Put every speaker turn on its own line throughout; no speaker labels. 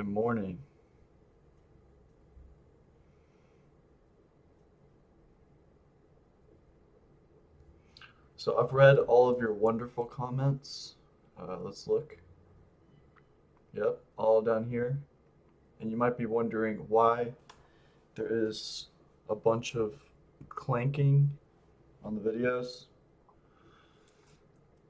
Good morning. So I've read all of your wonderful comments. Let's look. Yep, all down here. And you might be wondering why there is a bunch of clanking on the videos.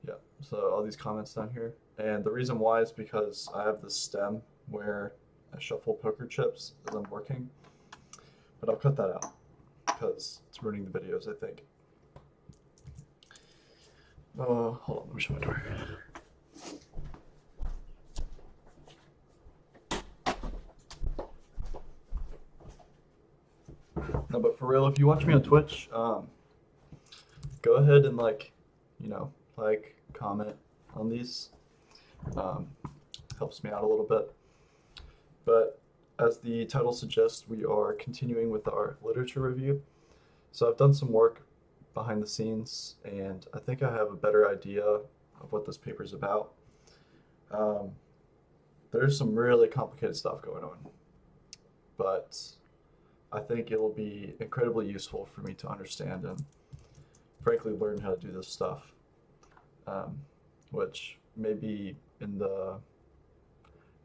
Yeah, so all these comments down here. And the reason why is because I have this stem where I shuffle poker chips as I'm working. But I'll cut that out because it's ruining the videos, I think. Hold on, let me shut my door. No, but for real, if you watch me on Twitch, go ahead and comment on these. Um, Helps me out a little bit. But as the title suggests, we are continuing with our literature review. So I've done some work behind the scenes, and I think I have a better idea of what this paper is about. Um, there's some really complicated stuff going on, but I think it'll be incredibly useful for me to understand and, frankly, learn how to do this stuff, um, which maybe in the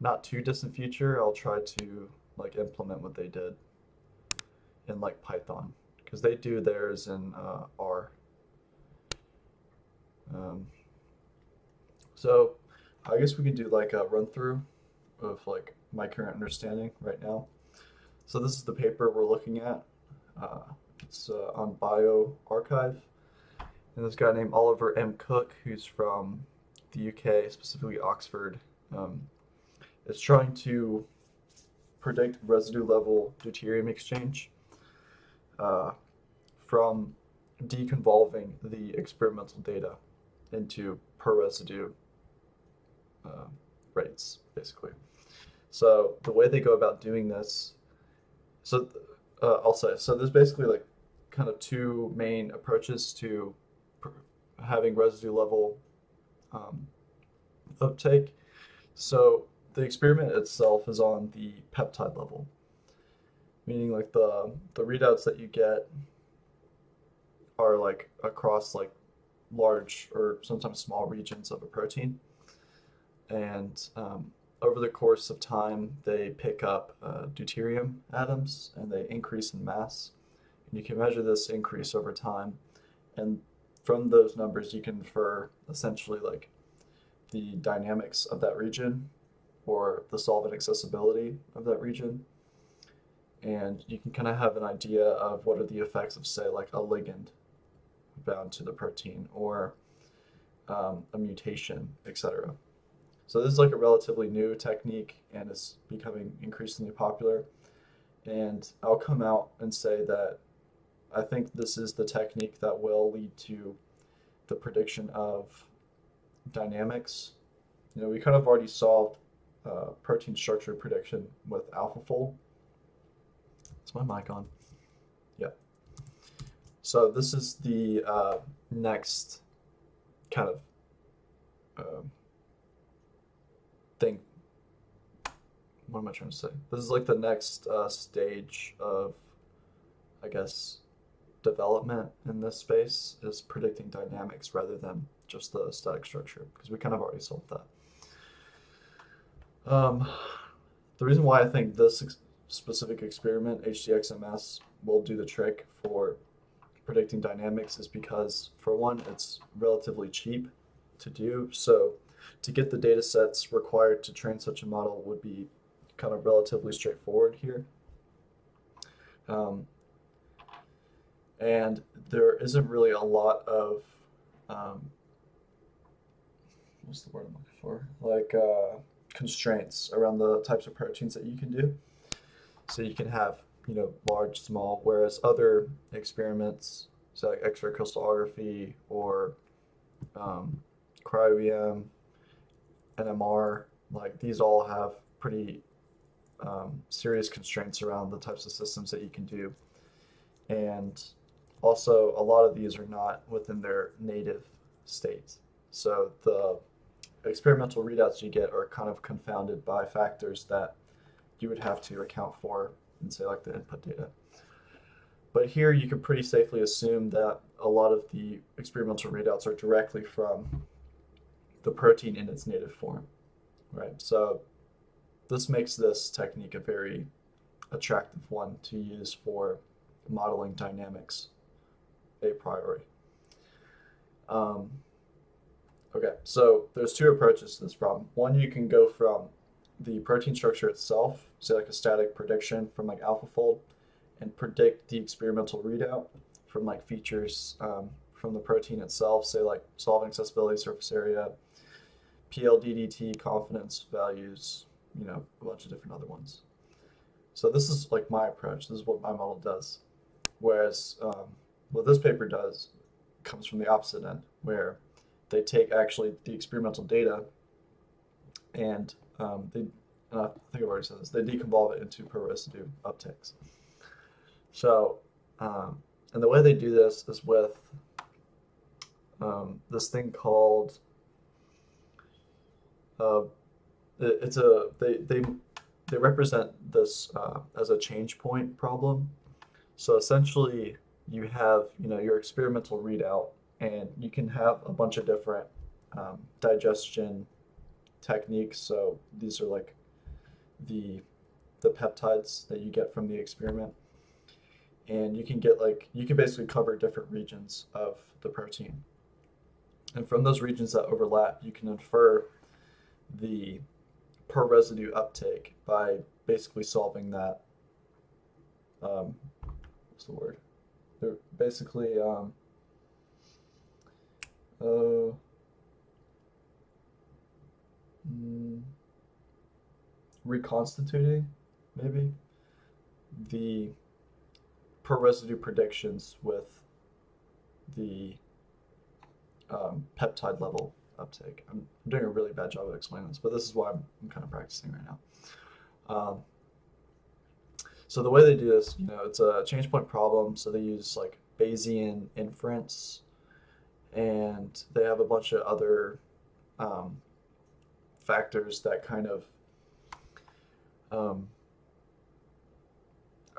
not too distant future, I'll try to implement what they did in Python because they do theirs in R. Um, so I guess we can do a run through of my current understanding right now. So this is the paper we're looking at. Uh, it's on bioRxiv, and this guy named Oliver M. Cook, who's from the UK, specifically Oxford, um, is trying to predict residue level deuterium exchange uh, from deconvolving the experimental data into per residue uh, rates, basically. So the way they go about doing this, so I'll say, so there's basically kind of two main approaches to having residue level um, uptake. So the experiment itself is on the peptide level, meaning the readouts that you get are across large or sometimes small regions of a protein, and over the course of time they pick up deuterium atoms and they increase in mass, and you can measure this increase over time, and from those numbers you can infer essentially the dynamics of that region or the solvent accessibility of that region, and you can kind of have an idea of what are the effects of, say, a ligand bound to the protein or a mutation, etc. So this is a relatively new technique and is becoming increasingly popular. And I'll come out and say that I think this is the technique that will lead to the prediction of dynamics. We kind of already solved protein structure prediction with AlphaFold. Is my mic on? Yeah. So this is the next kind of thing. What am I trying to say? This is the next stage of, I guess, development in this space is predicting dynamics rather than just the static structure, because we kind of already solved that. The reason why I think this specific experiment, HDXMS, will do the trick for predicting dynamics is because, for one, it's relatively cheap to do. So to get the data sets required to train such a model would be kind of relatively straightforward here. And there isn't really a lot of, what's the word I'm looking for? Constraints around the types of proteins that you can do. So you can have, large, small, whereas other experiments, so X-ray crystallography or cryo-EM, NMR, these all have pretty serious constraints around the types of systems that you can do. And also, a lot of these are not within their native state. So the experimental readouts you get are kind of confounded by factors that you would have to account for in, say, like the input data. But here you can pretty safely assume that a lot of the experimental readouts are directly from the protein in its native form, right? So this makes this technique a very attractive one to use for modeling dynamics a priori. Okay, so there's two approaches to this problem. One, you can go from the protein structure itself, say like a static prediction from like AlphaFold, and predict the experimental readout from like features from the protein itself, say like solvent accessibility, surface area, PLDDT, confidence values, a bunch of different other ones. So this is like my approach. This is what my model does. Whereas what this paper does comes from the opposite end, where they take actually the experimental data and I think I've already said this, they deconvolve it into per residue uptakes. So, and the way they do this is with this thing called they represent this as a change point problem. So essentially, you have your experimental readout, and you can have a bunch of different digestion techniques. So these are like the peptides that you get from the experiment, and you can basically cover different regions of the protein, and from those regions that overlap, you can infer the per residue uptake by basically solving that. What's the word? They're basically reconstituting maybe the per residue predictions with the peptide level uptake. I'm doing a really bad job of explaining this, but this is why I'm kind of practicing right now. So the way they do this, it's a change point problem. So they use like Bayesian inference, and they have a bunch of other factors that kind of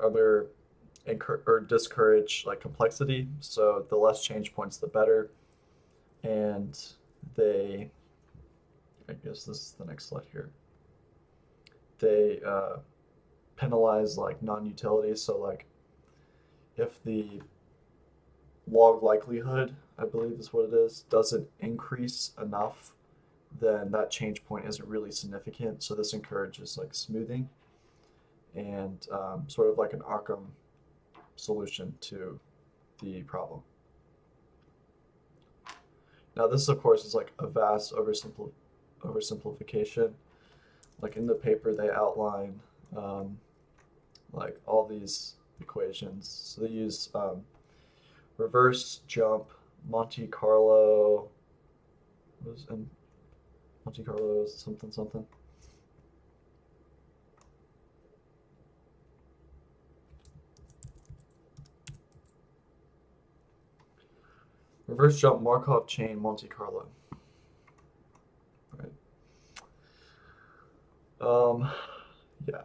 other or discourage like complexity. So the less change points, the better. And I guess this is the next slide here. They penalize like non-utility. So like if the log likelihood, I believe is what it is, doesn't increase enough, then that change point isn't really significant. So this encourages like smoothing and sort of like an Occam solution to the problem. Now this, of course, is like a vast oversimplification. Like in the paper, they outline like all these equations. So they use reverse jump, Monte Carlo, Monte Carlo something something. Reverse jump Markov chain Monte Carlo. Right. Yeah.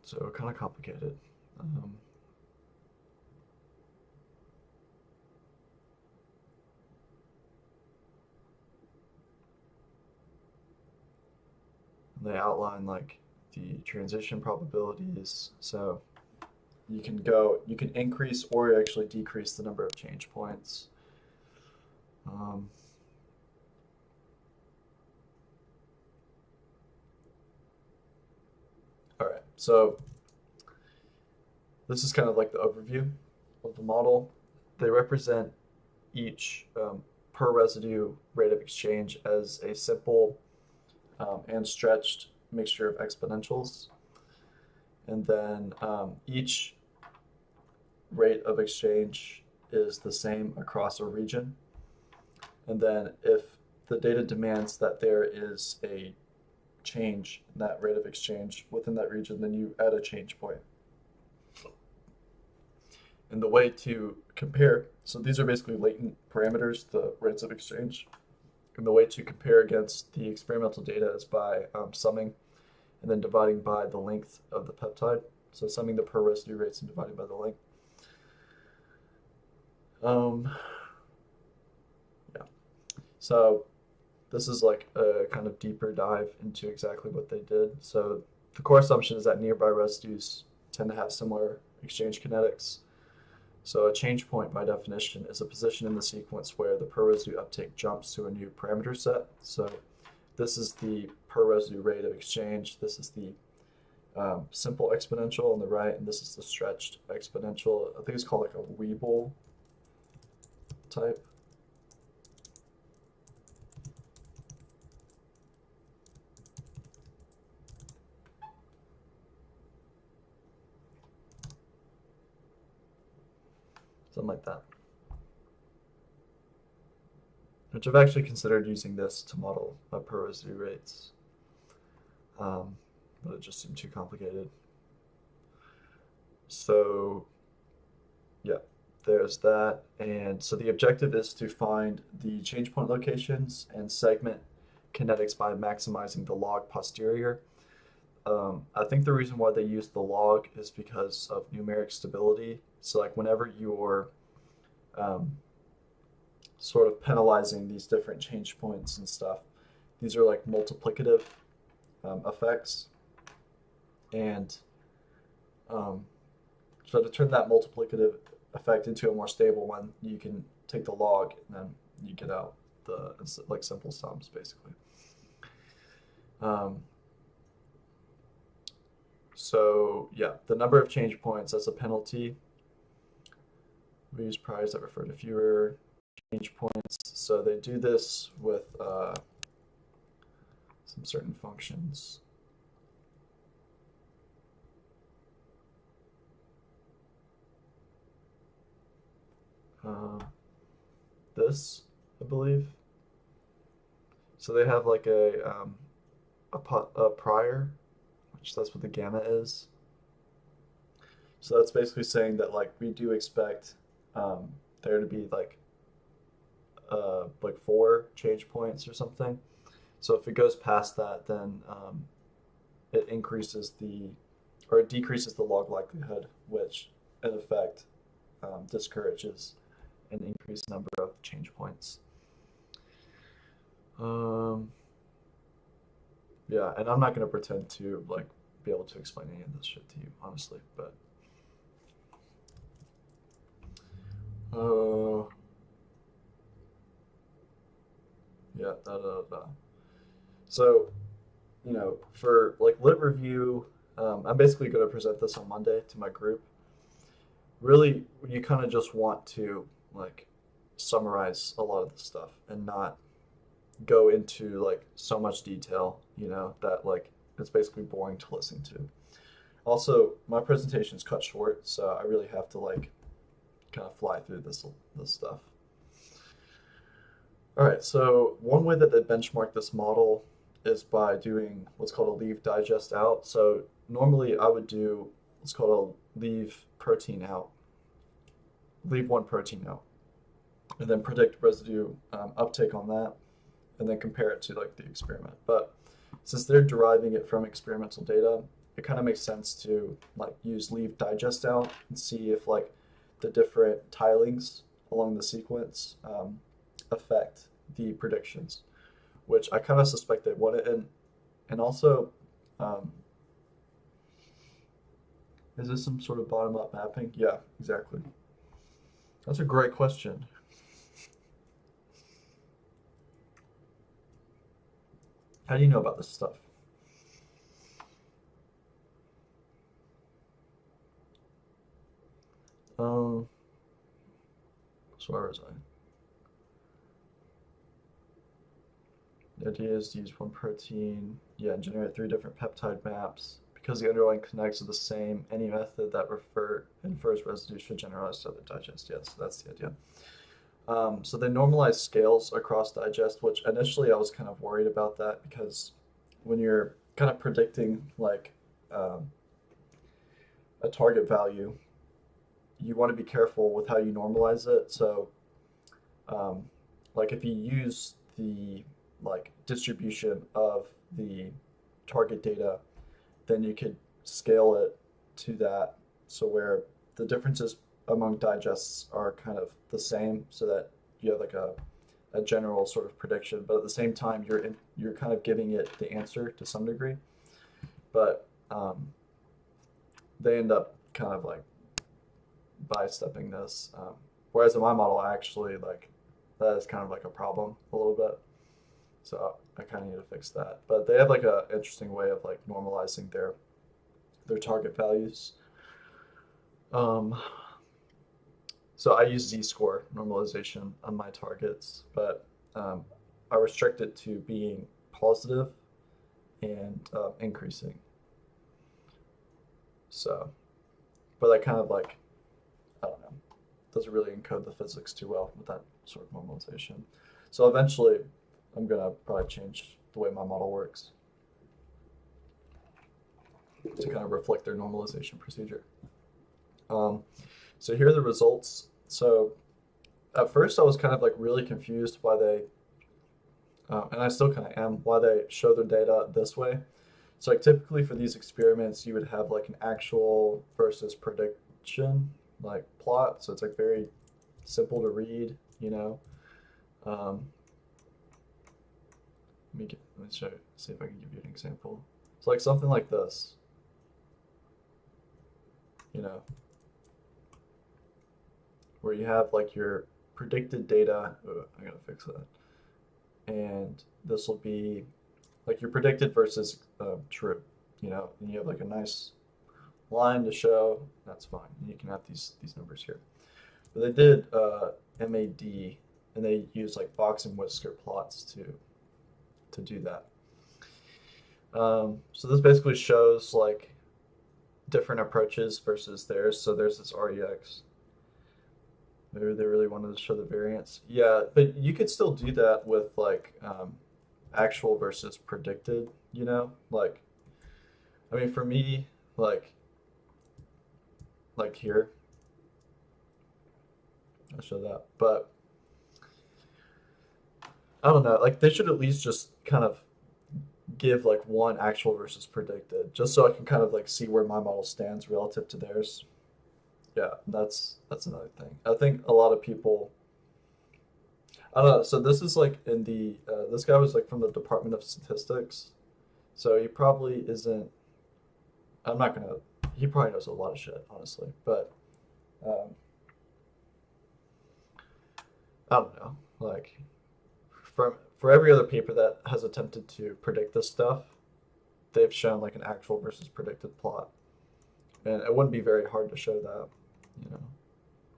So kind of complicated. They outline like the transition probabilities. So you can increase or actually decrease the number of change points. All right, so this is kind of like the overview of the model. They represent each per residue rate of exchange as a simple and stretched mixture of exponentials. And then each rate of exchange is the same across a region. And then if the data demands that there is a change in that rate of exchange within that region, then you add a change point. And the way to compare, so these are basically latent parameters, the rates of exchange. And the way to compare against the experimental data is by summing and then dividing by the length of the peptide. So summing the per residue rates and dividing by the length. Um, yeah. So this is like a kind of deeper dive into exactly what they did. So the core assumption is that nearby residues tend to have similar exchange kinetics. So a change point, by definition, is a position in the sequence where the per residue uptake jumps to a new parameter set. So this is the per residue rate of exchange. This is the simple exponential on the right, and this is the stretched exponential. I think it's called like a Weibull type. Something like that. Which I've actually considered using this to model per residue rates, but it just seemed too complicated. So yeah, there's that. And so the objective is to find the change point locations and segment kinetics by maximizing the log posterior. I think the reason why they use the log is because of numeric stability. So like whenever you're um, sort of penalizing these different change points and stuff, these are like multiplicative effects. And um, so to turn that multiplicative effect into a more stable one, you can take the log and then you get out the like simple sums basically. Um, so yeah, the number of change points as a penalty. We use priors that refer to fewer change points. So they do this with some certain functions. This, I believe. So they have like a prior, which that's what the gamma is. So that's basically saying that like we do expect there to be like 4 change points or something. So if it goes past that, then it increases the or it decreases the log likelihood, which in effect discourages an increased number of change points. Um, yeah, and I'm not going to pretend to like be able to explain any of this shit to you, honestly. But uh, yeah, so for like lit review, I'm basically going to present this on Monday to my group. Really, you kind of just want to like summarize a lot of the stuff and not go into like so much detail, that like it's basically boring to listen to. Also, my presentation is cut short, so I really have to like kind of fly through this stuff. All right, so one way that they benchmark this model is by doing what's called a leave digest out. So normally I would do what's called a leave protein out, leave one protein out, and then predict residue uptake on that, and then compare it to like the experiment. But since they're deriving it from experimental data, it kind of makes sense to like use leave digest out and see if like the different tilings along the sequence affect the predictions, which I kind of suspect they wouldn't. And also, um, is this some sort of bottom-up mapping? Yeah, exactly. That's a great question. How do you know about this stuff? Um, so where was I? The idea is to use one protein, yeah, and generate 3 different peptide maps. Because the underlying kinetics are the same, any method that infers residue should generalize to other digest. Yes, that's the idea. So they normalize scales across digest, which initially I was kind of worried about that because when you're kind of predicting like um, a target value, you want to be careful with how you normalize it. So um, like if you use the like distribution of the target data then you could scale it to that, so where the differences among digests are kind of the same, so that you have like a general sort of prediction, but at the same time you're kind of giving it the answer to some degree. But they end up kind of like by-stepping this. Whereas in my model, I actually like that is kind of like a problem a little bit. So I kind of need to fix that. But they have like a interesting way of like normalizing their target values. Um, so I use z-score normalization on my targets, but I restrict it to being positive and increasing. So, but I kind of like, I don't know, doesn't really encode the physics too well with that sort of normalization. So eventually, I'm gonna probably change the way my model works to kind of reflect their normalization procedure. Um, so here are the results. So at first I was kind of like really confused why they, and I still kind of am, why they show their data this way. So like typically for these experiments, you would have like an actual versus prediction like plot. So it's like very simple to read, you know. Um, let me show, see if I can give you an example. So like something like this, you know, where you have like your predicted data. Oh, I gotta fix that. And this will be like your predicted versus true, you know, and you have like a nice line to show. That's fine. And you can have these numbers here. But they did MAD, and they used like box and whisker plots to do that. So this basically shows like different approaches versus theirs. So there's this REX. Maybe they really wanted to show the variance. Yeah, but you could still do that with like actual versus predicted, you know? Like, I mean, for me, like, like here, I'll show that. But I don't know, like they should at least just kind of give like one actual versus predicted, just so I can kind of like see where my model stands relative to theirs. Yeah, that's another thing. I think a lot of people, I don't know. So this is like in the this guy was like from the Department of Statistics, so he probably isn't. I'm not gonna. He probably knows a lot of shit, honestly. But um, I don't know. Like for every other paper that has attempted to predict this stuff, they've shown like an actual versus predicted plot, and it wouldn't be very hard to show that, you know.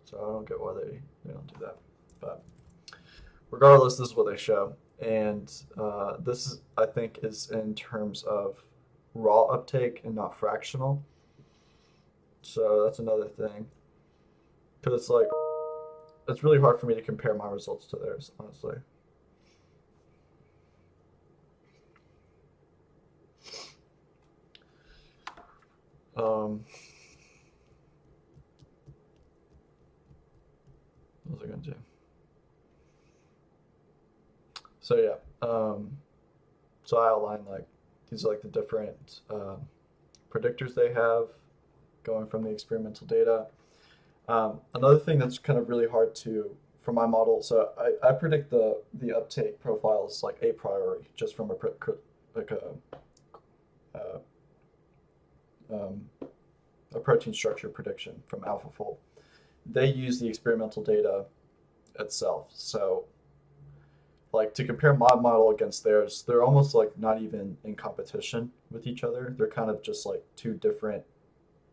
So I don't get why they don't do that. But regardless, this is what they show, and this is I think is in terms of raw uptake and not fractional. So that's another thing, because it's like it's really hard for me to compare my results to theirs, honestly. Um, what was I going to do? So yeah, so I outline like these are like the different predictors they have going from the experimental data. Another thing that's kind of really hard to for my model, so I predict the uptake profiles like a priori just from like uh, um, a protein structure prediction from AlphaFold. They use the experimental data itself. So like to compare my model against theirs, they're almost like not even in competition with each other. They're kind of just like two different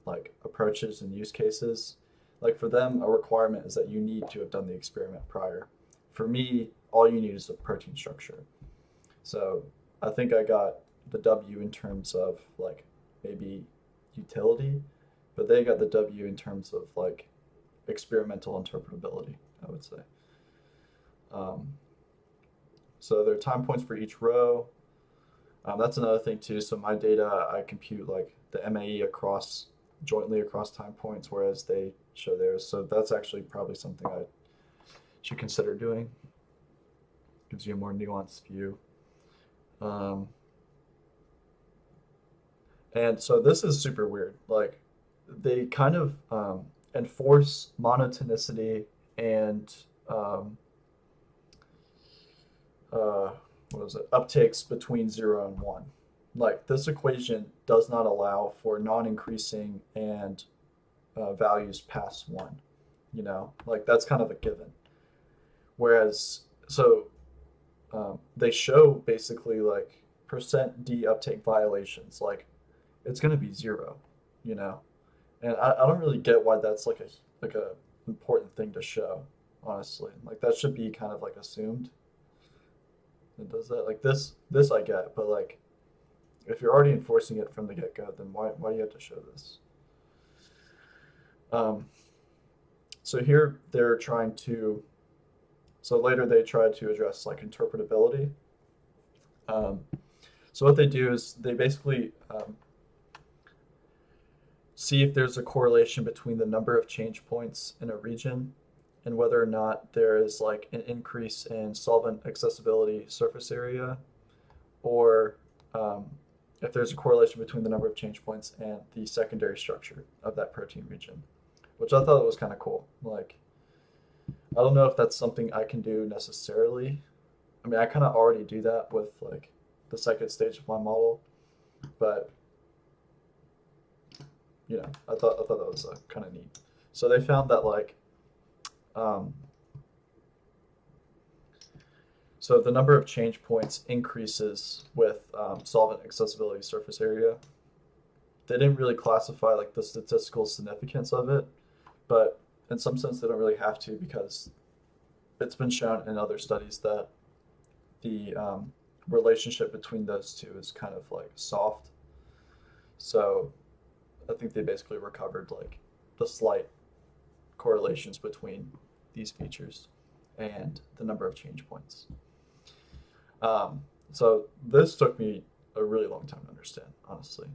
like approaches and use cases. Like for them, a requirement is that you need to have done the experiment prior. For me, all you need is a protein structure. So I think I got the W in terms of like maybe utility, but they got the W in terms of like experimental interpretability, I would say. Um, so there are time points for each row. That's another thing too. So my data, I compute like the MAE across jointly across time points, whereas they show theirs. So that's actually probably something I should consider doing. Gives you a more nuanced view. Um, And so this is super weird. Like they kind of enforce monotonicity and um, uh, what is it? Uptakes between 0 and 1. Like this equation does not allow for non-increasing and values past 1. Like that's kind of a given. Whereas, so they show basically like percent D uptake violations, like it's going to be 0, you know? And I don't really get why that's like a important thing to show, honestly. Like that should be kind of like assumed. It does that. Like this I get, but like if you're already enforcing it from the get-go, then why do you have to show this? Um, so here they're trying to so later they try to address like interpretability. Um, so what they do is they basically see if there's a correlation between the number of change points in a region and whether or not there is like an increase in solvent accessibility surface area, or um, if there's a correlation between the number of change points and the secondary structure of that protein region, which I thought was kind of cool. Like, I don't know if that's something I can do necessarily. I mean, I kind of already do that with like the second stage of my model, but I thought that was kind of neat. So they found that like um, so the number of change points increases with solvent accessibility surface area. They didn't really classify like the statistical significance of it, but in some sense they don't really have to because it's been shown in other studies that the relationship between those two is kind of like soft. So I think they basically recovered like the slight correlations between these features and the number of change points. So this took me a really long time to understand, honestly.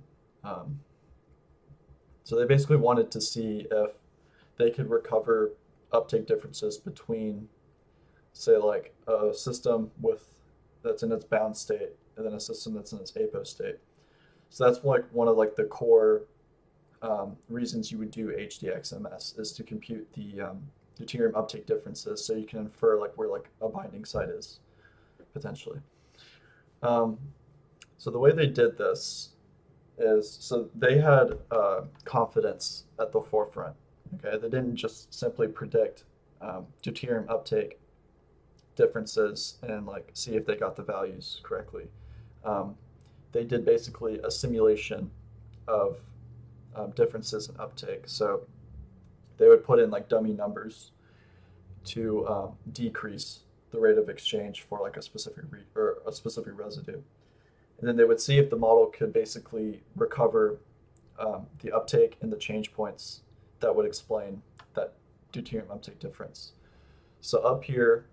Um, so they basically wanted to see if they could recover uptake differences between, say, like a system with that's in its bound state and then a system that's in its apo state. So that's like one of like the core reasons you would do HDXMS is to compute the deuterium uptake differences, so you can infer like where like a binding site is potentially. Um, so the way they did this is so they had confidence at the forefront. Okay, they didn't just simply predict deuterium uptake differences and like see if they got the values correctly. Um, they did basically a simulation of differences in uptake. So they would put in like dummy numbers to decrease the rate of exchange for like a specific or a specific residue, and then they would see if the model could basically recover the uptake and the change points that would explain that deuterium uptake difference. So up here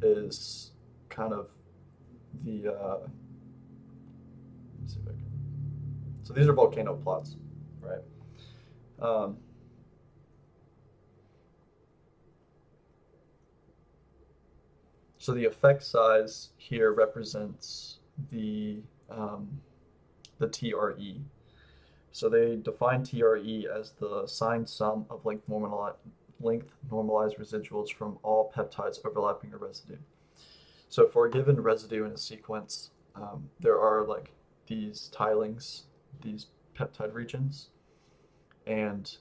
is kind of the let's see if I can. So these are volcano plots, right? Um, so the effect size here represents the um, the TRE. So they define TRE as the signed sum of length normalized residuals from all peptides overlapping a residue. So for a given residue in a sequence, there are like these tilings, these peptide regions, and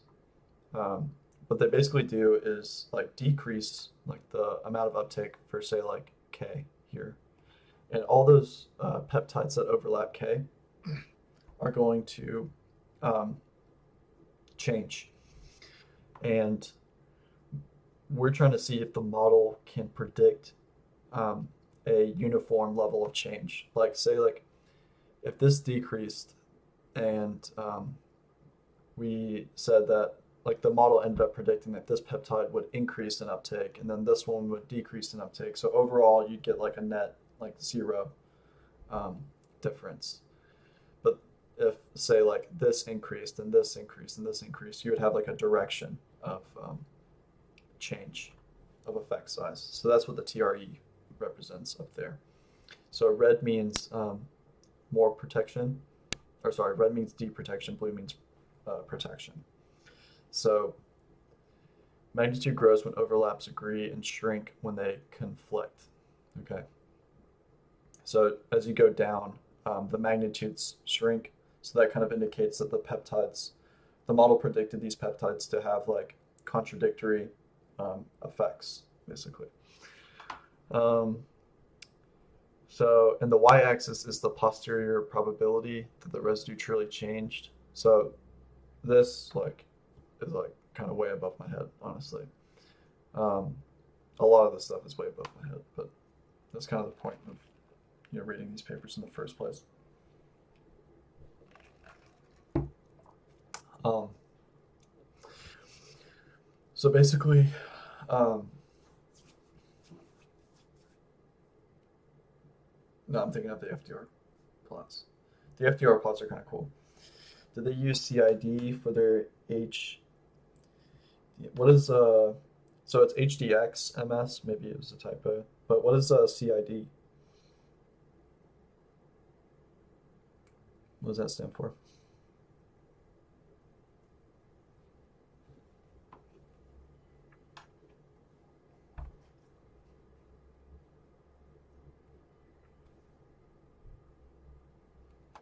um, what they basically do is like decrease like the amount of uptake for say like K here, and all those peptides that overlap K are going to um, change. And we're trying to see if the model can predict um, a uniform level of change. Like say like if this decreased and we said that like the model ended up predicting that this peptide would increase in uptake and then this one would decrease in uptake. So overall you'd get like a net like 0 um, difference. But if say like this increased and this increased and this increased, you would have like a direction of change of effect size. So that's what the TRE represents up there. So red means more protection, or sorry, red means deprotection, blue means protection. So magnitude grows when overlaps agree and shrink when they conflict. Okay. So as you go down, the magnitudes shrink. So that kind of indicates that the peptides, the model predicted these peptides to have like contradictory effects, basically. Um, and the y-axis is the posterior probability that the residue truly changed. So this like is like kind of way above my head, honestly. Um, a lot of this stuff is way above my head, but that's kind of the point of reading these papers in the first place. Um, so basically, no, I'm thinking of the FDR plots. The FDR plots are kind of cool. Did they use CID for their H? What is So it's HDX MS. Maybe it was a typo. But what is CID? What does that stand for?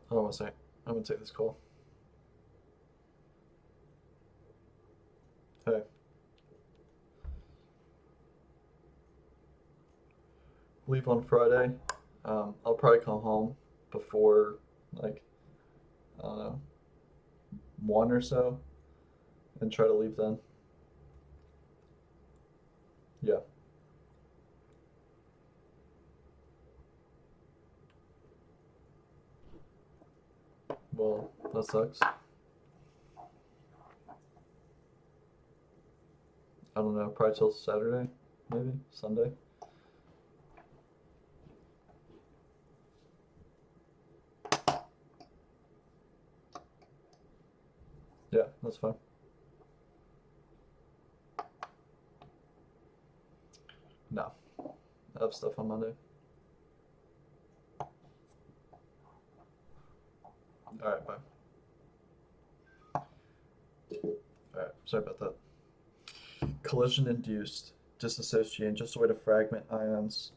Hold on one second. I'm gonna take this call. Hey, leave on Friday. I'll probably come home before like I don't know 1 or so, and try to leave then. Yeah. Well, that sucks. I don't know. Probably till Saturday, maybe Sunday. Yeah, that's fine. No, I have stuff on Monday. All right, bye. All right, sorry about that. Collision-induced dissociation, just a way to fragment ions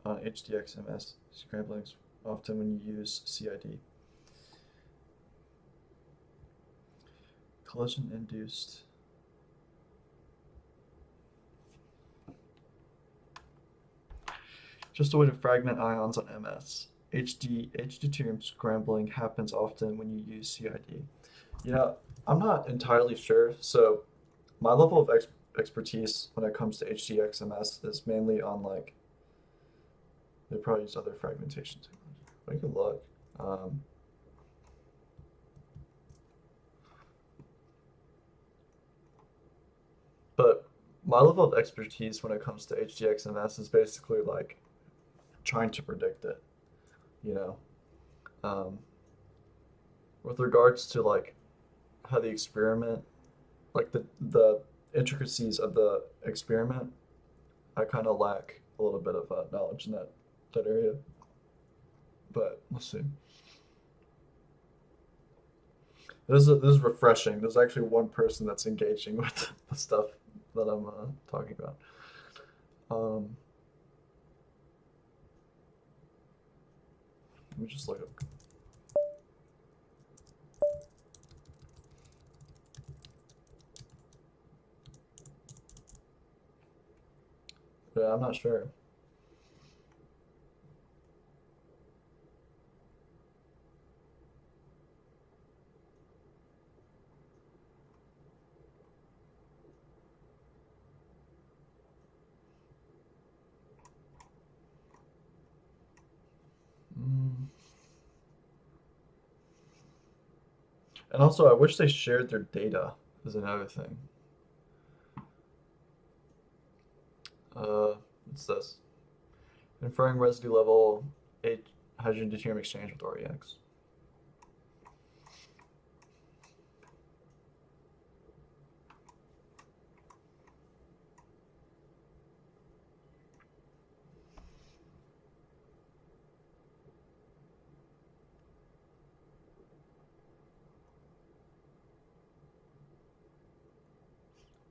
on HDX-MS scramblings, often when you use CID. Collision-induced. Just a way to fragment ions on MS. deuterium scrambling happens often when you use CID. I'm not entirely sure. So my level of expertise when it comes to HDX-MS is mainly on like they probably use other fragmentation technology. But you can look. But my level of expertise when it comes to HDX-MS is basically like trying to predict it. You know, um, with regards to like how the experiment, like the intricacies of the experiment, I kind of lack a little bit of knowledge in that area. But let's see. This is refreshing. There's actually one person that's engaging with the stuff that I'm talking about. Um, Let me just look up. Yeah, I'm not sure. Mm. And also, I wish they shared their data. Is another thing. Uh, what's this? Inferring residue level H hydrogen deuterium exchange with REX.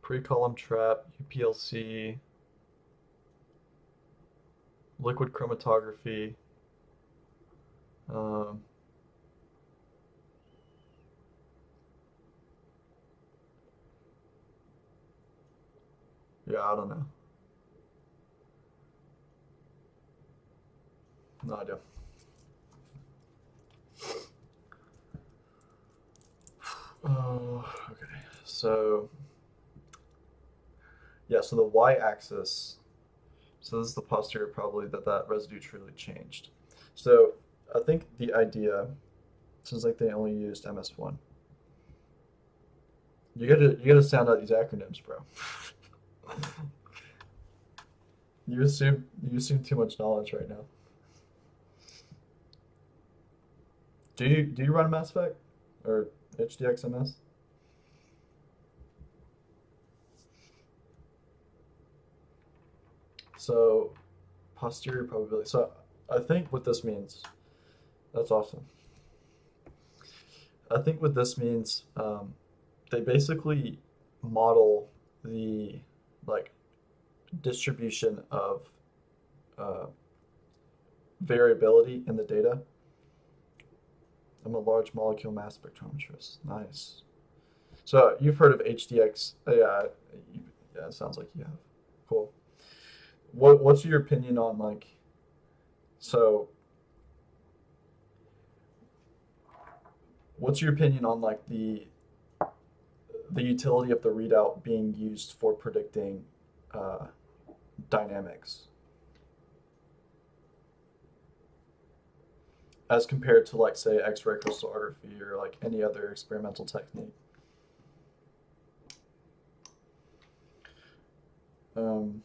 Pre-column trap, UPLC, liquid chromatography. Um, yeah, I don't know. No idea. Oh, okay. So, yeah, so the y-axis, so this is the posterior probably that residue truly changed. So I think the idea, since like they only used MS1, you gotta sound out these acronyms, bro. You assume too much knowledge right now. Do you run Mass Spec or HDXMS? So posterior probability. So I think what this means, that's awesome. I think what this means, they basically model the like distribution of uh, variability in the data. I'm a large molecule mass spectrometrist. Nice. So you've heard of HDX? Yeah, yeah. It sounds like you have. Cool. What's your opinion on like so? What's your opinion on like the utility of the readout being used for predicting uh, dynamics as compared to like say X-ray crystallography or like any other experimental technique? Um,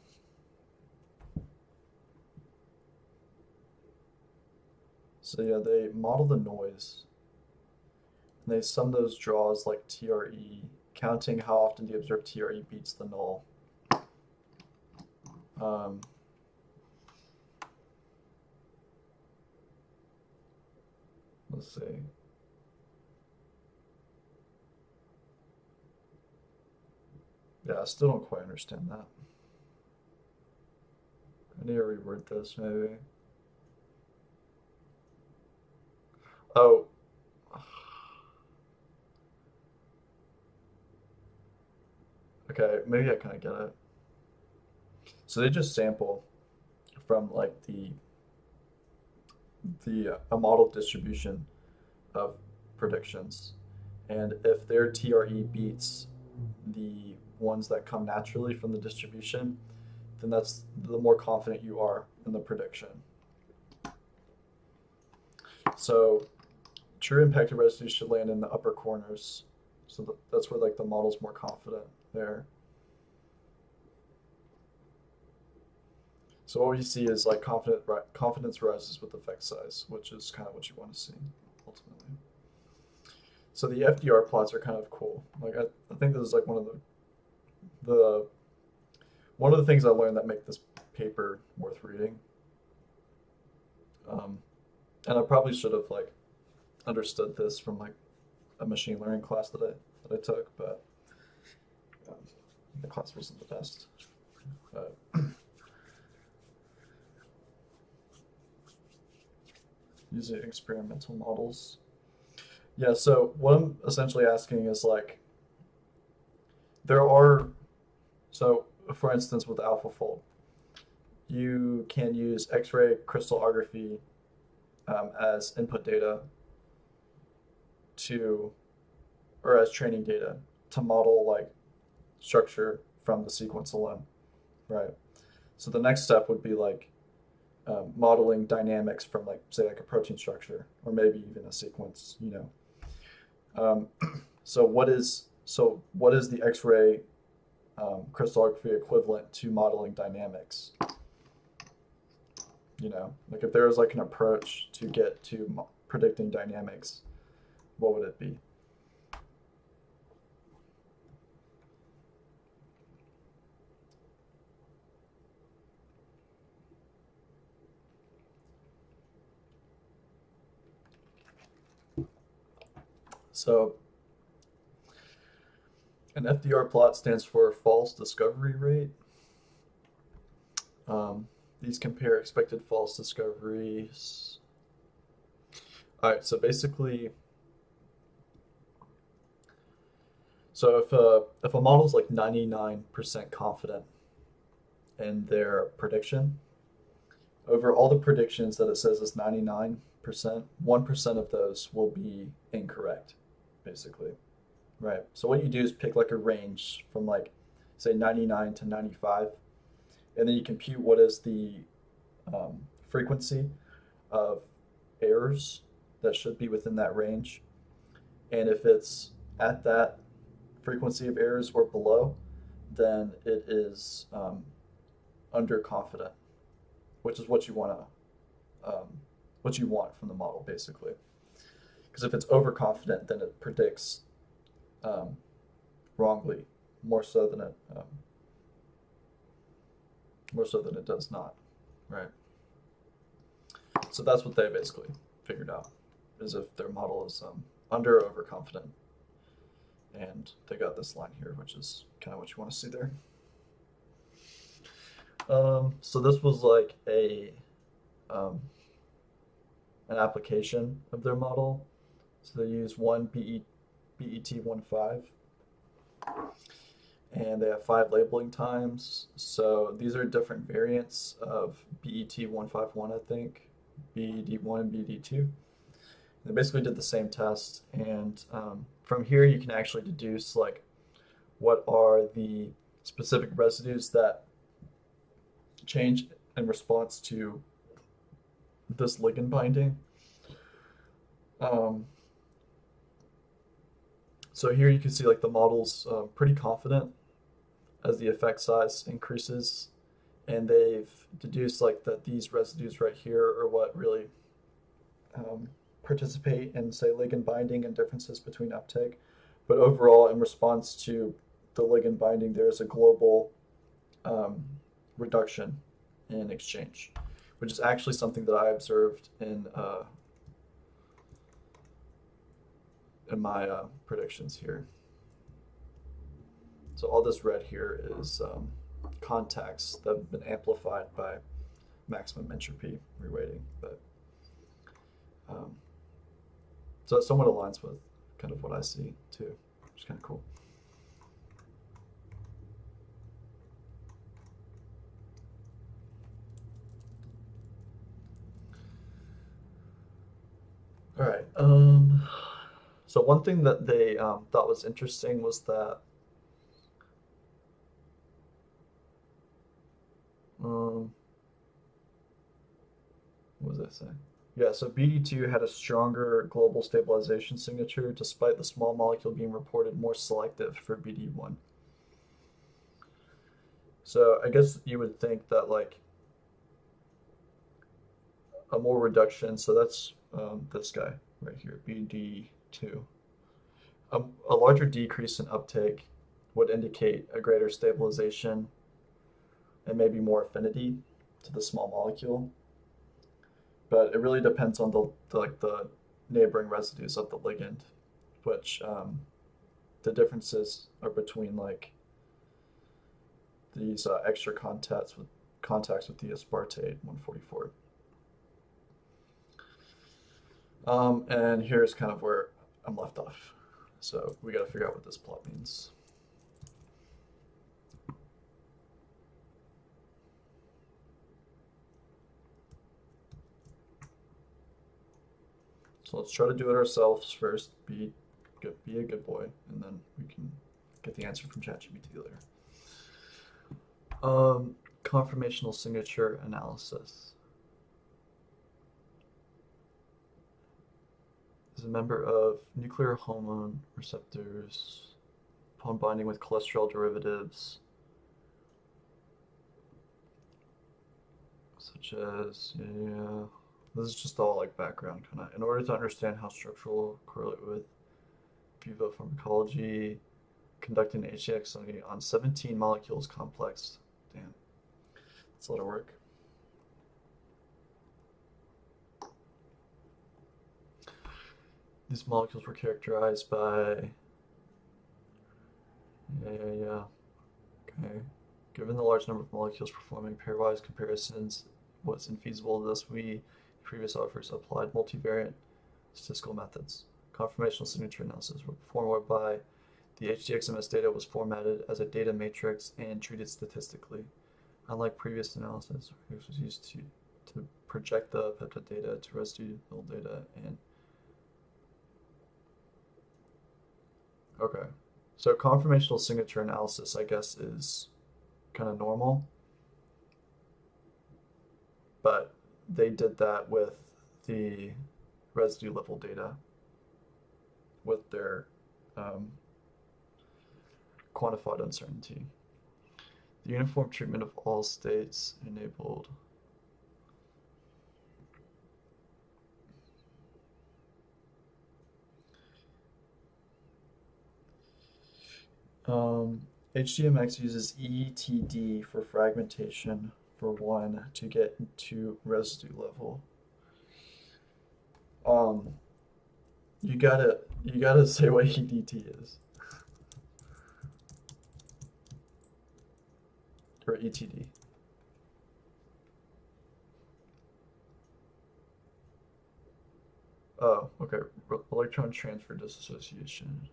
so yeah, they model the noise and they sum those draws like TRE, counting how often the observed TRE beats the null. Um, let's see. Yeah, I still don't quite understand that. I need to reword this maybe. Oh, okay, maybe I kind of get it. So they just sample from like the a model distribution of predictions, and if their TRE beats the ones that come naturally from the distribution, then that's the more confident you are in the prediction. So true impacted residues should land in the upper corners. So that's where like the model's more confident there. So what we see is like confidence rises with effect size, which is kind of what you want to see ultimately. So the FDR plots are kind of cool. Like I think this is like the one of the things I learned that make this paper worth reading. Um, and I probably should have like understood this from like a machine learning class that I took, but um, the class wasn't the best. But using experimental models. Yeah, so what I'm essentially asking is like there are so for instance with AlphaFold, you can use X-ray crystallography as input data to or as training data to model like structure from the sequence alone, right? So the next step would be like modeling dynamics from like say like a protein structure or maybe even a sequence, you know. Um, so what is the X-ray crystallography equivalent to modeling dynamics? You know, like if there was like an approach to get to predicting dynamics, what would it be? So An FDR plot stands for false discovery rate. These compare expected false discoveries. All right, so basically, so if a model is like 99% confident in their prediction, over all the predictions that it says is 99%, 1% of those will be incorrect, basically. Right. So what you do is pick like a range from like say 99 to 95, and then you compute what is the frequency of errors that should be within that range. And if it's at that frequency of errors or below, then it is underconfident, which is what you want from the model basically. Because if it's overconfident, then it predicts um, wrongly, more so than it more so than it does not, right? So that's what they basically figured out, is if their model is under or overconfident, and they got this line here, which is kind of what you want to see there. So this was like um, an application of their model. So they use one BET15, and they have 5 labeling times. So these are different variants of BET151, I think, BED1 and BED2. They basically did the same test, and from here you can actually deduce like what are the specific residues that change in response to this ligand binding. Um, so here you can see like the model's pretty confident as the effect size increases, and they've deduced like that these residues right here are what really um, participate in say ligand binding and differences between uptake. But overall, in response to the ligand binding, there is a global um, reduction in exchange, which is actually something that I observed in my predictions here. So all this red here is contacts that have been amplified by maximum entropy reweighting. But um, so it somewhat aligns with kind of what I see too, which is kind of cool. All right. So one thing that they thought was interesting was that um, what was I saying? Yeah, so BD2 had a stronger global stabilization signature despite the small molecule being reported more selective for BD1. So I guess you would think that like a more reduction, so that's this guy right here, BD2. A larger decrease in uptake would indicate a greater stabilization and maybe more affinity to the small molecule. But it really depends on like the neighboring residues of the ligand, which the differences are between like these extra contacts with the aspartate 144. And here's kind of where I'm left off. So we got to figure out what this plot means. So let's try to do it ourselves first. Be a good boy, and then we can get the answer from ChatGPT later. Conformational signature analysis. Is a member of nuclear hormone receptors upon binding with cholesterol derivatives, such as, yeah, this is just all like background kind of. In order to understand how structural correlate with vivo pharmacology, conducting HDX study on 17 molecules complex. Damn, that's a lot of work. These molecules were characterized by, Yeah. Okay. Given the large number of molecules performing pairwise comparisons was infeasible, thus we, previous authors, applied multivariate statistical methods. Conformational signature analysis were performed whereby the HDXMS data was formatted as a data matrix and treated statistically. Unlike previous analysis, which was used to project the peptide data to residual data and okay. So conformational signature analysis, I guess, is kind of normal, but they did that with the residue level data with their um, quantified uncertainty. The uniform treatment of all states enabled um, HDMX uses ETD for fragmentation for one to get to residue level. Um, you gotta say what EDT is or ETD. Oh, okay. Electron transfer dissociation.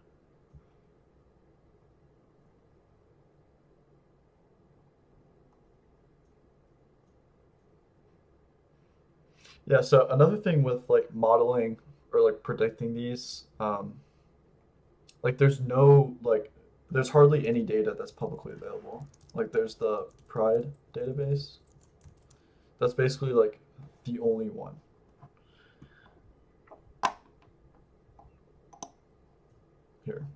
Yeah, so another thing with like modeling or like predicting these, like there's hardly any data that's publicly available. Like there's the PRIDE database. That's basically like the only one here.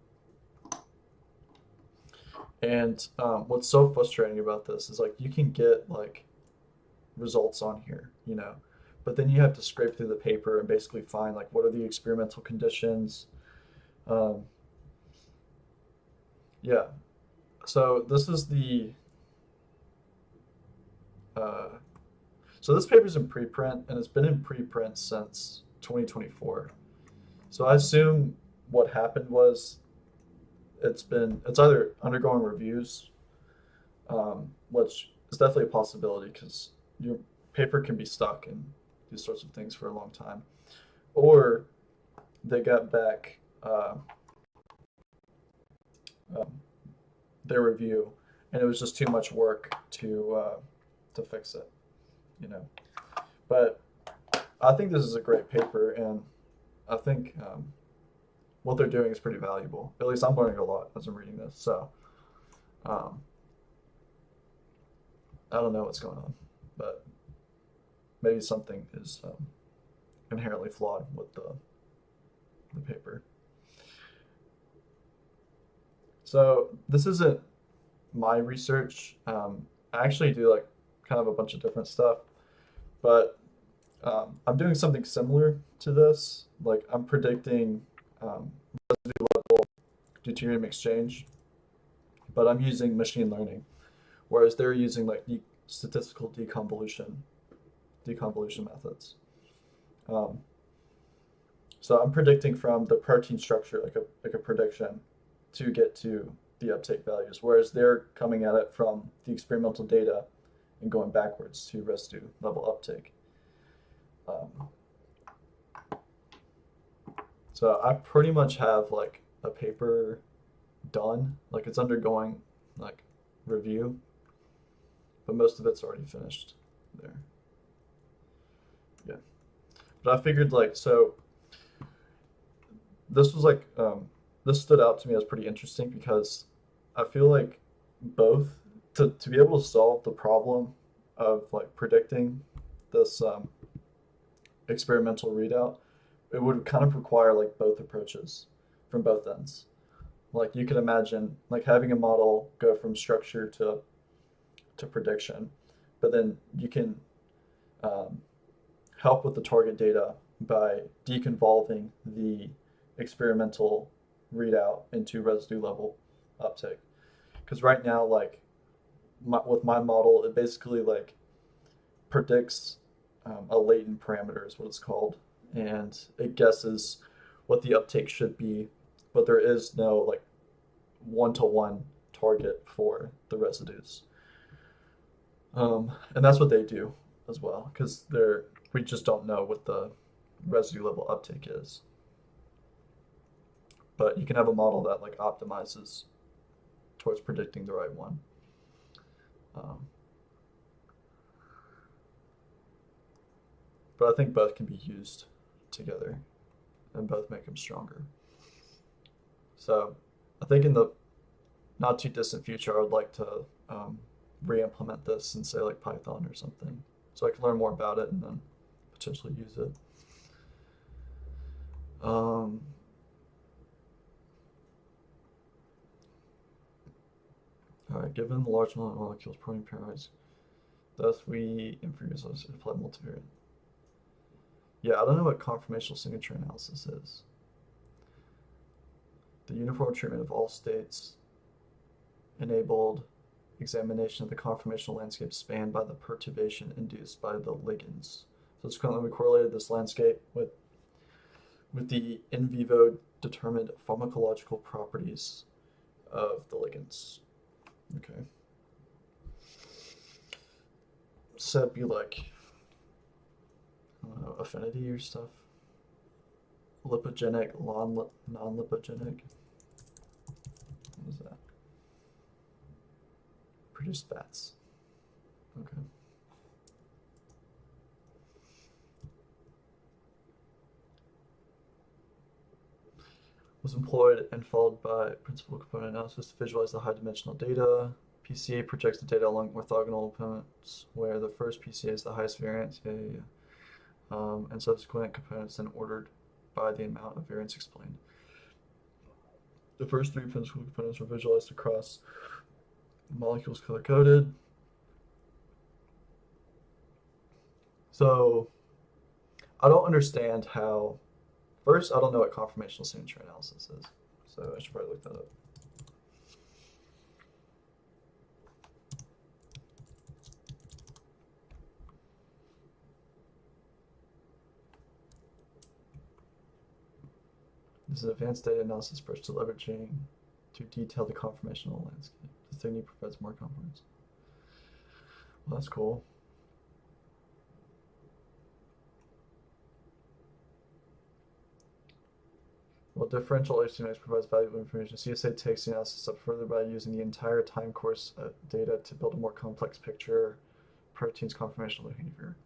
And what's so frustrating about this is like you can get like results on here, but then you have to scrape through the paper and basically find like what are the experimental conditions. Um, yeah. So this is the uh, so this paper's in preprint and it's been in preprint since 2024. So I assume what happened was it's either undergoing reviews, which is definitely a possibility because your paper can be stuck in these sorts of things for a long time, or they got back um, their review and it was just too much work to fix it, you know. But I think this is a great paper, and I think what they're doing is pretty valuable. At least I'm learning a lot as I'm reading this. So um, I don't know what's going on, but maybe something is inherently flawed with the paper. So this isn't my research. I actually do like kind of a bunch of different stuff, but I'm doing something similar to this. Like I'm predicting um, residue level deuterium exchange, but I'm using machine learning, whereas they're using like statistical deconvolution methods. Um, so I'm predicting from the protein structure, like a prediction, to get to the uptake values, whereas they're coming at it from the experimental data and going backwards to residue level uptake. Um, so I pretty much have like a paper done, like it's undergoing like review, but most of it's already finished there. Yeah, but I figured like so this was like this stood out to me as pretty interesting because I feel like both to be able to solve the problem of like predicting this experimental readout, it would kind of require like both approaches from both ends. Like you could imagine like having a model go from structure to prediction, but then you can um, help with the target data by deconvolving the experimental readout into residue level uptake. Because right now, like with my model, it basically like predicts a latent parameter is what it's called, and it guesses what the uptake should be, but there is no like one to one target for the residues. And that's what they do as well, because we just don't know what the residue level uptake is. But you can have a model that like optimizes towards predicting the right one. But I think both can be used together and both make them stronger. So I think in the not too distant future, I would like to re-implement this in say like Python or something, so I can learn more about it and then potentially use it. All right, given the large amount of molecules protein pairwise, thus we infer us apply multivariate. Yeah, I don't know what conformational signature analysis is. The uniform treatment of all states enabled examination of the conformational landscape spanned by the perturbation induced by the ligands. So subsequently, we correlated this landscape with the in vivo determined pharmacological properties of the ligands. Okay. So it'd be like, I don't know, affinity or stuff. Lipogenic, non-lipogenic. What is that? Produce fats. Okay. Was employed and followed by principal component analysis to visualize the high-dimensional data. PCA projects the data along orthogonal components, where the first PCA is the highest variance, and subsequent components then ordered by the amount of variance explained. The first three principal components were visualized across molecules color-coded. So I don't understand how. First, I don't know what conformational signature analysis is, so I should probably look that up. This is advanced data analysis approach to leveraging to detail the conformational landscape. This technique provides more components. Well, that's cool. Well, differential HCNX provides valuable information. CSA takes the analysis step further by using the entire time course data to build a more complex picture of protein's conformational behavior.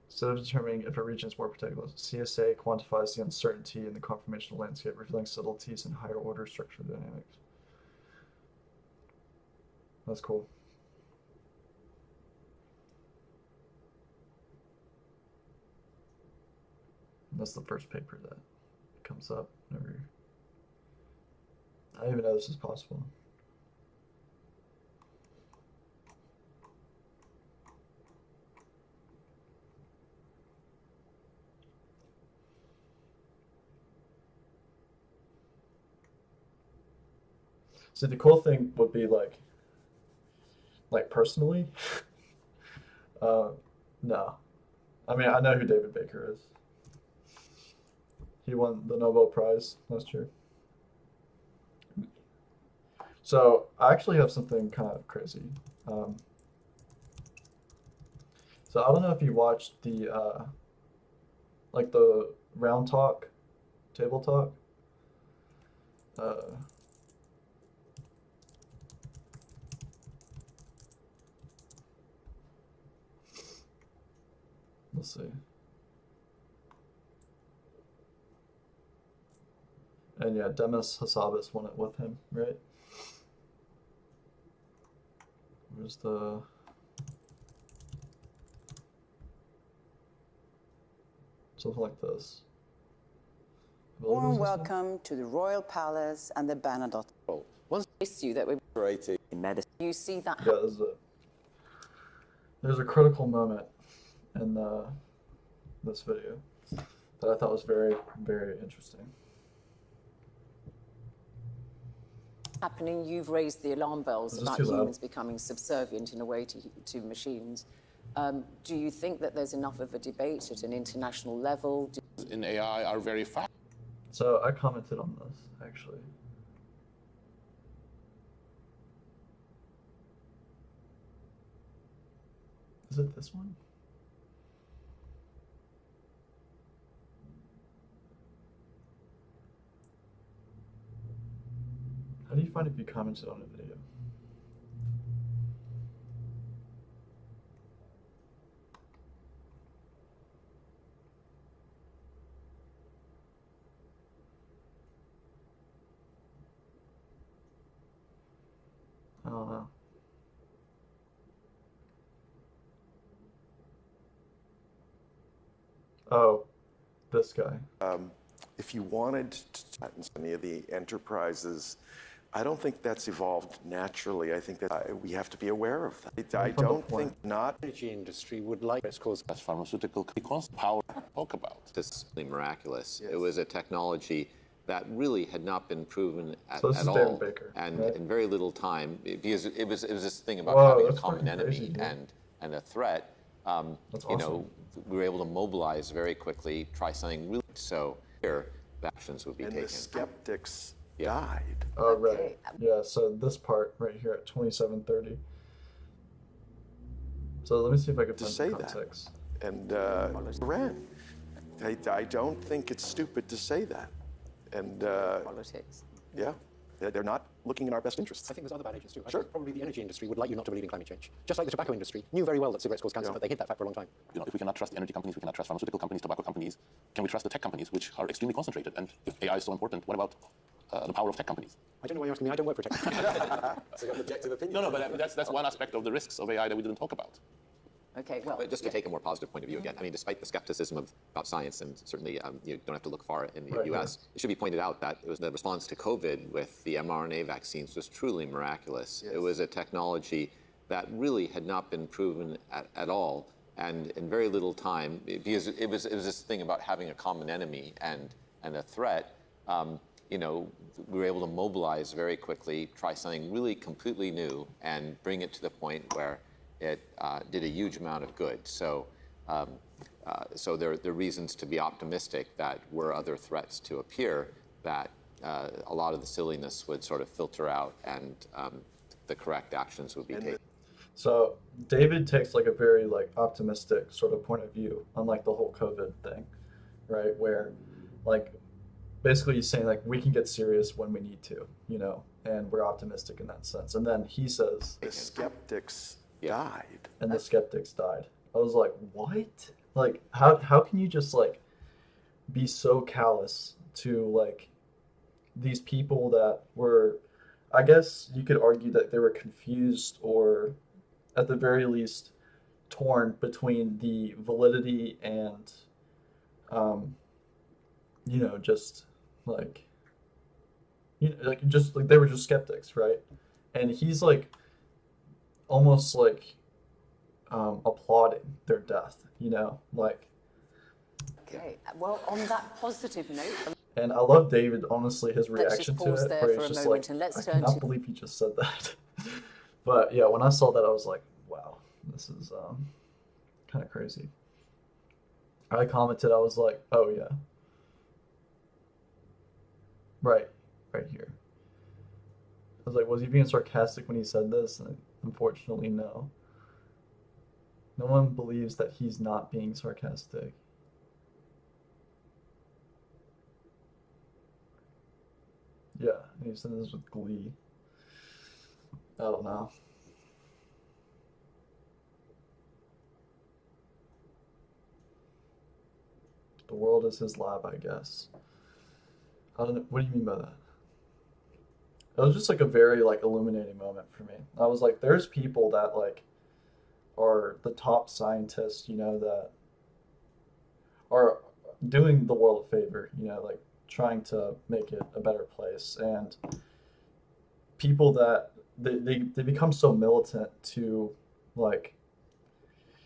Instead of determining if a region is more protected, CSA quantifies the uncertainty in the conformational landscape, revealing subtleties in higher order structural dynamics. That's cool. And that's the first paper that comes up whenever. I didn't even know this is possible. So the cool thing would be like personally, no. I mean, I know who David Baker is. He won the Nobel Prize last year. So I actually have something kind of crazy. So I don't know if you watched the like the round talk, table talk. Let's see. And yeah, Demis Hassabis won it with him, right? Where's the... Something like this.
Warm welcome to the Royal Palace and the Bernadotte.
What's
the issue that we're
creating in medicine?
You see that?
Yeah, there's a critical moment in this video that I thought was very, very interesting.
Happening, you've raised the alarm bells about humans becoming subservient in a way to machines. Do you think that there's enough of a debate at an international level?
In AI are very fast.
So I commented on this actually. Is it this one? How do you find if you commented on a video? I don't know. Oh, this guy.
If you wanted to patent any of the enterprises, I don't think that's evolved naturally. I think that we have to be aware of that. I don't think not.
The energy industry would like it's called
as pharmaceutical because power talk about.
This is miraculous. Yes. It was a technology that really had not been proven at
So this is
all,
David Baker,
and
right?
in very little time, because it was this thing about
Whoa,
having a
that's
common
fucking
enemy
crazy, dude.
and a threat.
That's
You know,
awesome.
we were able to mobilize very quickly, try something really so here the actions would be
And
taken.
the skeptics
Yeah.
died.
Oh, right.
Okay.
Yeah, so this part right here at 27:30. So let me see if I can
To
find
say
the
that.
context.
And Iran. I don't think it's stupid to say that. And
Politics.
yeah, they're not looking in our best interests.
I think there's other bad agents too. I
Sure.
think probably the energy industry would like you not to believe in climate change. Just like the tobacco industry knew very well that cigarettes cause cancer, but they hid that fact for a long time.
You know, if we cannot trust energy companies, we cannot trust pharmaceutical companies, tobacco companies. Can we trust the tech companies, which are extremely concentrated? And if AI is so important, what about the power of tech companies?
I don't know why you're asking me. I don't work for a tech company.
So you have an objective opinion.
No, but that's one aspect of the risks of AI that we didn't talk about.
Okay, well,
But just to take a more positive point of view again, I mean, despite the skepticism about science, and certainly you don't have to look far in the
Right,
U.S., it should be pointed out that it was the response to COVID with the mRNA vaccines was truly miraculous.
Yes.
It was a technology that really had not been proven at all, and in very little time, because it was this thing about having a common enemy and a threat. You know, we were able to mobilize very quickly, try something really completely new, and bring it to the point where it did a huge amount of good. So, so there are reasons to be optimistic that were other threats to appear, that a lot of the silliness would sort of filter out, and the correct actions would be taken.
So David takes like a very like optimistic sort of point of view on like the whole COVID thing, right? Where like basically he's saying like we can get serious when we need to, you know, and we're optimistic in that sense. And then he says,
The skeptics
Yeah.
died.
and the skeptics died. I was like, what? Like how can you just like be so callous to like these people that were, I guess you could argue that they were confused or at the very least torn between the validity and you know, just like you know, like just like they were just skeptics, right? And he's like almost like applauding their death, you know, like.
okay. Well, on that positive note,
And I love David, honestly, his
Let's just
reaction to
pause
it,
there
where
for
he's
a
just
moment
like,
and let's
I
turn
cannot
to-
believe he just said that. But yeah, when I saw that, I was like, wow, this is kind of crazy. I commented, I was like, oh yeah. Right here. I was like, was he being sarcastic when he said this? And unfortunately, no. No one believes that he's not being sarcastic. Yeah, and he said this with glee. I don't know. The world is his lab, I guess. I don't know. What do you mean by that? It was just like a very like illuminating moment for me. I was like, there's people that like are the top scientists, you know, that are doing the world a favor, you know, like trying to make it a better place. And people that they become so militant to like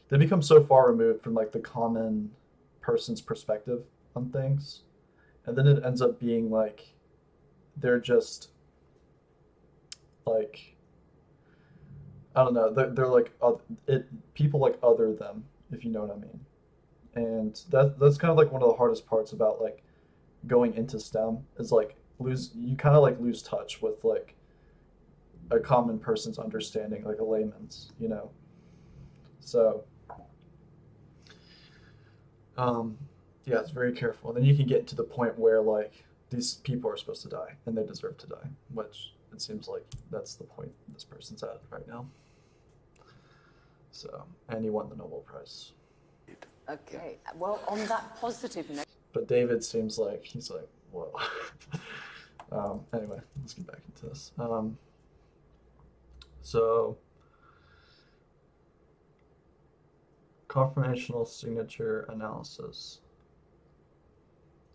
they become so far removed from like the common person's perspective on things. And then it ends up being like they're just like I don't know, they're like people like other them, if you know what I mean. And that's kind of like one of the hardest parts about like going into STEM is like you kind of like lose touch with like a common person's understanding, like a layman's, you know. So yeah, it's very careful. And then you can get to the point where like these people are supposed to die and they deserve to die, which it seems like that's the point this person's at right now. So, and he won the Nobel Prize.
Okay, well, on that positive note.
But David seems like he's like, whoa. Anyway, let's get back into this. So, confirmational signature analysis.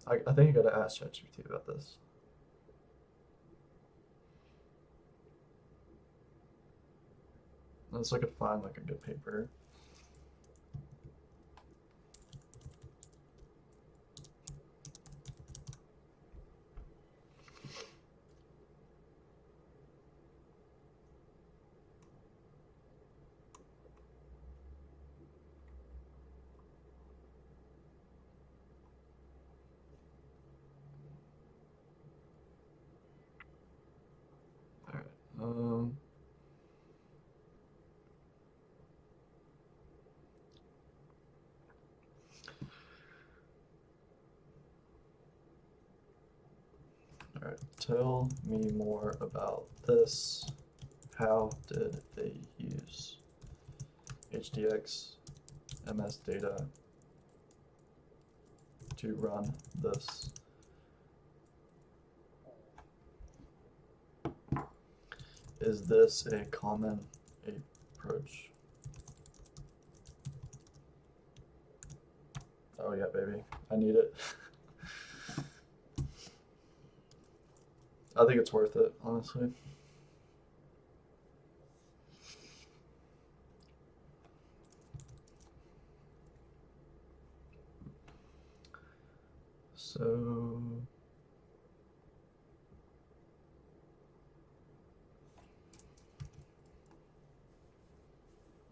I think I gotta ask ChatGPT about this. Unless I could find like a good paper. All right. All right, tell me more about this. How did they use HDX MS data to run this? Is this a common approach? Oh yeah, baby, I need it. I think it's worth it, honestly. So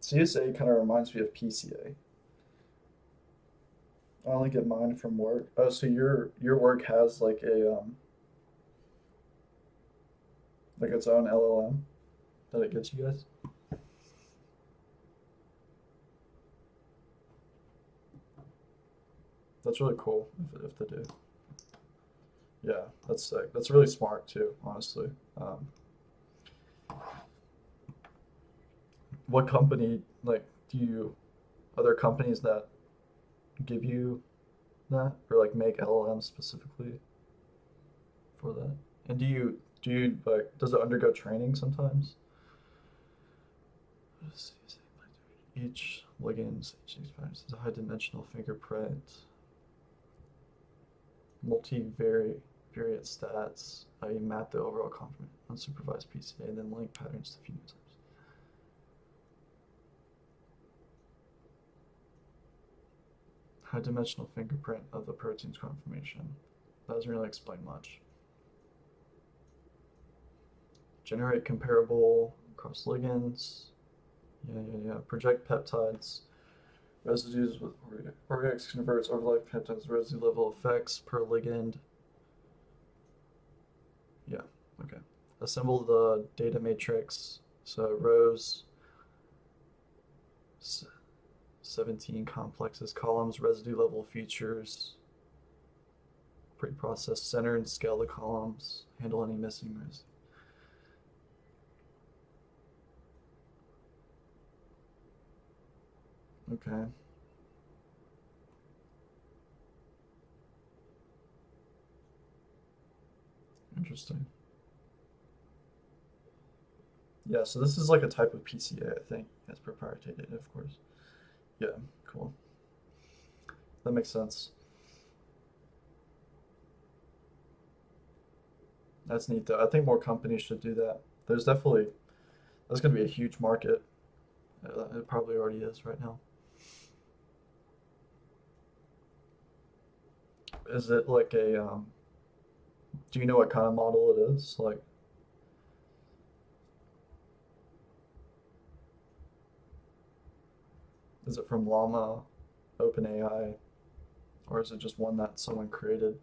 CSA kind of reminds me of PCA. I only get mine from work. Oh, so your work has like a like its own LLM that it gives you guys? That's really cool if they do. Yeah, that's sick. That's really smart too, honestly. What company, like, are there companies that give you that or like make LLMs specifically for that? And do you like, does it undergo training sometimes? Each ligand is a high-dimensional fingerprint, multivariate stats. You map the overall complement unsupervised PCA and then link patterns to phenotypes. High-dimensional fingerprint of the protein's conformation. That doesn't really explain much. Generate comparable cross ligands. Yeah. Project peptides. Residues with Orgex converts overlap peptides residue level effects per ligand. Yeah, okay. Assemble the data matrix. So rows, 17 complexes, columns, residue level features. Pre-process center and scale the columns. Handle any missing residue. Okay. Interesting. Yeah, so this is like a type of PCA, I think. It's proprietary data, of course. Yeah, cool. That makes sense. That's neat, though. I think more companies should do that. That's going to be a huge market. It probably already is right now. Is it like a, do you know what kind of model it is? Like, is it from Llama, OpenAI, or is it just one that someone created?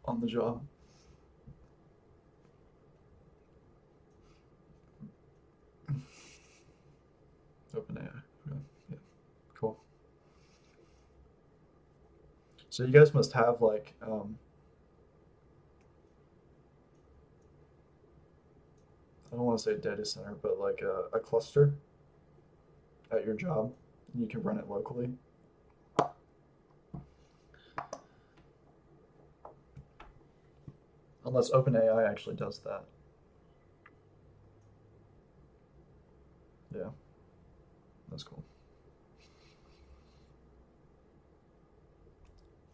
on the job. OpenAI. Yeah, cool. So you guys must have like I don't want to say data center, but like a cluster at your job, and you can run it locally. Unless OpenAI actually does that. Yeah, that's cool.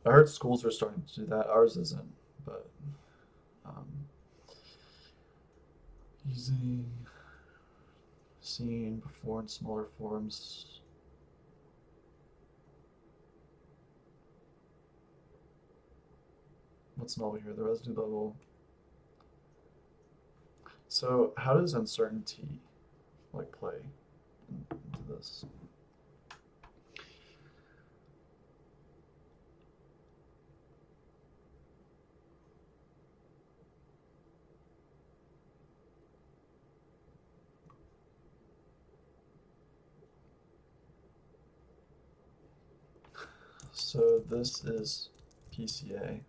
I heard schools are starting to do that. Ours isn't, but um, using seen before in smaller forms. What's null here? The residue level. So how does uncertainty like play into this? So this is PCA.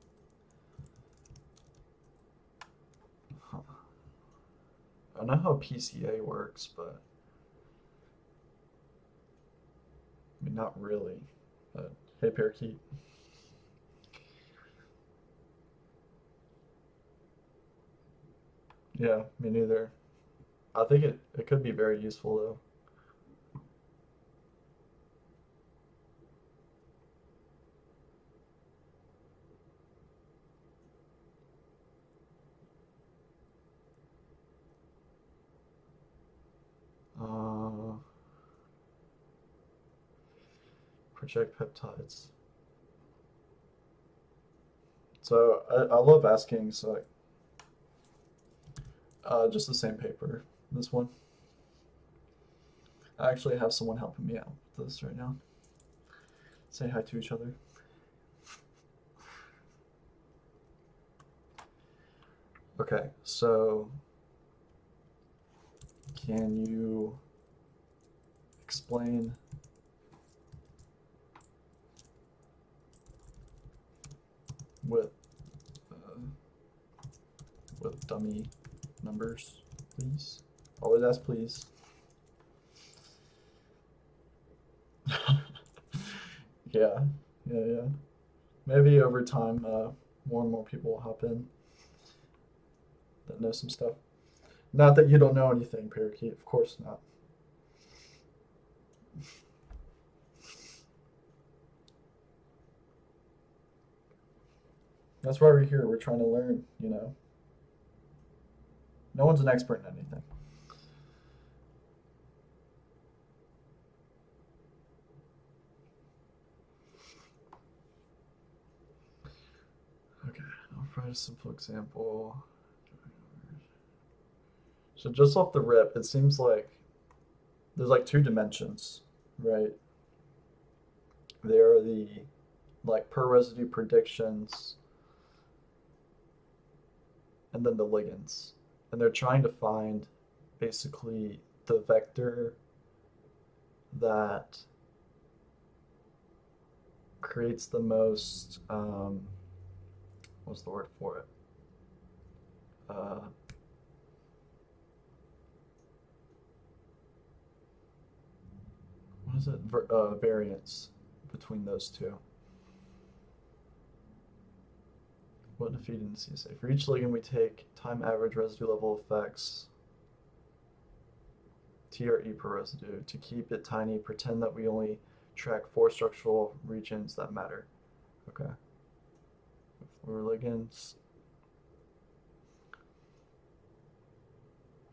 Huh. I know how PCA works, but I mean, not really. But hey, Parakeet. Yeah, me neither. I think it could be very useful though. Project peptides. So I love asking, so just the same paper, this one. I actually have someone helping me out with this right now. Say hi to each other. Okay, so can you explain with dummy numbers, please? Always ask please. Yeah. Maybe over time, more and more people will hop in that know some stuff. Not that you don't know anything, Parakeet. Of course not. That's why we're here. We're trying to learn, you know. No one's an expert in anything. Okay, I'll provide a simple example. So just off the rip, it seems like there's like two dimensions, right? There are the like per residue predictions and then the ligands. And they're trying to find basically the vector that creates the most, what's the word for it? What is it? Variance between those two. What defeated in CSA? For each ligand, we take time average residue level effects, TRE per residue. To keep it tiny, pretend that we only track 4 structural regions that matter. Okay. 4 ligands.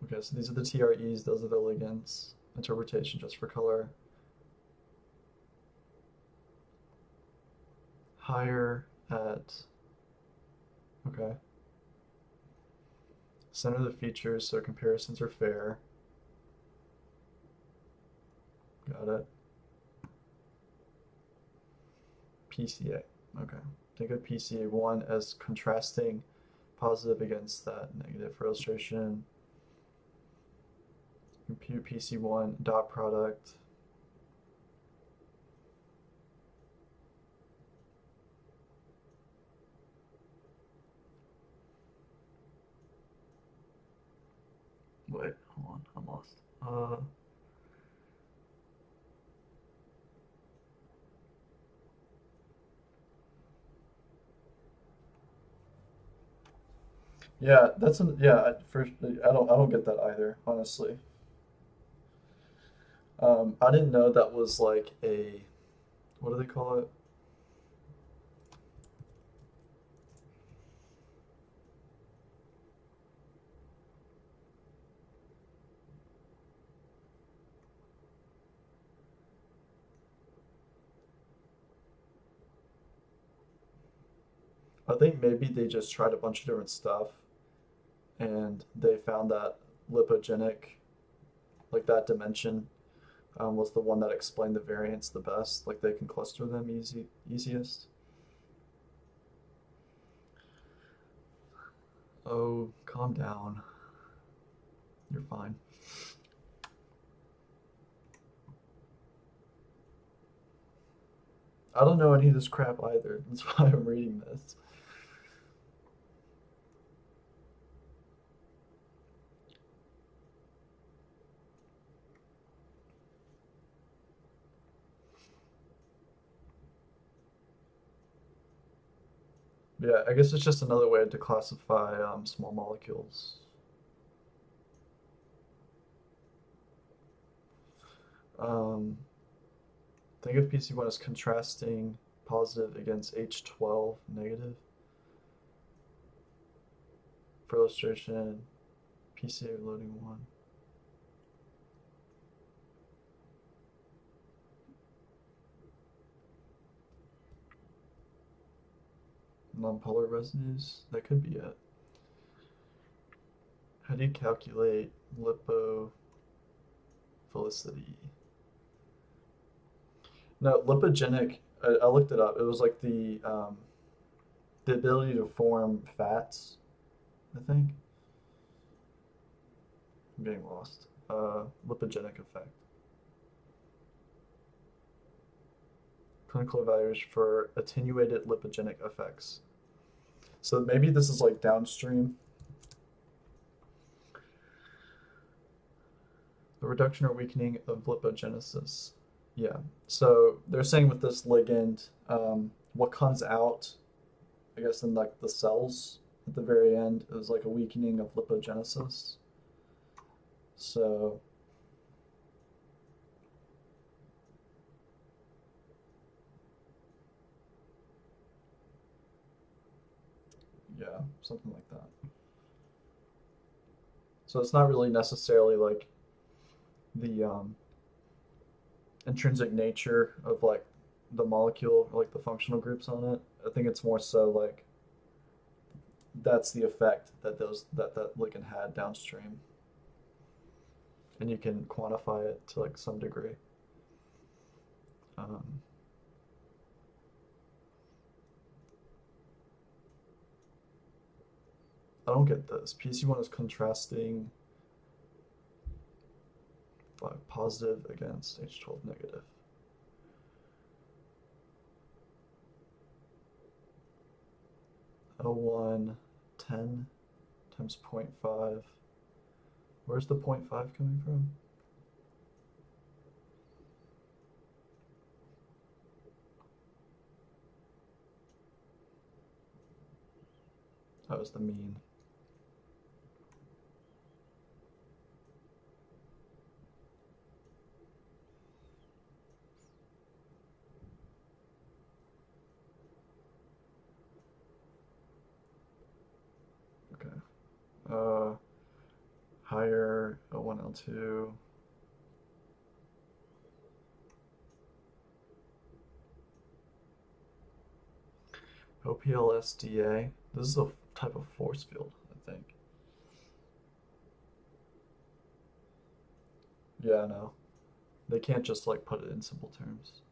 Okay, so these are the TREs, those are the ligands. Interpretation just for color. Higher at, okay. Center the features so comparisons are fair. Got it. PCA, okay. Think of PCA1 as contrasting positive against that negative. For illustration, compute PC1 dot product. Wait, hold on, I'm lost. Yeah, I don't get that either, honestly. I didn't know that was like a, what do they call it? I think maybe they just tried a bunch of different stuff and they found that lipogenic, like that dimension, was the one that explained the variance the best. Like they can cluster them easiest. Oh, calm down. You're fine. I don't know any of this crap either. That's why I'm reading this. Yeah, I guess it's just another way to classify small molecules. Think of PC1 as contrasting positive against H12 negative. For illustration, PCA loading 1. Nonpolar residues, that could be it. How do you calculate lipophilicity? No, lipogenic, I looked it up. It was like the ability to form fats, I think. I'm getting lost. Lipogenic effect. Clinical evaluation for attenuated lipogenic effects. So maybe this is like downstream. The reduction or weakening of lipogenesis. Yeah, so they're saying with this ligand, what comes out, I guess in like the cells at the very end, is like a weakening of lipogenesis. So yeah, something like that. So it's not really necessarily like the intrinsic nature of like the molecule or like the functional groups on it. I think it's more so like that's the effect that that ligand had downstream, and you can quantify it to like some degree. I don't get this. PC1 is contrasting positive against H12 negative. L1 10 times 0.5. Where's the 0.5 coming from? That was the mean. Higher L1, L2. OPLSDA. This is a type of force field, I think. Yeah, no. They can't just like put it in simple terms.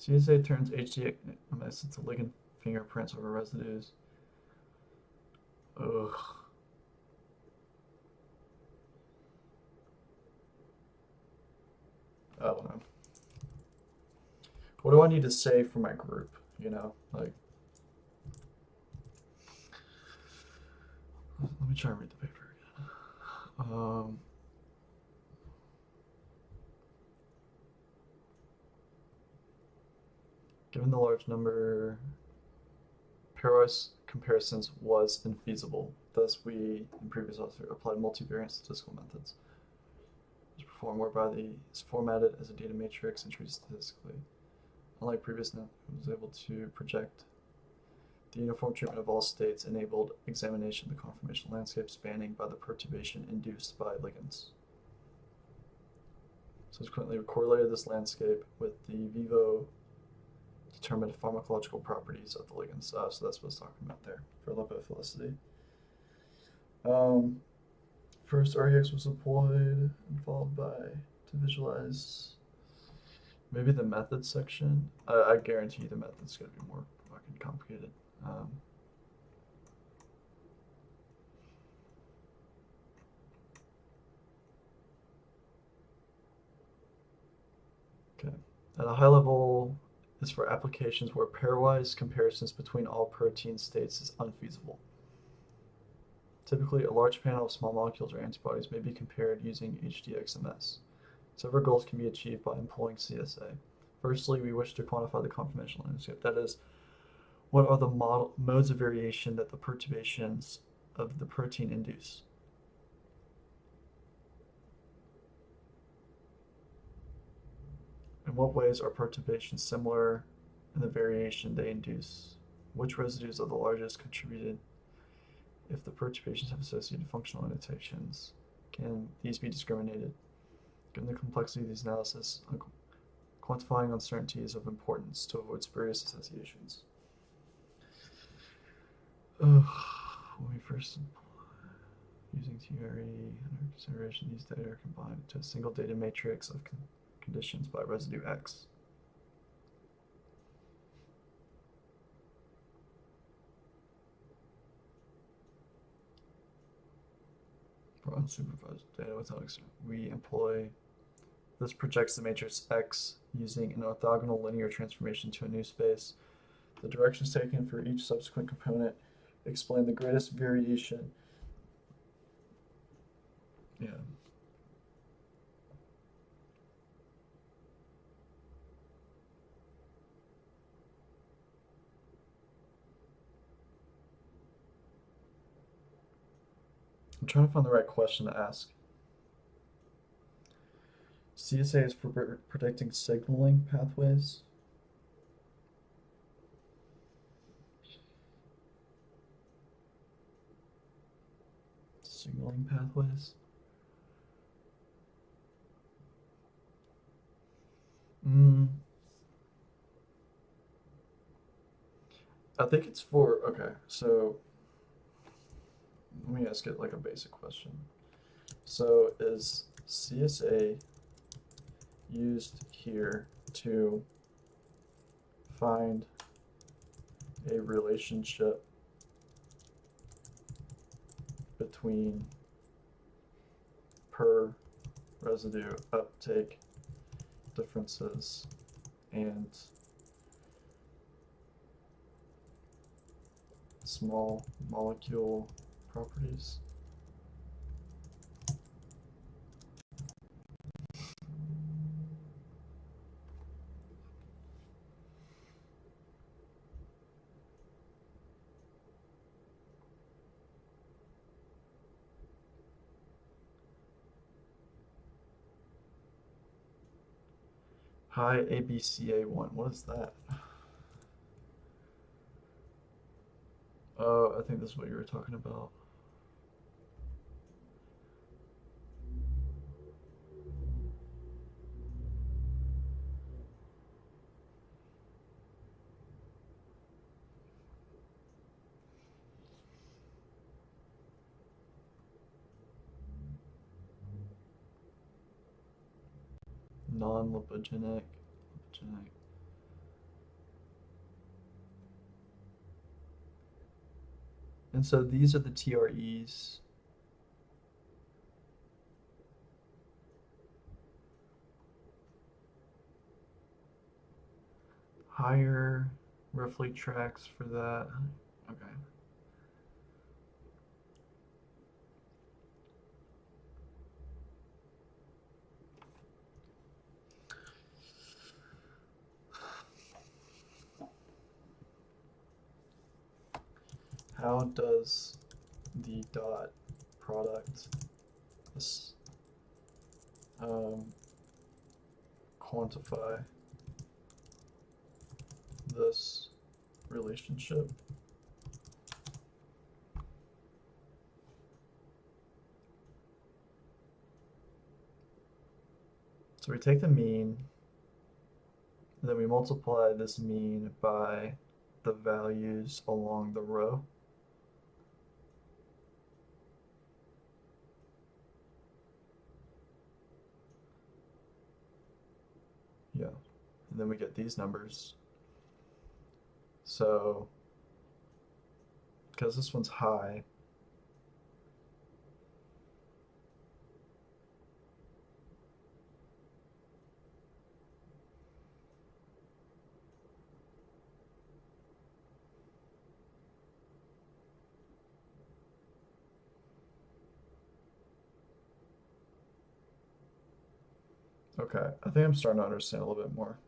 CSA turns HDMS into ligand fingerprints over residues. Ugh. I don't know. What do I need to say for my group? You know, like, let me try and read the paper again. Given the large number, pairwise comparisons was infeasible. Thus, we, in previous author, applied multivariate statistical methods. It was performed whereby is formatted as a data matrix and treated statistically. Unlike previous net, it was able to project the uniform treatment of all states, enabled examination of the conformational landscape spanning by the perturbation induced by ligands. Subsequently, we correlated this landscape with the vivo determined pharmacological properties of the ligands. So that's what it's talking about there for lipophilicity. First, REX was deployed and followed by to visualize maybe the methods section. I guarantee the method's going to be more fucking complicated. Okay. At a high level, is for applications where pairwise comparisons between all protein states is unfeasible. Typically, a large panel of small molecules or antibodies may be compared using HDXMS. Several goals can be achieved by employing CSA. Firstly, we wish to quantify the conformational landscape. That is, what are the modes of variation that the perturbations of the protein induce? In what ways are perturbations similar in the variation they induce? Which residues are the largest contributed? If the perturbations have associated functional annotations, can these be discriminated? Given the complexity of these analysis, quantifying uncertainty is of importance to avoid spurious associations. When we first using TRE under consideration, these data are combined to a single data matrix of conditions by residue X. For unsupervised data without we employ this projects the matrix X using an orthogonal linear transformation to a new space. The directions taken for each subsequent component explain the greatest variation. Yeah. I'm trying to find the right question to ask. CSA is for predicting signaling pathways. Signaling pathways. I think it's for, okay, so let me ask it like a basic question. So is CSA used here to find a relationship between per residue uptake differences and small molecule properties? Hi, ABCA1. What is that? Oh, I think this is what you were talking about. Non-lipogenic, lipogenic. And so these are the TREs. Higher roughly tracks for that. Okay. How does the dot product quantify this relationship? So we take the mean, and then we multiply this mean by the values along the row. Yeah, and then we get these numbers. So, because this one's high, okay, I think I'm starting to understand a little bit more.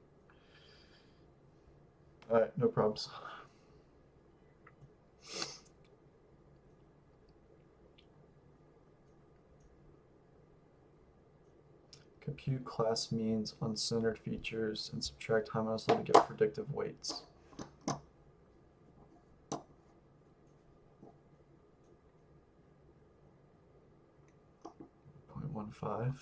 All right, no problems. Compute class means on centered features and subtract time on to get predictive weights. 0.15.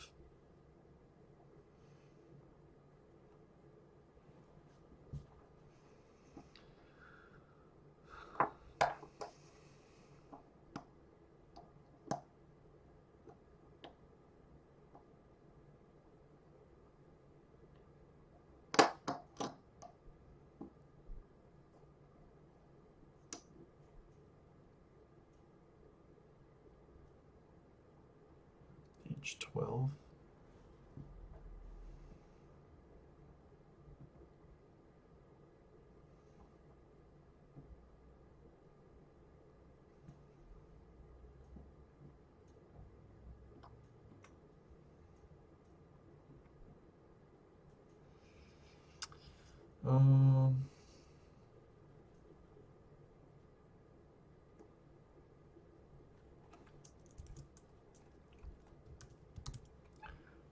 H12.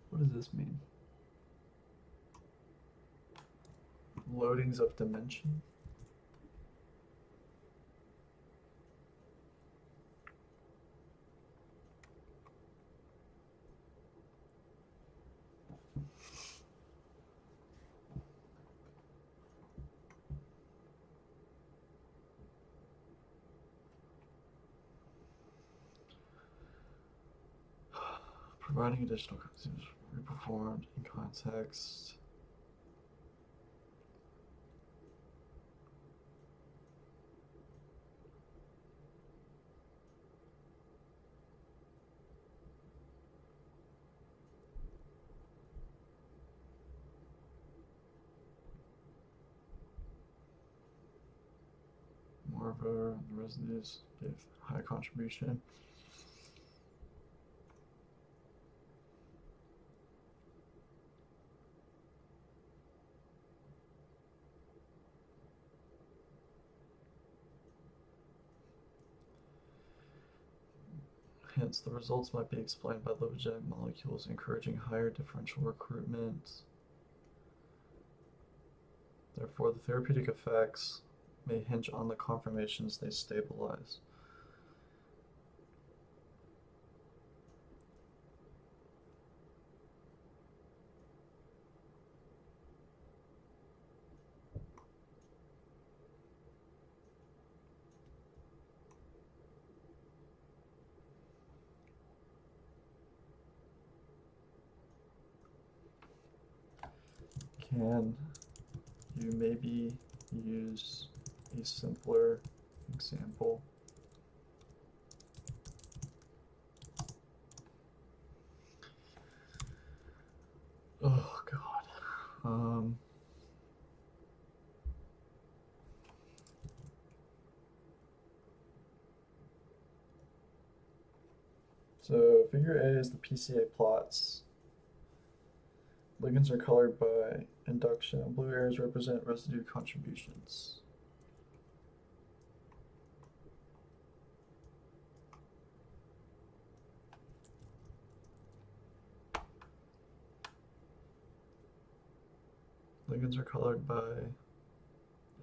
What does this mean? Loadings of dimension? Providing additional concepts reperformed in context. Moreover, the residues gave high contribution. Hence, the results might be explained by lipogenic molecules encouraging higher differential recruitment. Therefore, the therapeutic effects may hinge on the conformations they stabilize. Can you maybe use a simpler example So figure A is the PCA plots. Ligands are colored by induction. Blue areas represent residue contributions. Ligands are colored by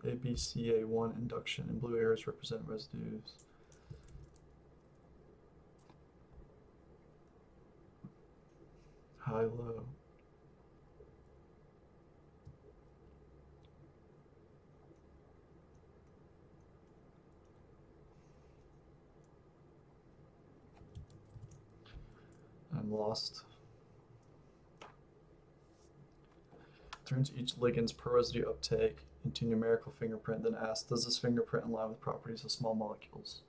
ABCA1 induction, and blue areas represent residues. High, low. I'm lost. Turns each ligand's per residue uptake into numerical fingerprint, then asks, does this fingerprint align with properties of small molecules?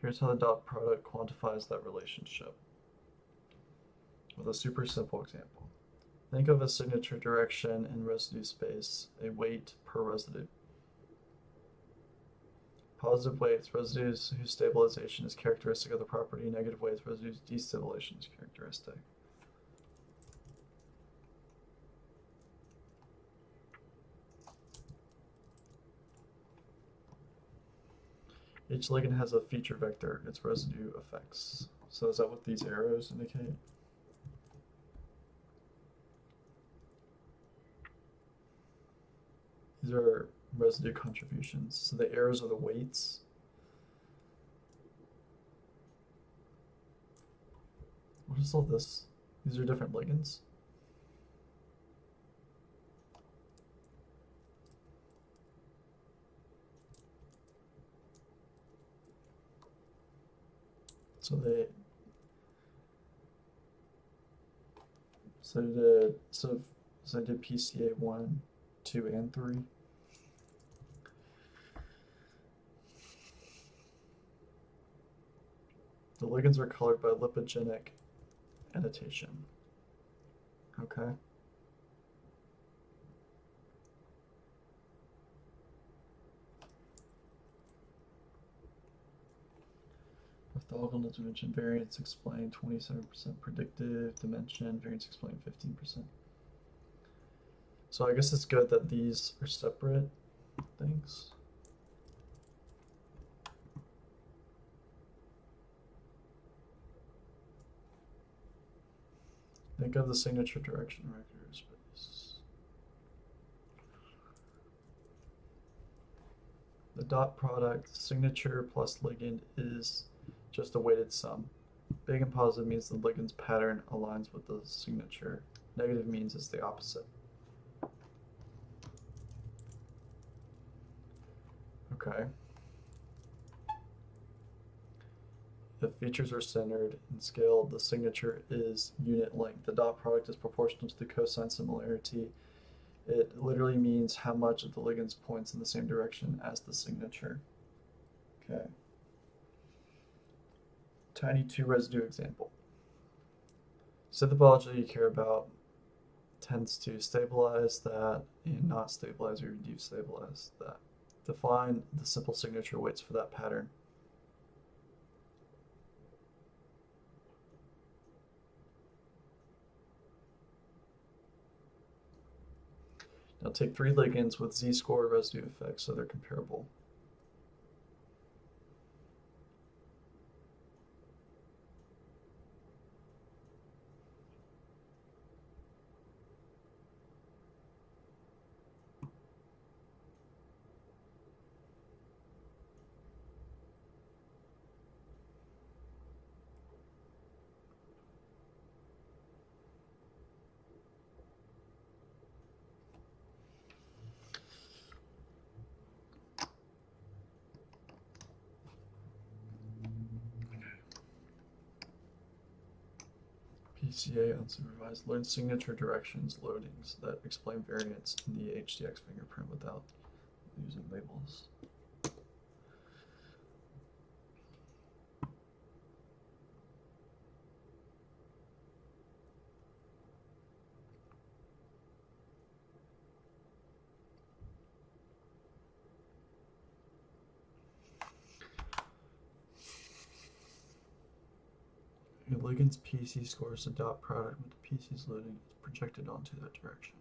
Here's how the dot product quantifies that relationship. With a super simple example. Think of a signature direction in residue space, a weight per residue. Positive weights, residues whose stabilization is characteristic of the property. Negative weights, residues destabilization is characteristic. Each ligand has a feature vector, its residue effects. So is that what these arrows indicate? These are residue contributions. So the arrows are the weights. What is all this? These are different ligands. So I did PCA 1, 2, and 3. The ligands are colored by lipogenic annotation. Okay. Orthogonal dimension variance explained 27%, predictive dimension variance explained 15%. So I guess it's good that these are separate things. Think of the signature direction vector space. The dot product signature plus ligand is just a weighted sum. Big and positive means the ligand's pattern aligns with the signature. Negative means it's the opposite. Okay. If features are centered and scaled, the signature is unit length. The dot product is proportional to the cosine similarity. It literally means how much of the ligand's points in the same direction as the signature. Okay. Tiny 2 residue example. So the biology you care about tends to stabilize that and not stabilize or destabilize that. Define the simple signature weights for that pattern. Now take 3 ligands with z-score residue effects so they're comparable. PCA unsupervised. Learn signature directions loadings that explain variance in the HDX fingerprint without using labels. A ligand's PC scores the dot product with the PC's loading is projected onto that direction.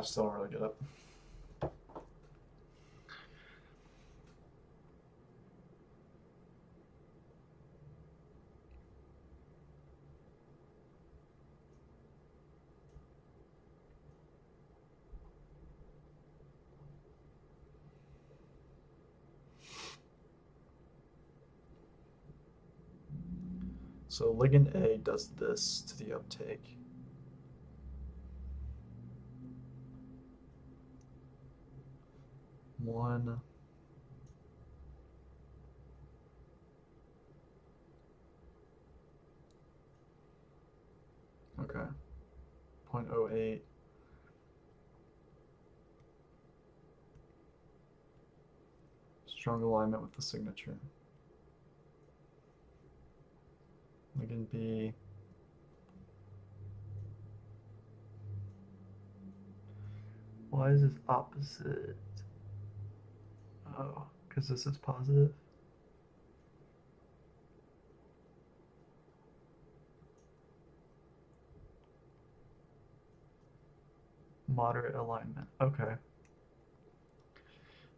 Still don't really get it. So ligand A does this to the uptake. One. Okay. 0.08. Strong alignment with the signature. Ligand B. Why is this opposite? Oh, because this is positive? Moderate alignment. Okay.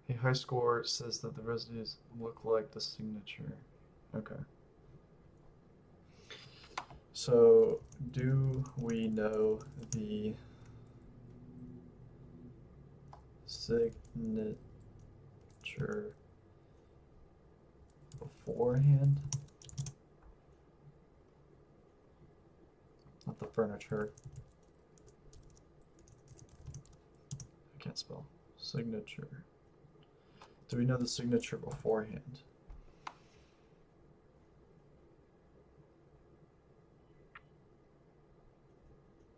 A high score says that the residues look like the signature. Okay. So, do we know the signature beforehand? Not the furniture. I can't spell. Signature. Do we know the signature beforehand?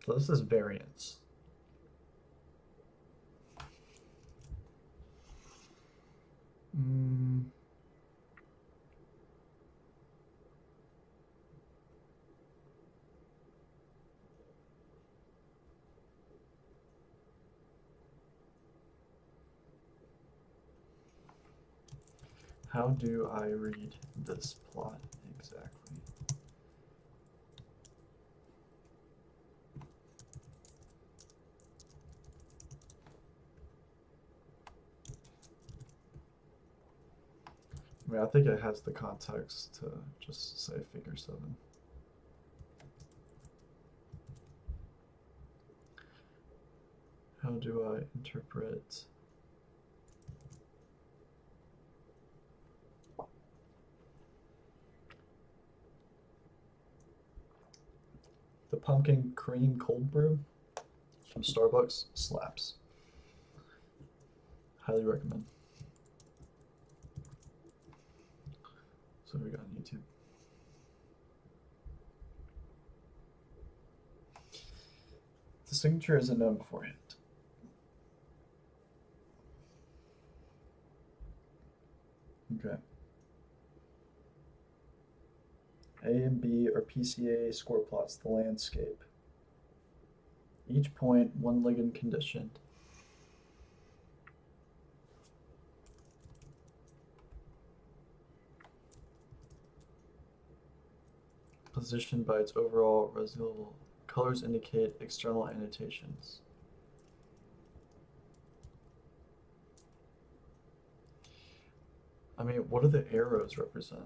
So this is variance. How do I read this plot exactly? I mean, I think it has the context to just say figure 7. How do I interpret the pumpkin cream cold brew from Starbucks? Slaps. Highly recommend. So we got on YouTube. The signature isn't known beforehand. Okay. A and B are PCA score plots, the landscape. Each point, one ligand conditioned. Positioned by its overall residual. Colors indicate external annotations. I mean, what do the arrows represent?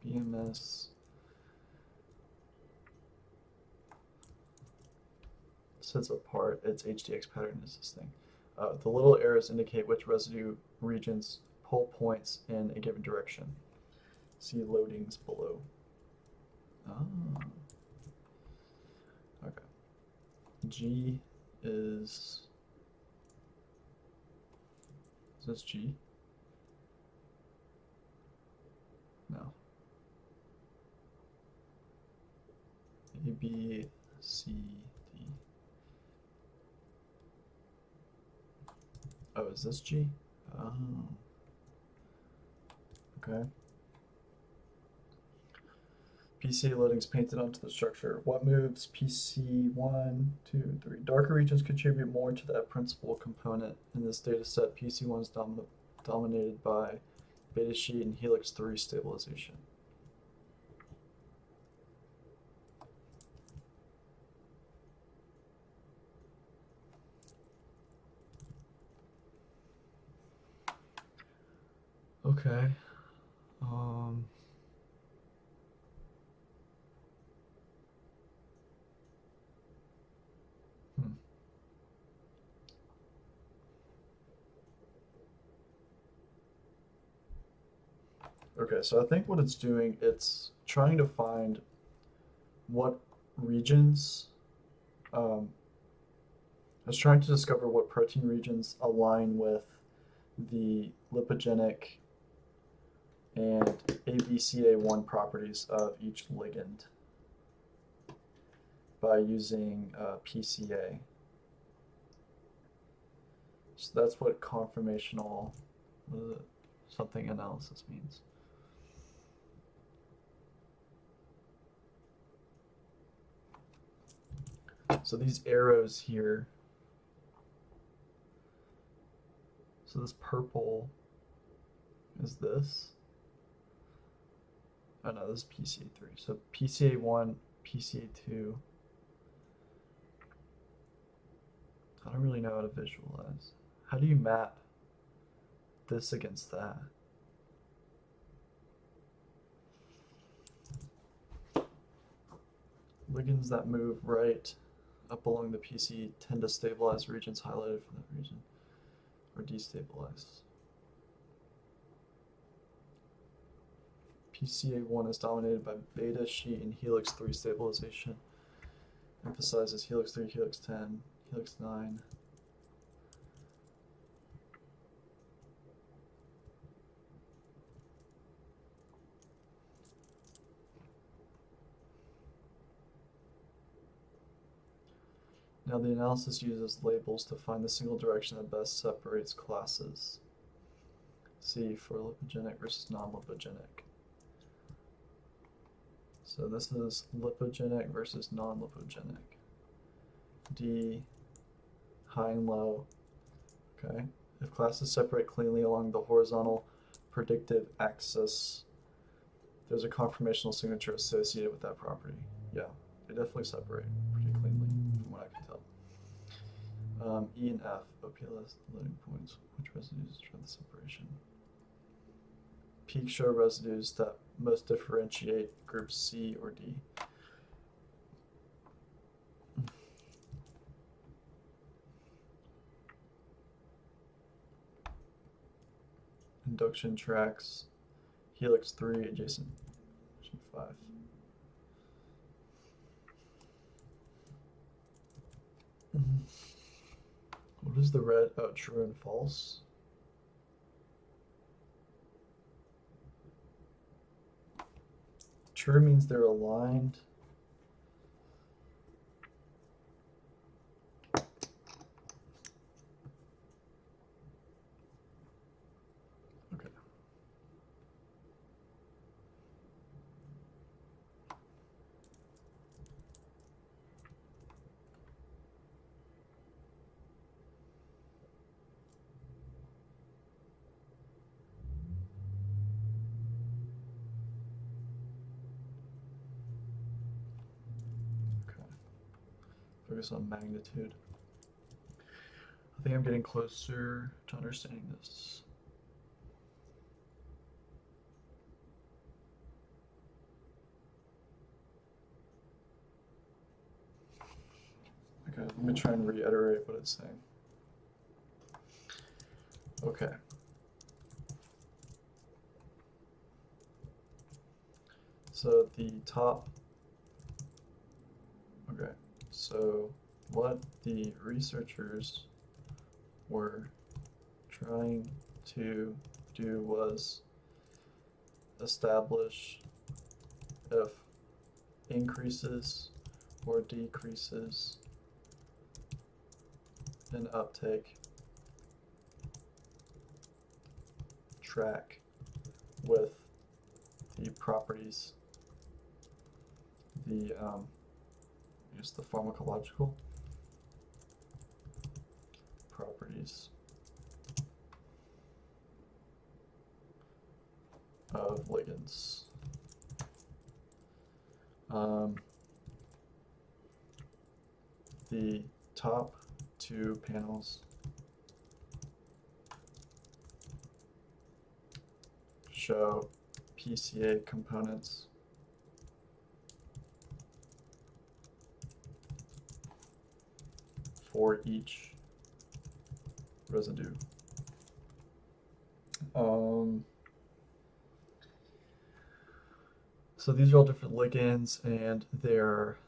BMS sets apart its HDX pattern is this thing. The little arrows indicate which residue regions pull points in a given direction. See loadings below. Ah. Okay. G is this G? No. B, C, D. Oh, is this G? Oh. Okay. PC loadings painted onto the structure. What moves PC 1, 2, 3? Darker regions contribute more to that principal component. In this data set, PC1 is dominated by beta sheet and helix 3 stabilization. Okay. Okay, so I think what it's doing, it's trying to find what regions, it's trying to discover what protein regions align with the lipogenic and ABCA1 properties of each ligand by using PCA. So that's what conformational something analysis means. So these arrows here, so this purple is this. Oh no, this is PCA3. So PCA1, PCA2. I don't really know how to visualize. How do you map this against that? Ligands that move right up along the PC tend to stabilize regions highlighted for that region, or destabilize. PCA1 is dominated by beta sheet and helix 3 stabilization. Emphasizes helix 3, helix 10, helix 9. Now the analysis uses labels to find the single direction that best separates classes. C for lipogenic versus non-lipogenic. So this is lipogenic versus non-lipogenic. D, high and low. Okay. If classes separate cleanly along the horizontal predictive axis, there's a conformational signature associated with that property. Yeah, they definitely separate pretty cleanly from what I can tell. E and F, OPLS loading points. Which residues show the separation? Peak show residues that most differentiate groups C or D. Induction tracks, helix 3, adjacent 5. What is the red? Oh, true and false. True means they're aligned. Okay. Focus on magnitude. I think I'm getting closer to understanding this. Okay, let me try and reiterate what it's saying. Okay. So at the top, okay. So what the researchers were trying to do was establish if increases or decreases in uptake track with the properties, the the pharmacological properties of ligands. The top two panels show PCA components for each residue. So these are all different ligands and their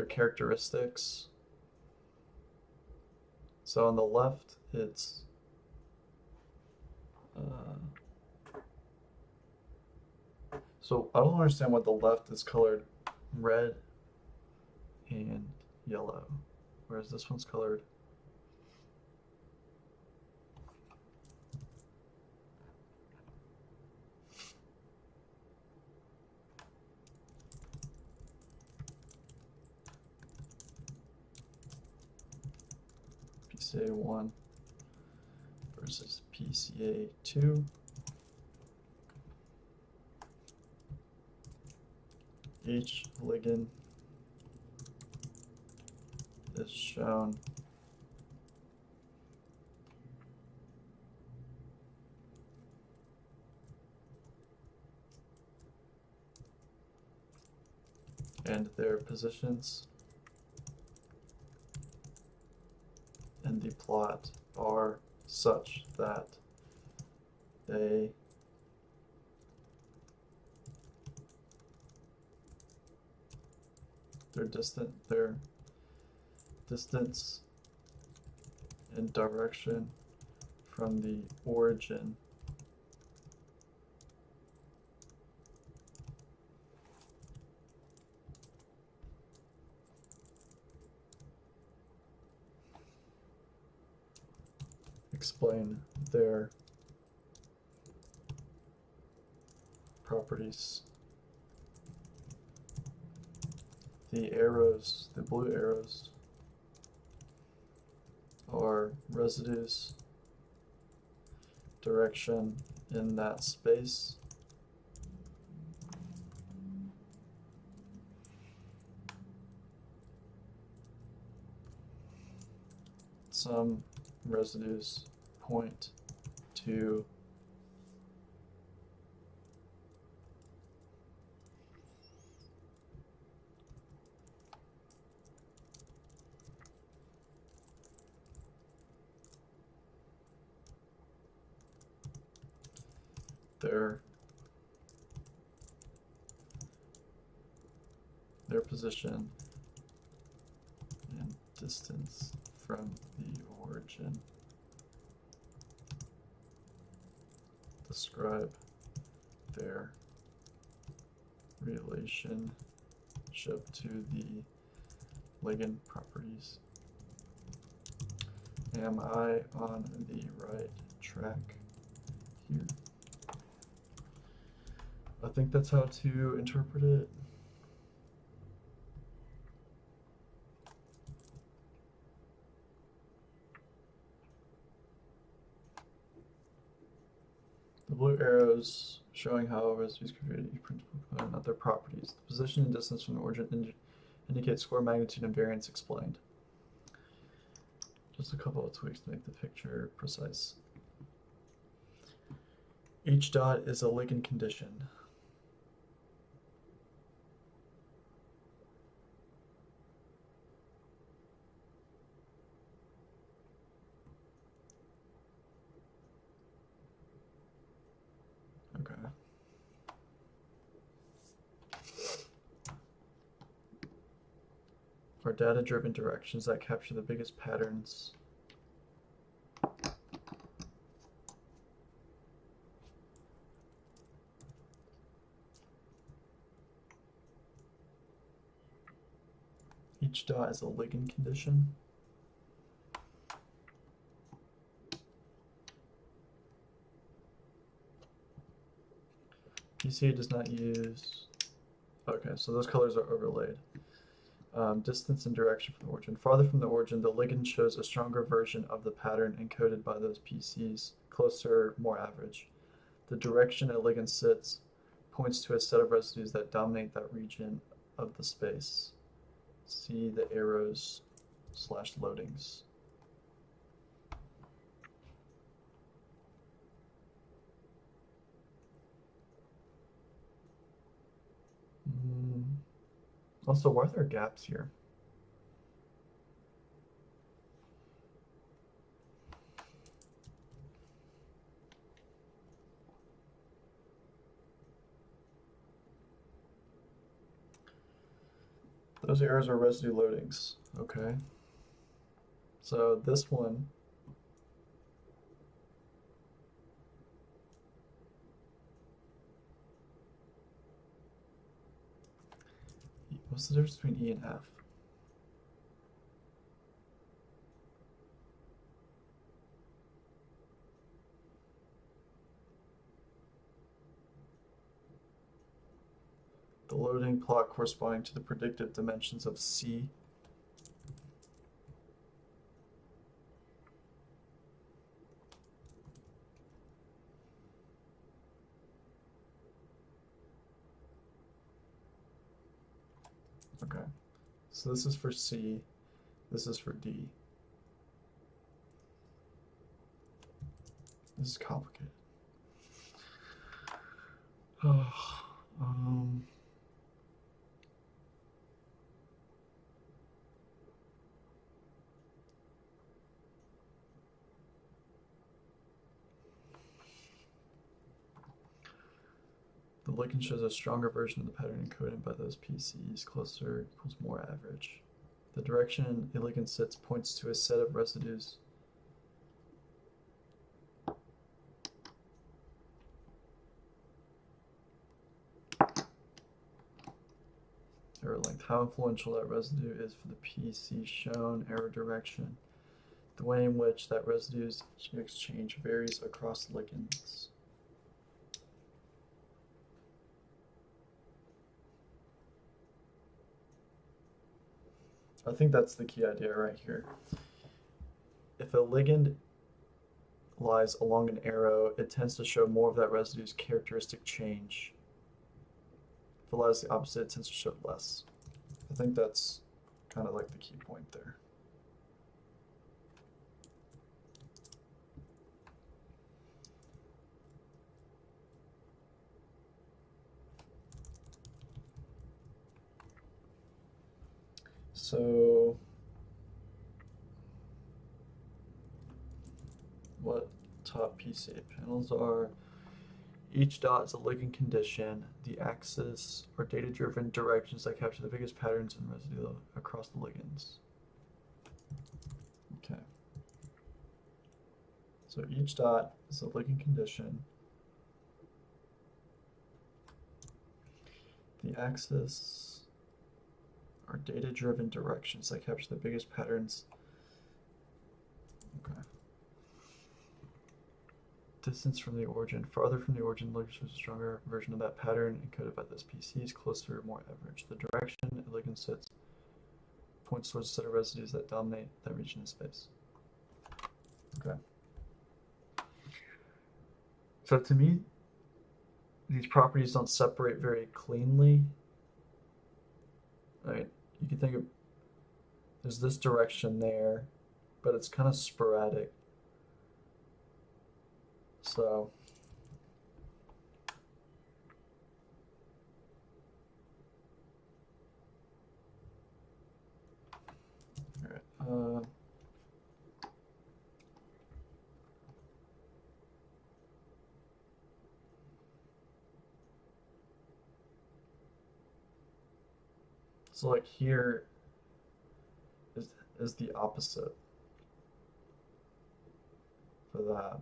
characteristics. So on the left, it's so I don't understand why the left is colored red and yellow, whereas this one's colored PCA1 versus PCA2. Each ligand is shown and their positions in the plot are such that they're distance and direction from the origin explain their properties. The arrows, the blue arrows, are residues, direction in that space. Some residues point to their position and distance from the origin. Describe their relationship to the ligand properties. Am I on the right track here? I think that's how to interpret it. The blue arrows showing how residues create each principal component, not their properties. The position and distance from the origin indicate square, magnitude, and variance explained. Just a couple of tweaks to make the picture precise. Each dot is a ligand condition. Okay. Are data-driven directions that capture the biggest patterns. each dot is a ligand condition. PCA does not use, okay, so those colors are overlaid. Distance and direction from the origin. Farther from the origin, the ligand shows a stronger version of the pattern encoded by those PCs, closer, more average. The direction a ligand sits points to a set of residues that dominate that region of the space. See the arrows / loadings. Also, why are there gaps here? Those arrows are residue loadings. Okay. So this one what's the difference between E and F? The loading plot corresponding to the predictive dimensions of C. Okay, so this is for C, this is for D. This is complicated. The ligand shows a stronger version of the pattern encoded by those PCs, closer equals more average. The direction a ligand sits points to a set of residues. Error length. How influential that residue is for the PC shown. Error direction. The way in which that residue's exchange varies across ligands. I think that's the key idea right here. If a ligand lies along an arrow, it tends to show more of that residue's characteristic change. If it lies the opposite, it tends to show less. I think that's kind of like the key point there. So what top PCA panels are? Each dot is a ligand condition. The axes are data-driven directions that capture the biggest patterns and residue across the ligands. Okay. So each dot is a ligand condition. The axis are data-driven directions that capture the biggest patterns. Okay. Distance from the origin. Farther from the origin, ligand shows a stronger version of that pattern encoded by this PCs, closer, more average. The direction a ligand sits points towards a set of residues that dominate that region of space. Okay. So to me, these properties don't separate very cleanly. Right? You can think of, there's this direction there, but it's kind of sporadic. So all right. So like here is the opposite for that.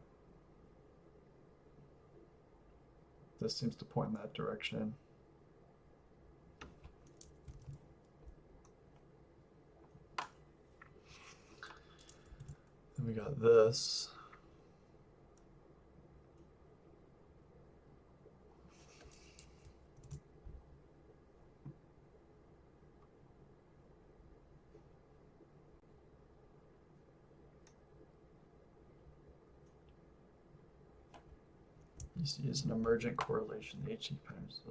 This seems to point in that direction. We got this. You see as an emergent correlation, the HT patterns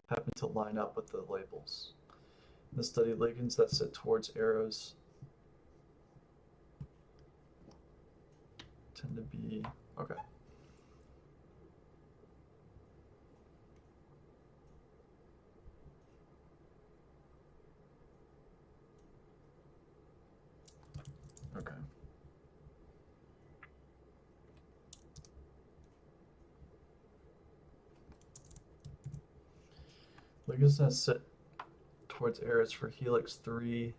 happen to line up with the labels. In the study, ligands that sit towards arrows tend to be, okay. Okay. Ligands that sit towards arrows for helix 3,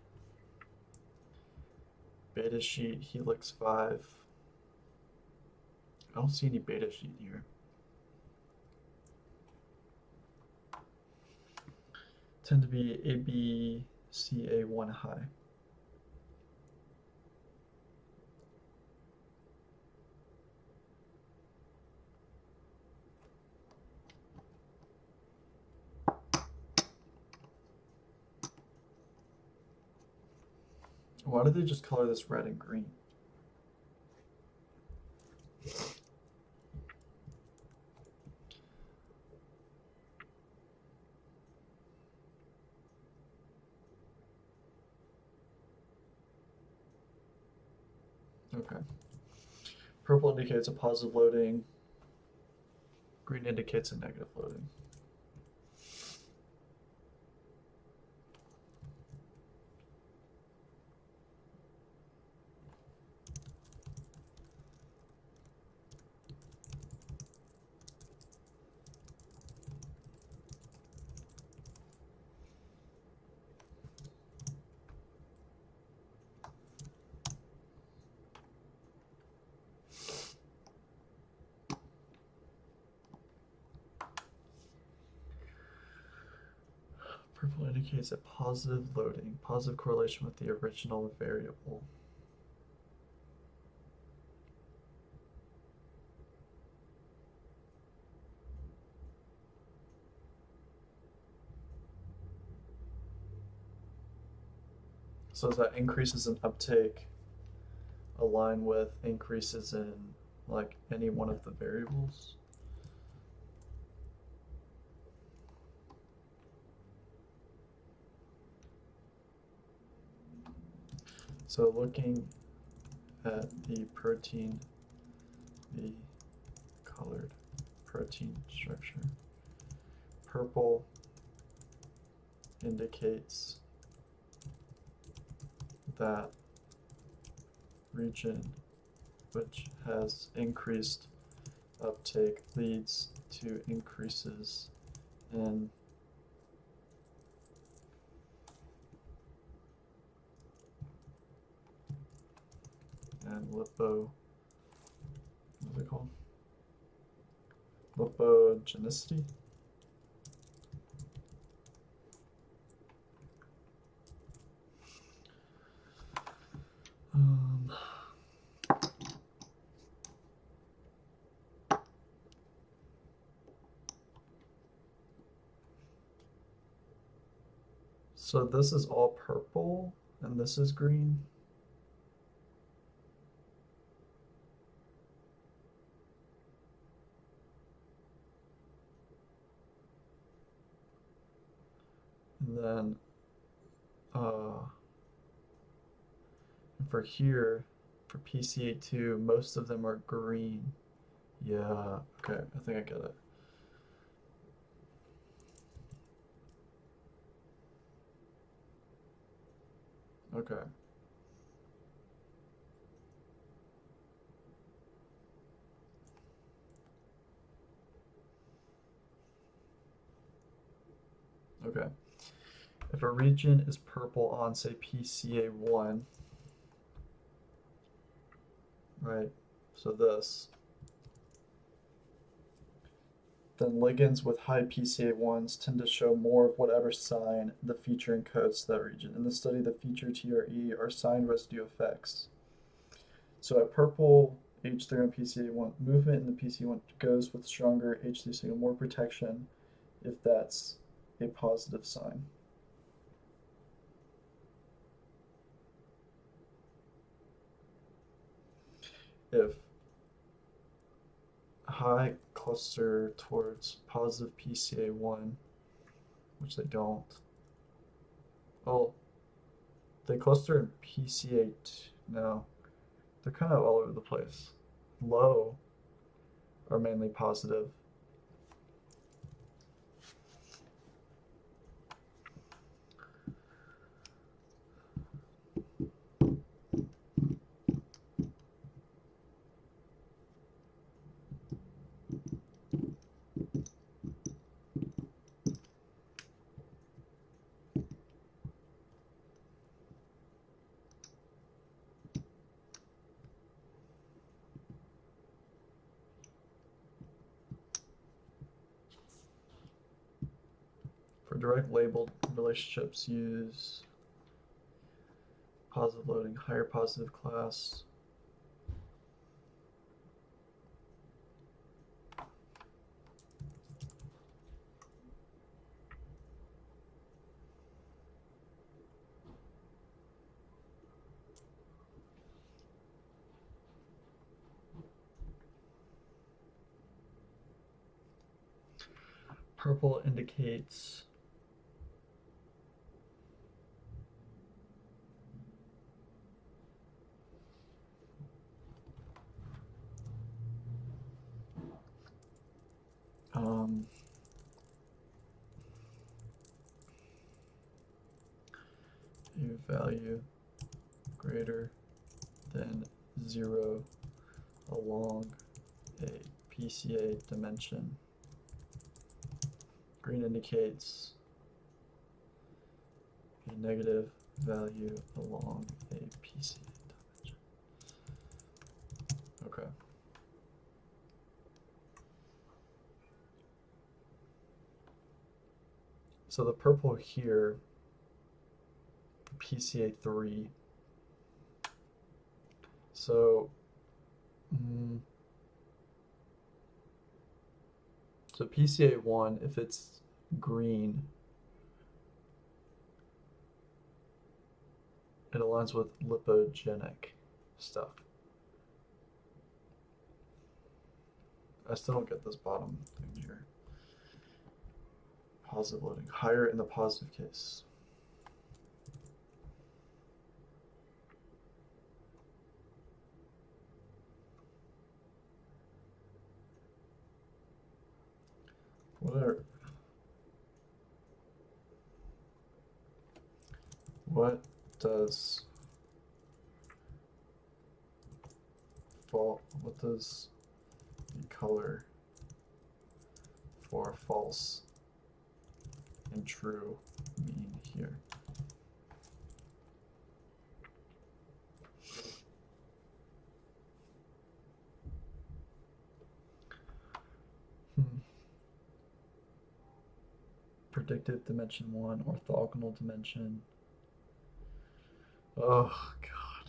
beta sheet, helix 5. I don't see any beta sheet here. Tend to be ABCA1 high. Why did they just color this red and green? Okay. Purple indicates a positive loading. Green indicates a negative loading. Purple indicates a positive loading, positive correlation with the original variable. So is that increases in uptake align with increases in like any one of the variables? So looking at the protein, the colored protein structure, purple indicates that region which has increased uptake leads to increases in what's it called? Lipogenicity? So this is all purple and this is green. And then for here, for PCA2, most of them are green. Yeah, okay, I think I get it. Okay. Okay. If a region is purple on, say, PCA1, right, so this, then ligands with high PCA1s tend to show more of whatever sign the feature encodes to that region. In the study, the feature TRE are signed residue effects. So at purple, H3 on PCA1, movement in the PCA1 goes with stronger H3 signal, more protection if that's a positive sign. If high cluster towards positive PCA1, which they don't. Well, they cluster in PCA2. No, they're kind of all over the place. Low are mainly positive. For direct labeled relationships, use positive loading, higher positive class. Purple indicates a value greater than 0 along a PCA dimension. Green indicates a negative value along a PCA dimension. Okay. So the purple here, PCA3. So, so PCA1, if it's green, it aligns with lipogenic stuff. I still don't get this bottom thing here. Positive loading, higher in the positive case. What does the color for false and true mean here? Predictive dimension 1, orthogonal dimension. Oh, God.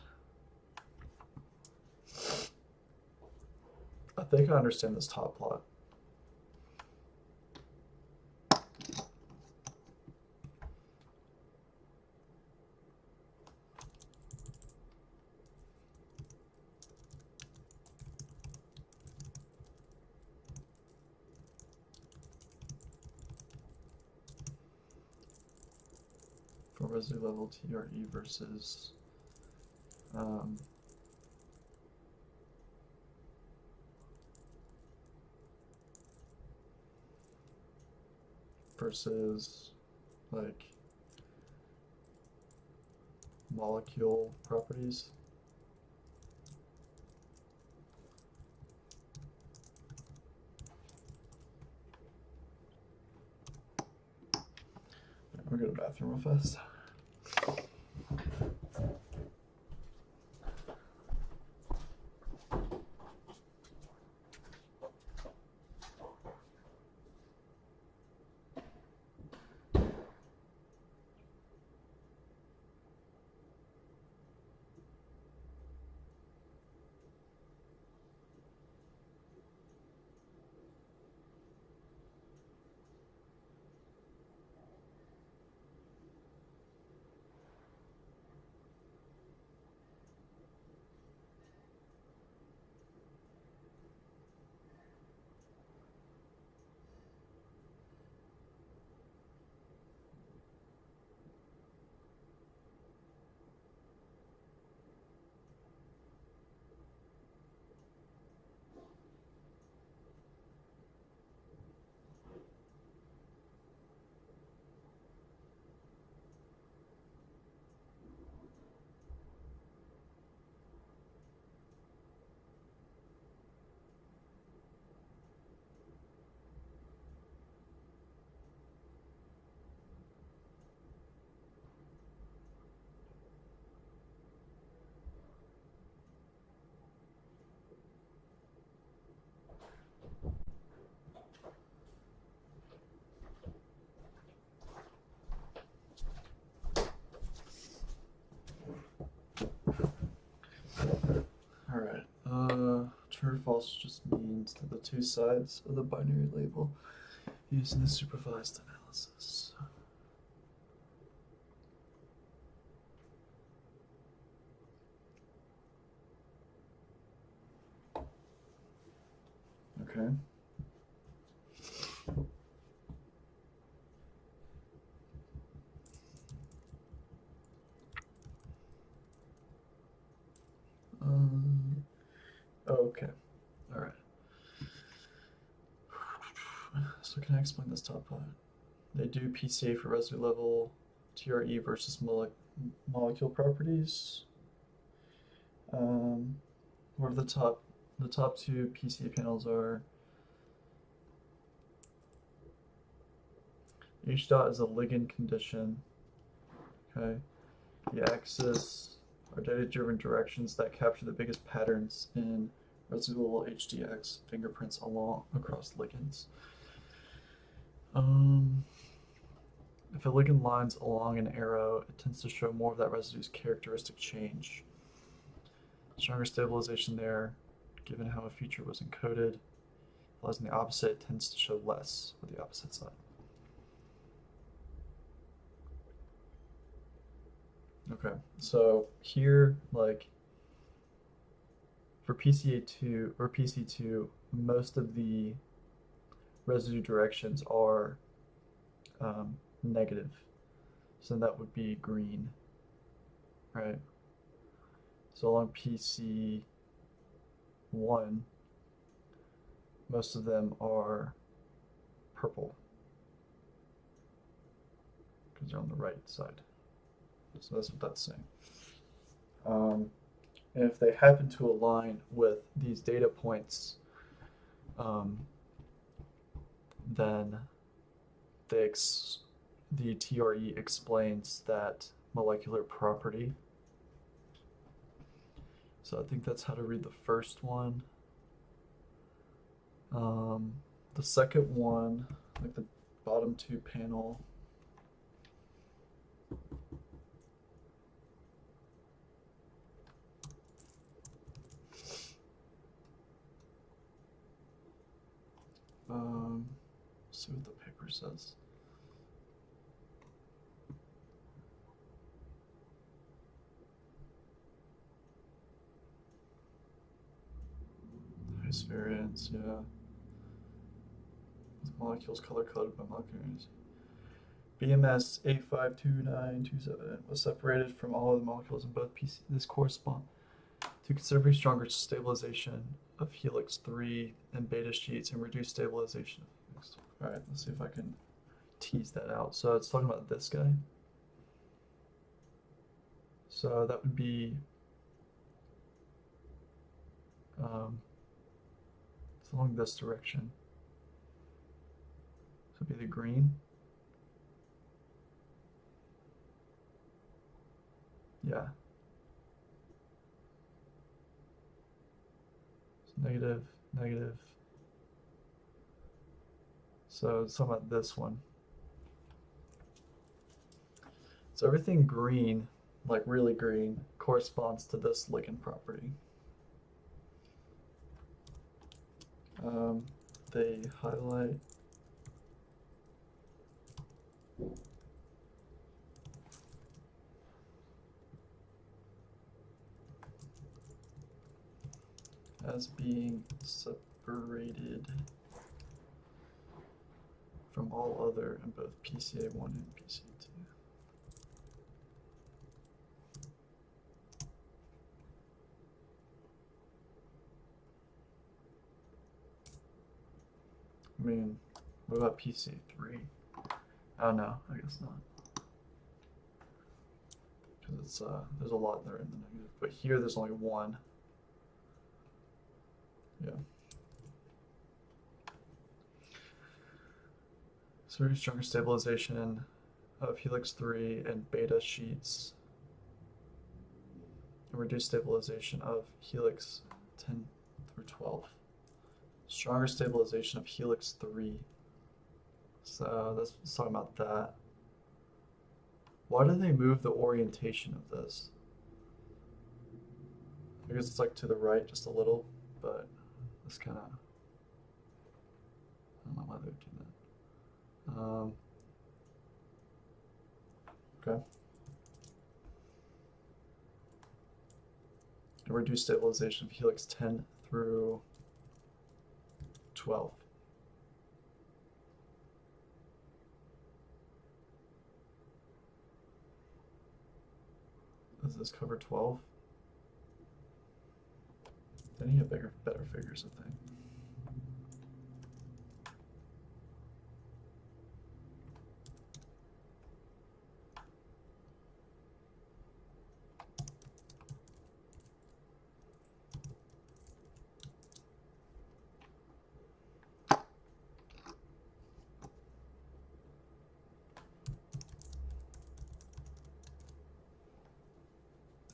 I think I understand this top plot. For residue level TRE versus like molecule properties. We'll go to the bathroom real fast. also just means that the two sides of the binary label used in the supervised analysis. Okay. Okay. All right. So can I explain this top part? They do PCA for residue level, TRE versus molecule properties. What are the top? The top two PCA panels are H dot is a ligand condition. Okay. The axis are data-driven directions that capture the biggest patterns in residual HDX fingerprints across ligands. If a ligand lines along an arrow, it tends to show more of that residue's characteristic change. Stronger stabilization there, given how a feature was encoded, whereas on the opposite, it tends to show less with the opposite side. Okay, so here, like, for PCA2 or PC2, most of the residue directions are negative. So that would be green, right? So along PC1, most of them are purple because they're on the right side. So that's what that's saying. And if they happen to align with these data points, then the TRE explains that molecular property. So I think that's how to read the first one. The second one, like the bottom two panel, see what the paper says. Nice variance, yeah. With molecules color-coded by molecules. BMS 852927 was separated from all of the molecules in both PC. This corresponds to considerably stronger stabilization of helix 3 and beta sheets and reduced stabilization of helix. All right, let's see if I can tease that out. So it's talking about this guy. So that would be it's along this direction. So it'd be the green. Yeah. It's negative, negative. So it's talking about this one. So everything green, like really green, corresponds to this ligand property. They highlight as being separated from all other in both PCA1 and PCA2. I mean, what about PCA3? Oh no, I guess not. Because it's there's a lot there in the negative, but here there's only one. Yeah. So very stronger stabilization of helix 3 and beta sheets, and reduced stabilization of helix 10 through 12. Stronger stabilization of helix 3. So that's talking about that. Why do they move the orientation of this? I guess it's like to the right just a little, but This kind of, I don't know why they would do that. Okay. And reduce stabilization of helix 10 through 12. Does this cover 12? Then you have better figures, I think.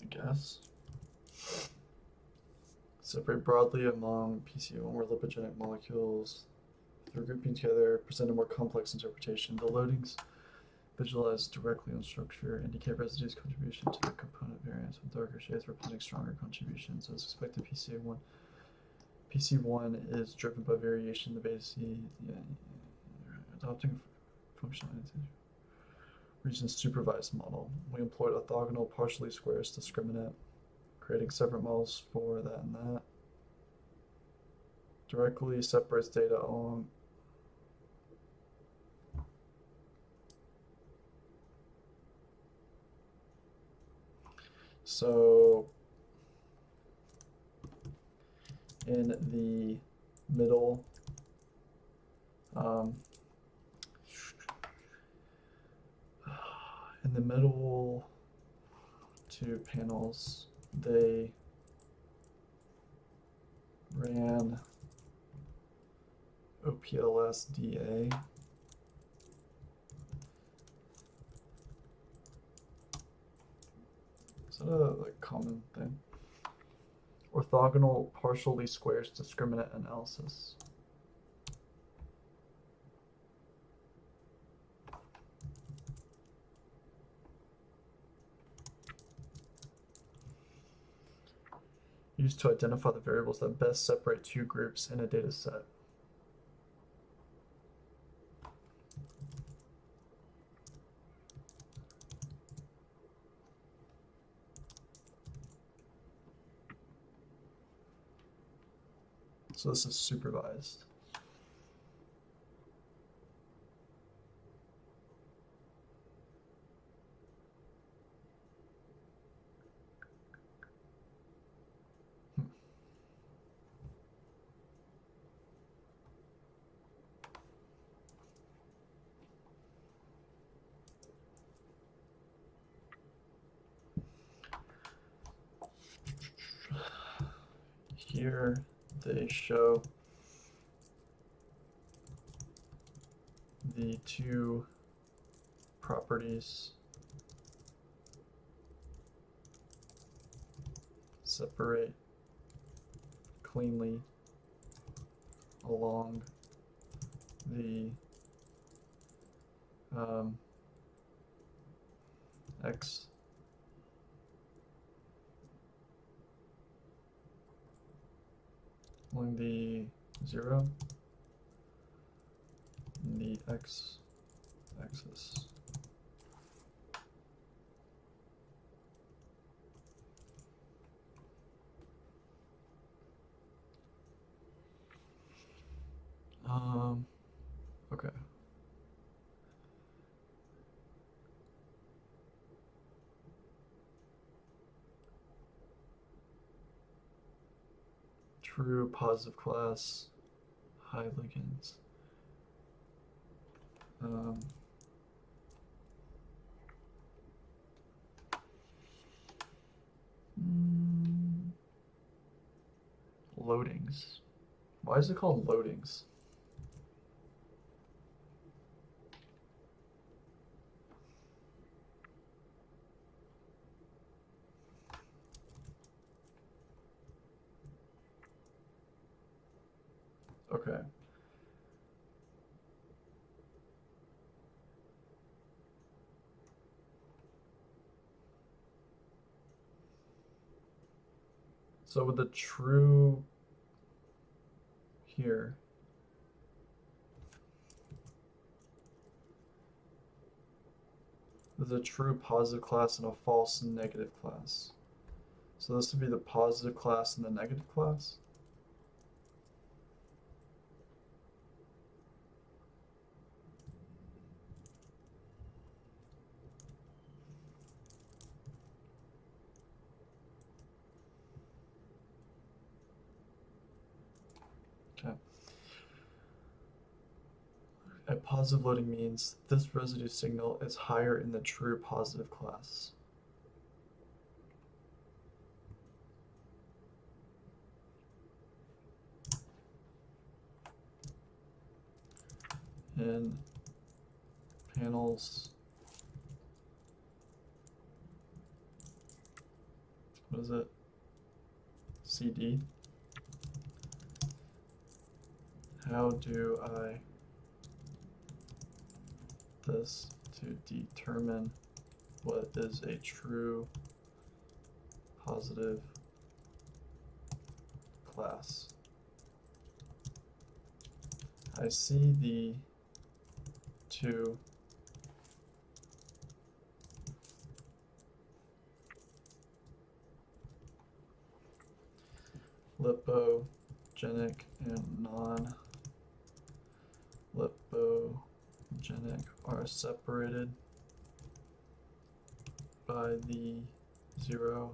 Guess. Separate broadly among PC1 or lipogenic molecules through grouping together, present a more complex interpretation. The loadings visualize directly on structure, indicate residues contribution to the component variance with darker shades representing stronger contributions. As expected, PC1 is driven by variation in the base C, adopting functionality. Region supervised model. We employed orthogonal partially squares discriminant, creating separate models for that and that. Directly separates data along so in the middle two panels, they ran OPLS-DA. Is that a common thing? Orthogonal partially squares discriminant analysis. Used to identify the variables that best separate two groups in a data set. So this is supervised. Here they show the two properties separate cleanly along the X along the 0 and the X axis. Okay. True positive class, high ligands. Loadings. Why is it called loadings? Okay. So with the true here. There's a true positive class and a false negative class. So this would be the positive class and the negative class. Okay. A positive loading means this residue signal is higher in the true positive class. In panels, what is it? CD. How do I this to determine what is a true positive class? I see the two lipogenic and non-lipogenic are separated by the 0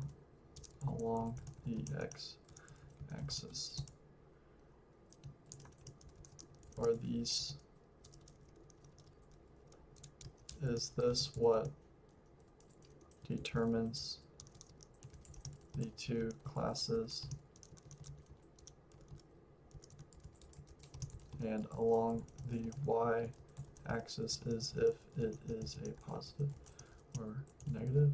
along the x-axis. Are these, is this what determines the two classes? And along the y-axis is if it is a positive or negative.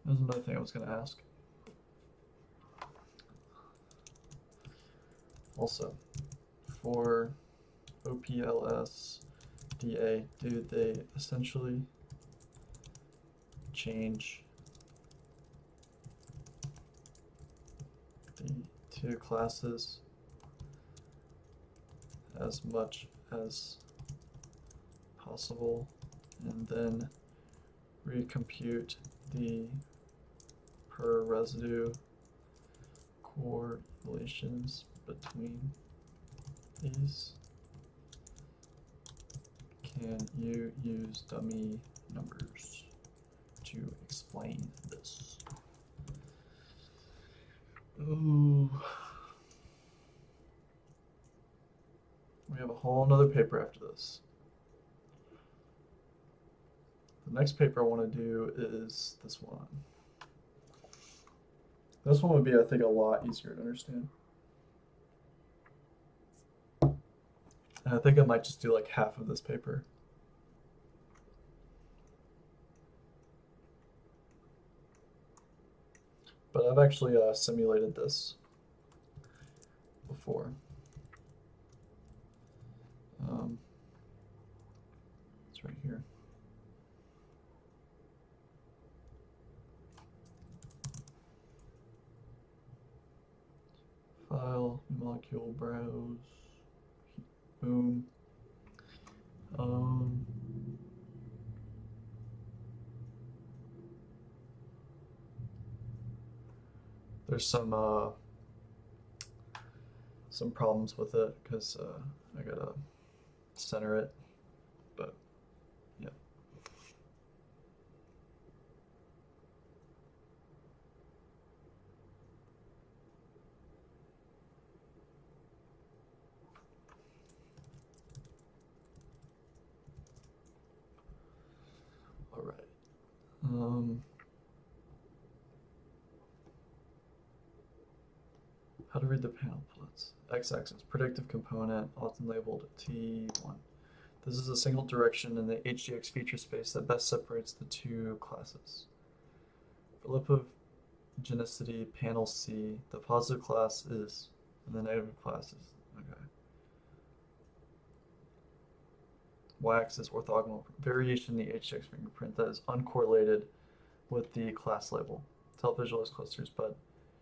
There's another thing I was going to ask. Also, for OPLS DA, do they essentially change the two classes as much as possible and then recompute the per residue correlations between these? Can you use dummy numbers to explain this? Ooh. We have a whole nother paper after this. The next paper I want to do is this one. This one would be, I think, a lot easier to understand. And I think I might just do like half of this paper. But I've actually simulated this before. It's right here. File, molecule, browse, boom. There's some problems with it because I gotta center it, but yeah. All right. How to read the panel plots. X-axis, predictive component, often labeled T1. This is a single direction in the HDX feature space that best separates the two classes. For lipogenicity, panel C, the positive class is, and the negative class is, okay. Y-axis, orthogonal variation in the HDX fingerprint that is uncorrelated with the class label. It's help visualize clusters, but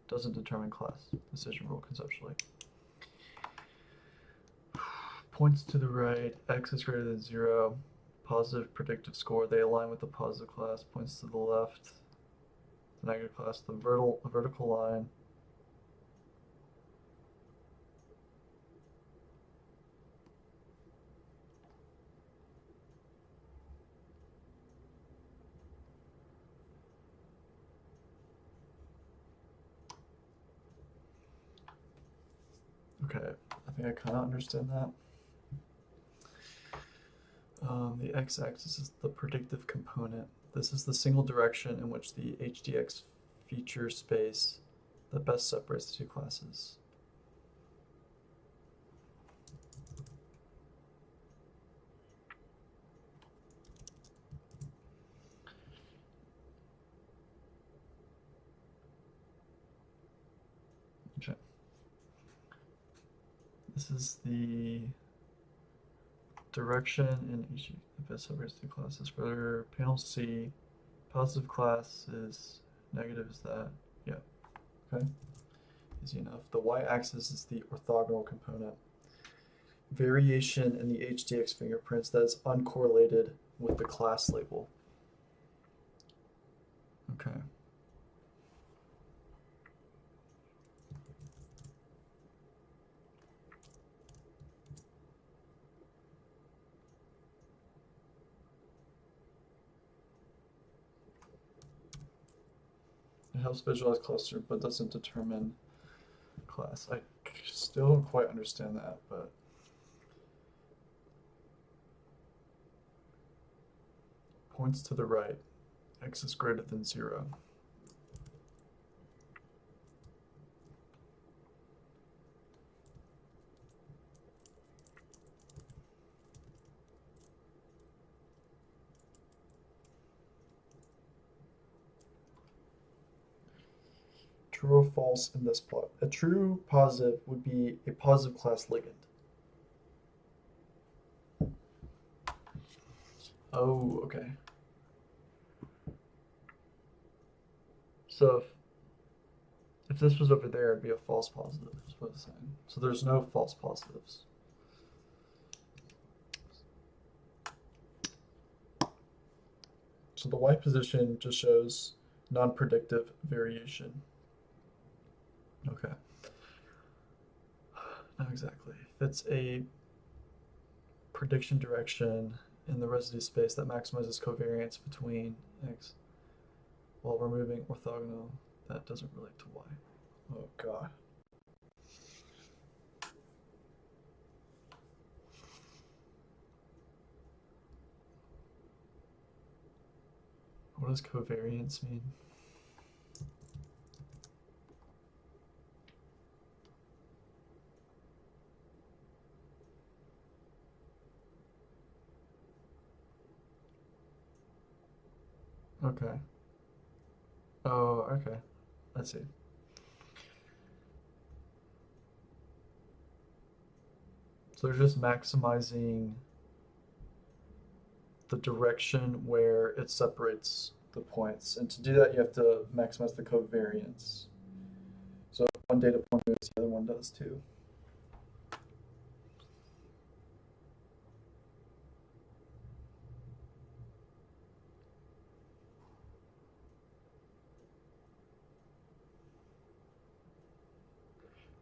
doesn't determine class. Decision rule conceptually. Points to the right, X is greater than 0, positive predictive score, they align with the positive class. Points to the left, the negative class, the vertical line. Okay, I think I kind of understand that. The x-axis is the predictive component. This is the single direction in which the HDX feature space that best separates the two classes. Okay. This is the direction in each the best separates the two classes. For panel C, positive class is negative is that. Yeah. Okay. Easy enough. The y-axis is the orthogonal component. Variation in the HDX fingerprints that is uncorrelated with the class label. Okay. It helps visualize cluster, but doesn't determine class. I still don't quite understand that, but points to the right. X is greater than 0. True or false in this plot? A true positive would be a positive class ligand. Oh, okay. So if this was over there, it'd be a false positive, is what it's saying. So there's no false positives. So the Y position just shows non-predictive variation. Okay. Not exactly. If it's a prediction direction in the residue space that maximizes covariance between X while removing orthogonal, that doesn't relate to Y. Oh god. What does covariance mean? Okay. Oh, okay. I see. So they're just maximizing the direction where it separates the points. And to do that, you have to maximize the covariance. So if one data point moves, the other one does too.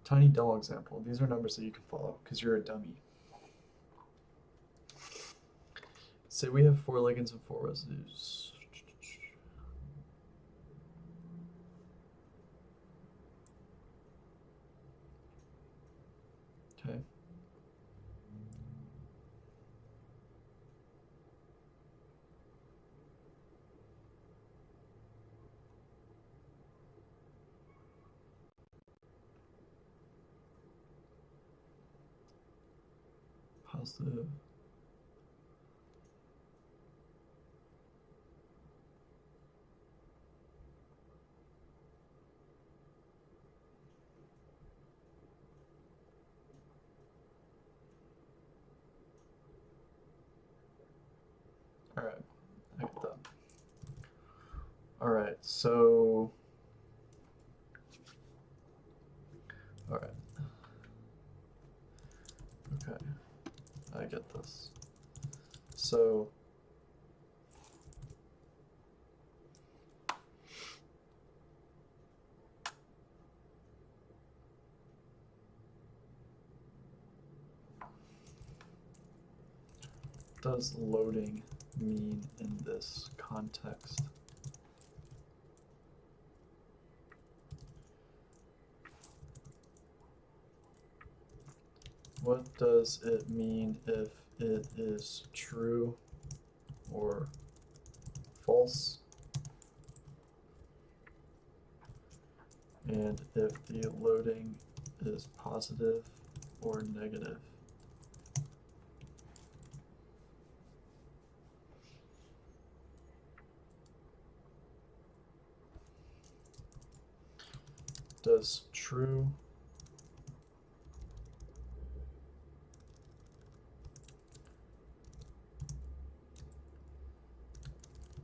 Tiny dull example. These are numbers that you can follow because you're a dummy. Say we have 4 ligands and 4 residues. Okay. positive. All right, I get that. All right, so, all right. Okay, I get this. So, what does loading mean in this context? What does it mean if it is true or false? And if the loading is positive or negative? Does true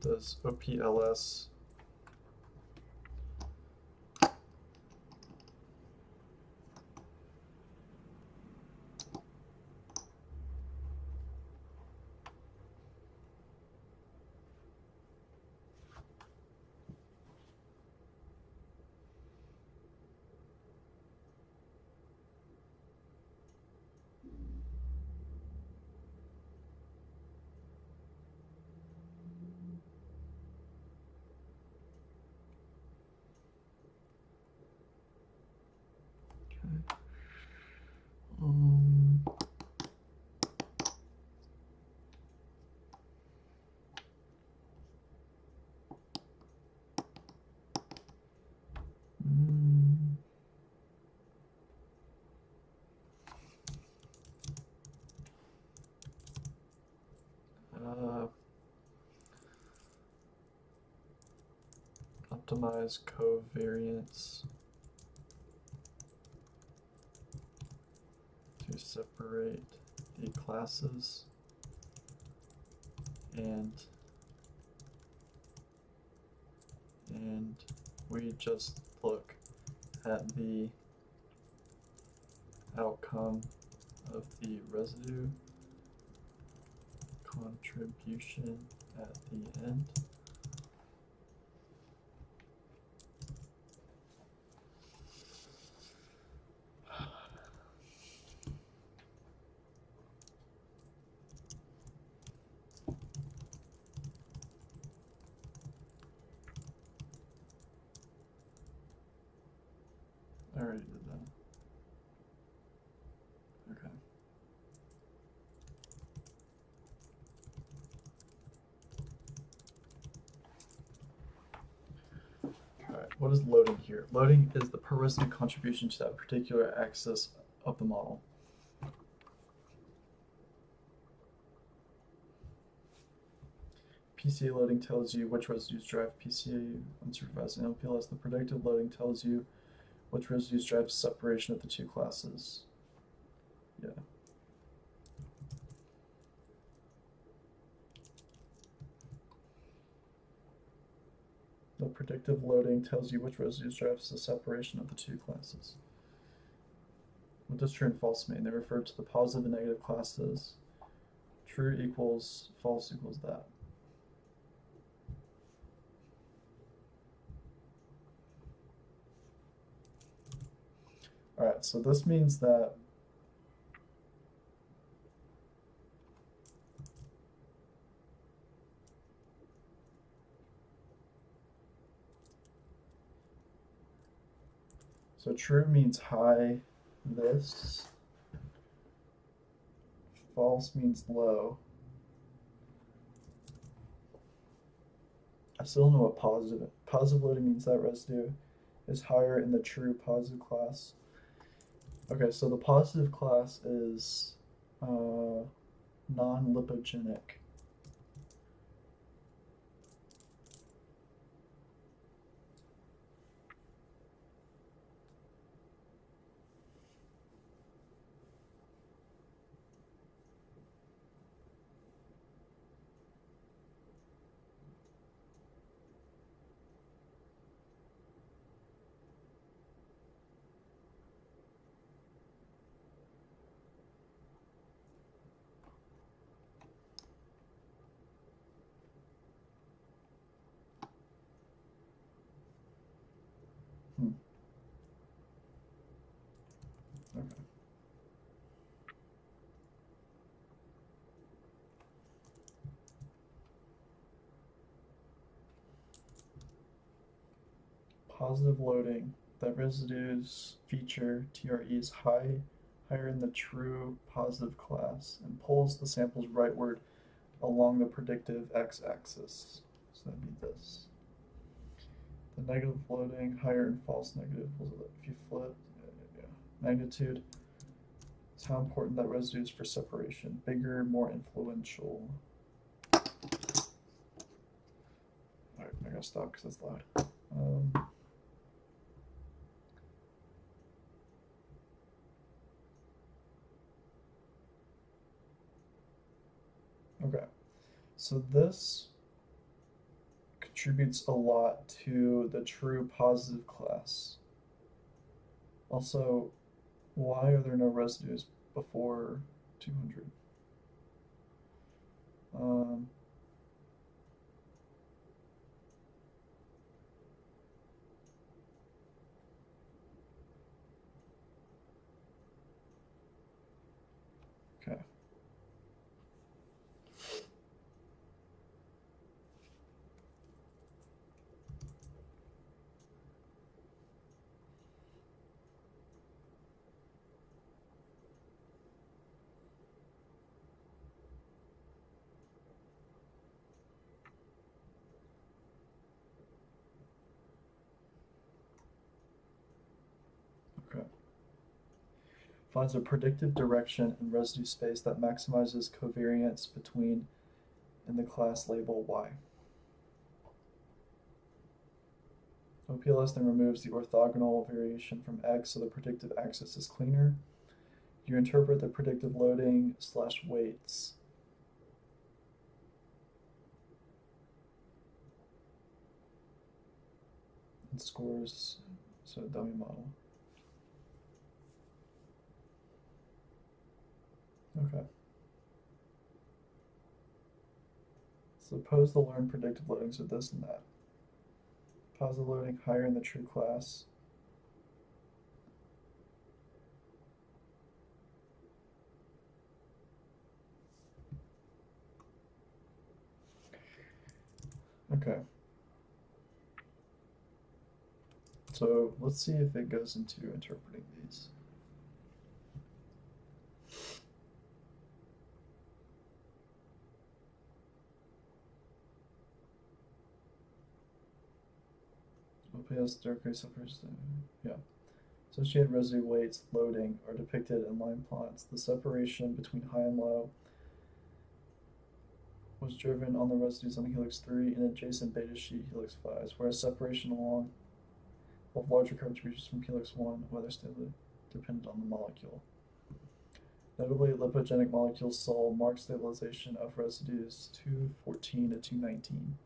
does OPLS um, mm, optimize covariance to separate the classes and we just look at the outcome of the residue contribution at the end. I already did that. Okay. Alright, what is loading here? Loading is the per residue contribution to that particular axis of the model. PCA loading tells you which residues drive PCA unsupervised, and LPLS, the predictive loading, tells you which residues drive separation of the two classes. Yeah. The predictive loading tells you which residues drives the separation of the two classes. What does true and false mean? They refer to the positive and negative classes. True equals false equals that. Alright, so this means that so true means high this, false means low. I still don't know what positive loading means. That residue is higher in the true positive class. Okay, so the positive class is non-lipogenic. Okay. Positive loading. That residues feature TRE is higher in the true positive class and pulls the samples rightward along the predictive x-axis. So that'd be this. The negative loading higher in false negative. If you flip, magnitude is how important that residue is for separation. Bigger, more influential. Alright, I gotta stop because it's loud. Okay, so this contributes a lot to the true positive class. Also, why are there no residues before 200? Okay. Finds a predictive direction in residue space that maximizes covariance between in the class label Y. OPLS then removes the orthogonal variation from X so the predictive axis is cleaner. You interpret the predictive loading / weights. And scores, so dummy model. Okay. Suppose the learned predictive loadings are this and that. Positive loading higher in the true class. Okay. So let's see if it goes into interpreting these. OPS Derkay suffers. Yeah. Associated residue weights loading are depicted in line plots. The separation between high and low was driven on the residues on helix 3 and adjacent beta sheet helix 5s, whereas separation along of larger contributions from helix 1 whether dependent on the molecule. Notably, lipogenic molecules saw marked stabilization of residues 214 to 219.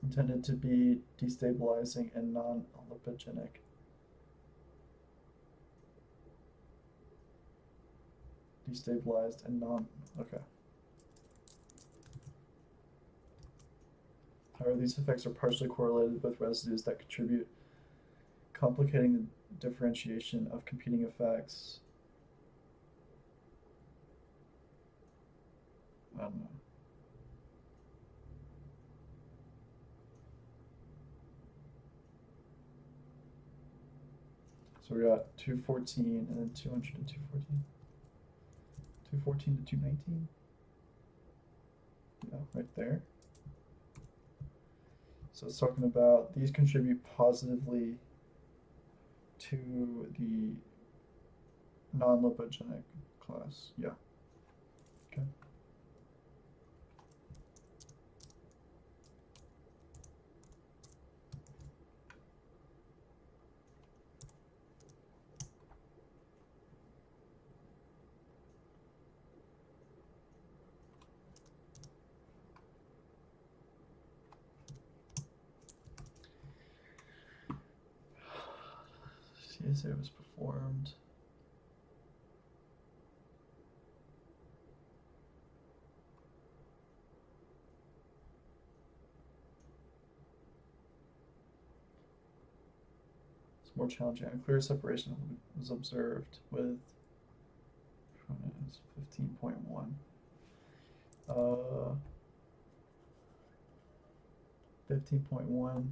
Intended to be destabilizing and non-lipogenic. Destabilized and okay. However, these effects are partially correlated with residues that contribute, complicating the differentiation of competing effects. I don't know. So we got 214 and then 200 and 214. 214 to 219. Yeah, right there. So it's talking about these contribute positively to the non-lipogenic class. Yeah. Okay. CSA was performed. It's more challenging. A clear separation was observed with 15.1. 15.1.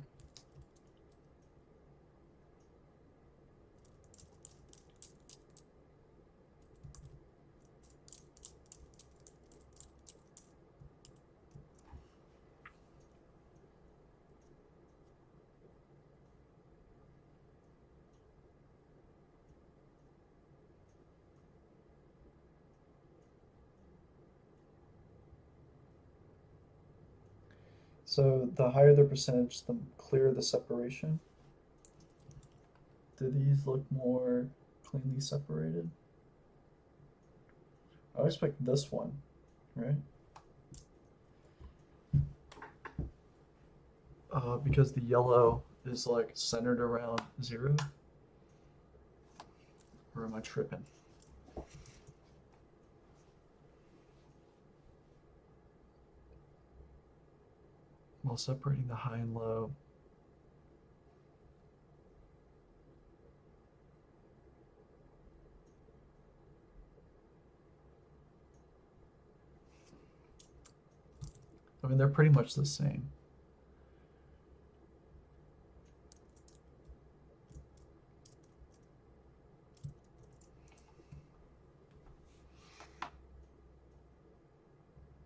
So the higher the percentage, the clearer the separation. Do these look more cleanly separated? I would expect this one, right? Because the yellow is like centered around 0. Or am I tripping? While separating the high and low. I mean, they're pretty much the same.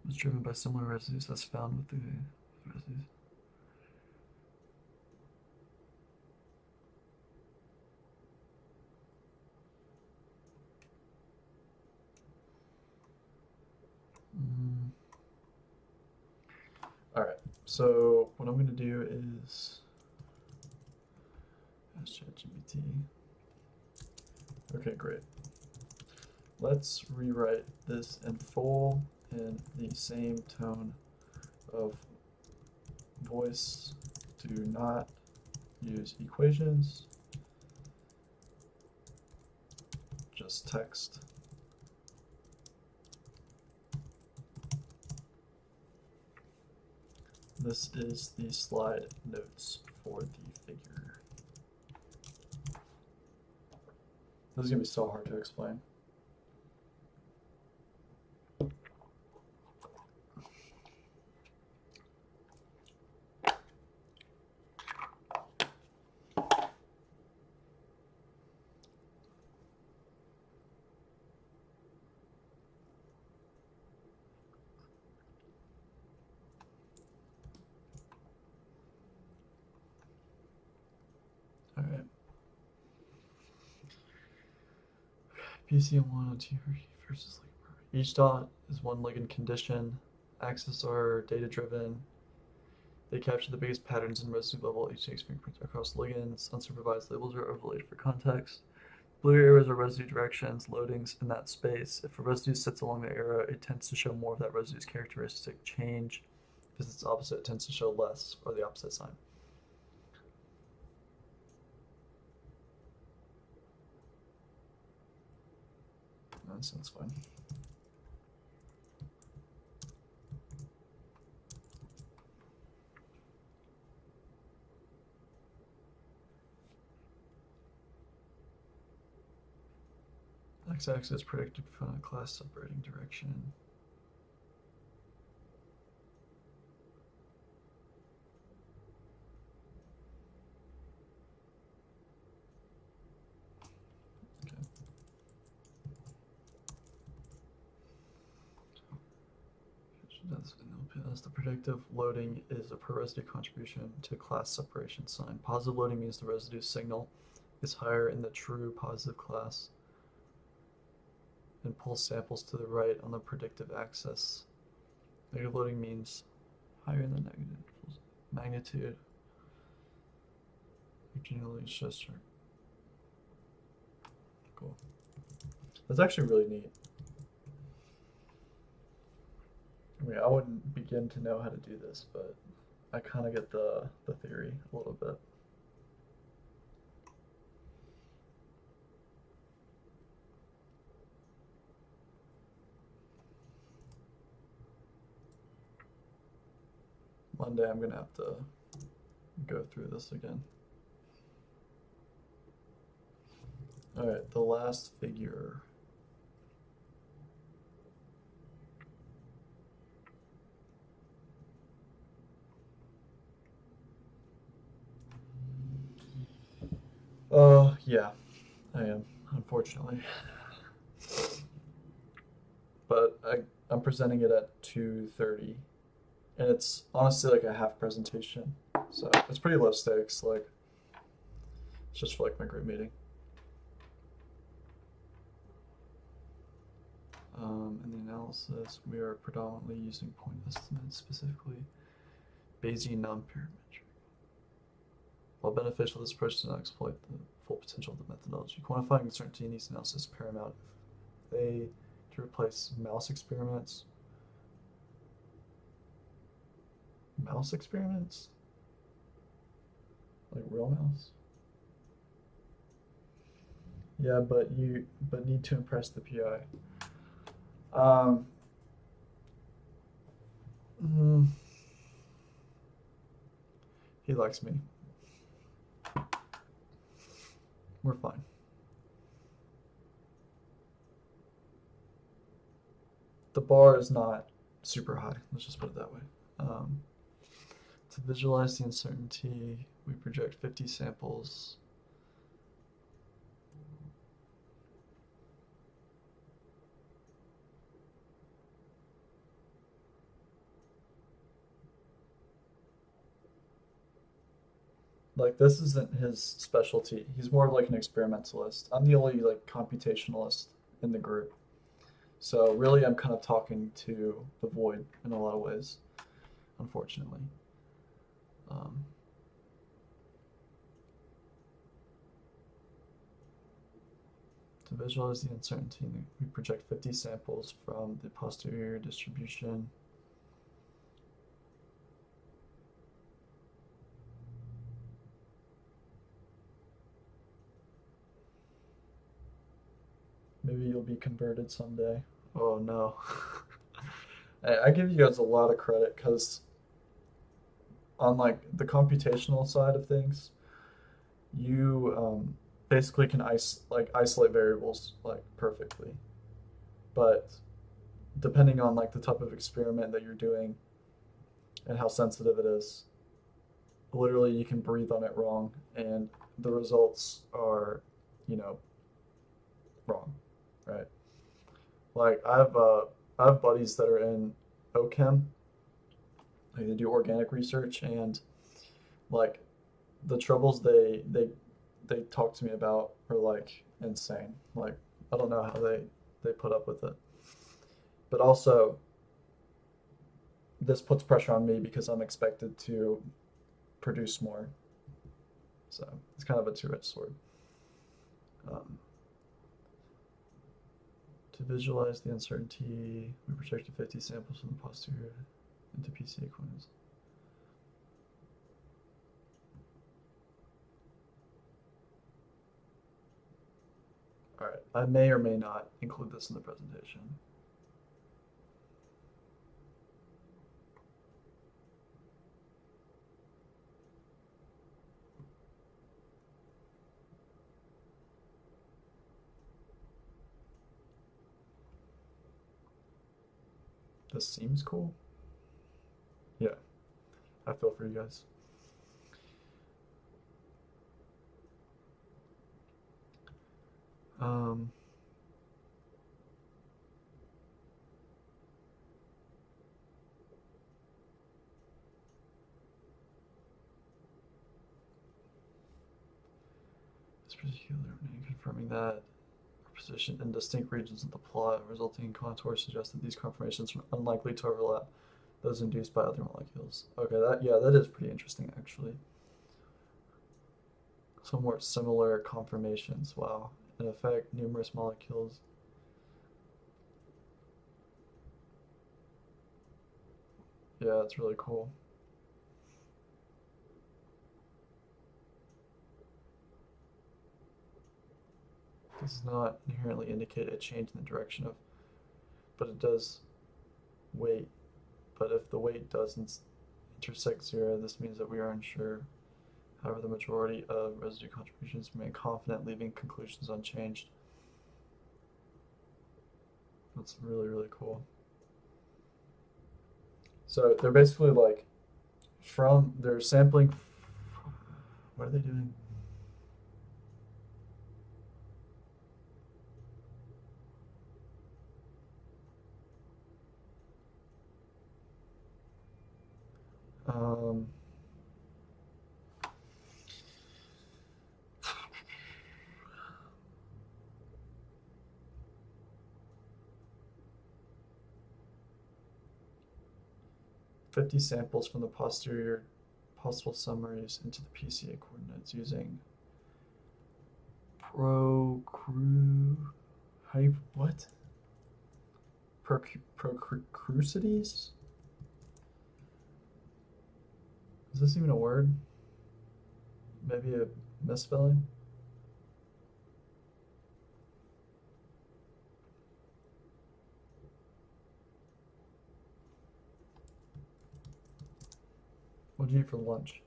It's driven by similar residues as found with the residues. All right, so what I'm going to do is ask ChatGPT. Okay, great. Let's rewrite this in full in the same tone of voice. Do not use equations, just text. This is the slide notes for the figure. This is going to be so hard to explain. All right. PCM1 versus ligand. Each dot is one ligand condition. Axes are data driven. They capture the biggest patterns in residue level HTX fingerprints across ligands. Unsupervised labels are overlaid for context. Blue arrows are residue directions, loadings in that space. If a residue sits along the arrow, it tends to show more of that residue's characteristic change. If it's opposite, it tends to show less, or the opposite sign. That sounds fine. X-axis predicted from a class separating direction. Okay. As the predictive loading is a per residue contribution to class separation sign. Positive loading means the residue signal is higher in the true positive class and pulls samples to the right on the predictive axis. Negative loading means higher than negative magnitude. Generally, it's just cool. That's actually really neat. I mean, I wouldn't begin to know how to do this, but I kind of get the theory a little bit. Monday I'm gonna have to go through this again. All right, the last figure. Yeah, I am, unfortunately. But I'm presenting it at 2:30, and it's honestly like a half presentation, so it's pretty low stakes. Like, it's just for like my group meeting. In the analysis, we are predominantly using point estimates, specifically Bayesian non-parametric. While beneficial, this approach does not exploit the full potential of the methodology. Quantifying uncertainty in these analysis is paramount. If they to replace mouse experiments. Mouse experiments? Like real mouse? Yeah, but need to impress the PI. He likes me. We're fine. The bar is not super high. Let's just put it that way. To visualize the uncertainty, we project 50 samples. Like, this isn't his specialty. He's more of like an experimentalist. I'm the only like computationalist in the group. So really I'm kind of talking to the void in a lot of ways, unfortunately. To visualize the uncertainty, we project 50 samples from the posterior distribution. Maybe you'll be converted someday. Oh no. I give you guys a lot of credit because on like the computational side of things, you basically can isolate variables like perfectly. But depending on like the type of experiment that you're doing and how sensitive it is, literally you can breathe on it wrong and the results are, you know, wrong, right? Like I have buddies that are in OChem, like they do organic research, and like the troubles they talk to me about are like insane. Like I don't know how they put up with it. But also this puts pressure on me because I'm expected to produce more. So it's kind of a two-edged sword. To visualize the uncertainty, we projected 50 samples from the posterior into PC equivalents. All right, I may or may not include this in the presentation. This seems cool. Yeah, I feel for you guys. This particular confirming that position in distinct regions of the plot, resulting in contours suggest that these conformations are unlikely to overlap those induced by other molecules. Okay, that is pretty interesting actually. Somewhat similar conformations. Wow. In effect, numerous molecules. Yeah, it's really cool. Does not inherently indicate a change in the direction of, but it does weight. But if the weight doesn't intersect 0, this means that we are unsure. However, the majority of residue contributions remain confident, leaving conclusions unchanged. That's really, really cool. So they're basically like, they're sampling, what are they doing? Um, "50 samples from the posterior possible summaries into the PCA coordinates using Procrucities? Is this even a word? Maybe a misspelling? What did you eat for lunch?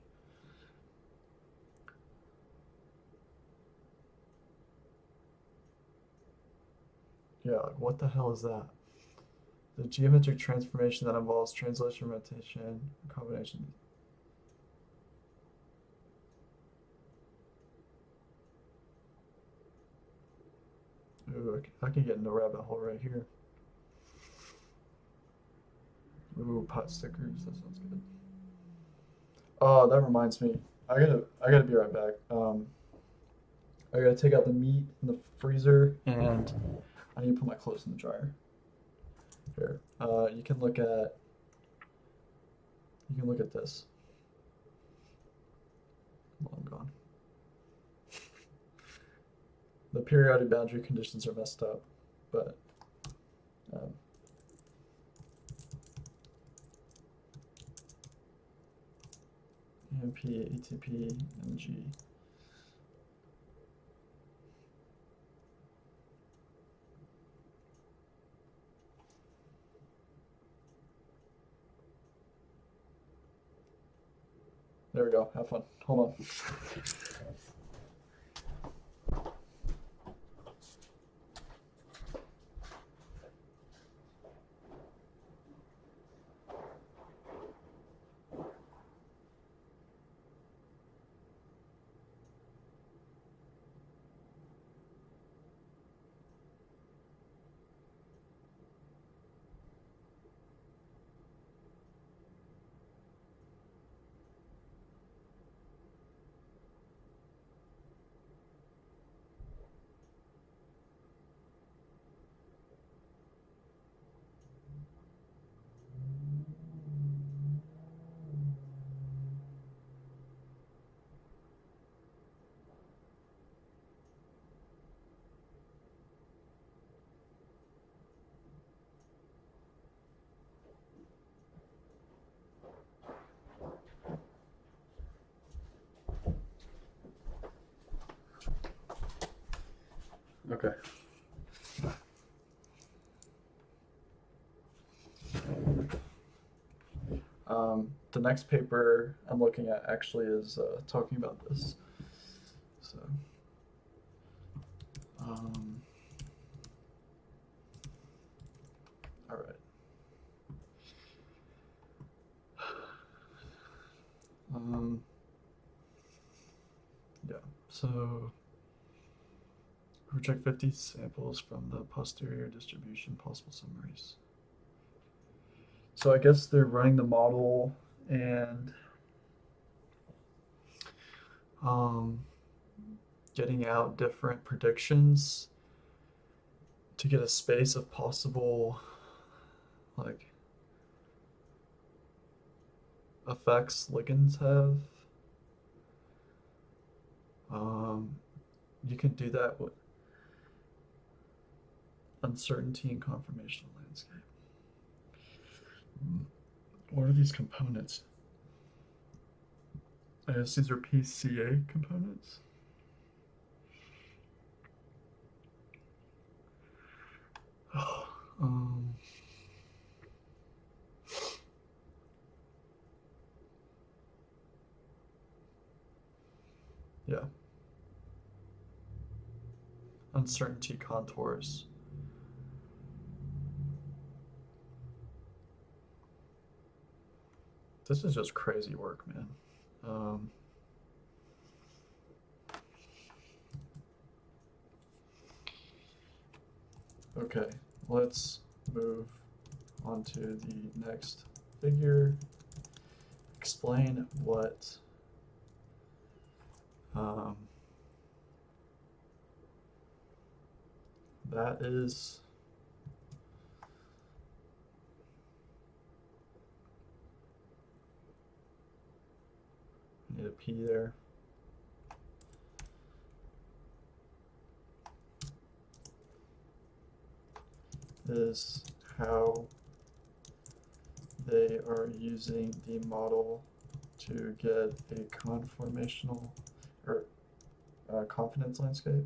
Yeah, like what the hell is that? The geometric transformation that involves translation, rotation, combination. Ooh, I can get in a rabbit hole right here. Ooh, pot stickers, that sounds good. Oh, that reminds me. I gotta be right back. I gotta take out the meat in the freezer, and I need to put my clothes in the dryer. Here, you can look at this. Well, I'm gone. The periodic boundary conditions are messed up, but AMP, ATP, MG. There we go. Have fun. Hold on. Okay. The next paper I'm looking at actually is talking about this. So, all right. Yeah. So. Reject 50 samples from the posterior distribution possible summaries. So I guess they're running the model and getting out different predictions to get a space of possible like effects ligands have. You can do that with uncertainty and conformational landscape. What are these components? I guess these are PCA components. Yeah. Uncertainty contours. This is just crazy work, man. Okay, let's move on to the next figure. Explain what that is. Need a P there. Is how they are using the model to get a conformational or confidence landscape.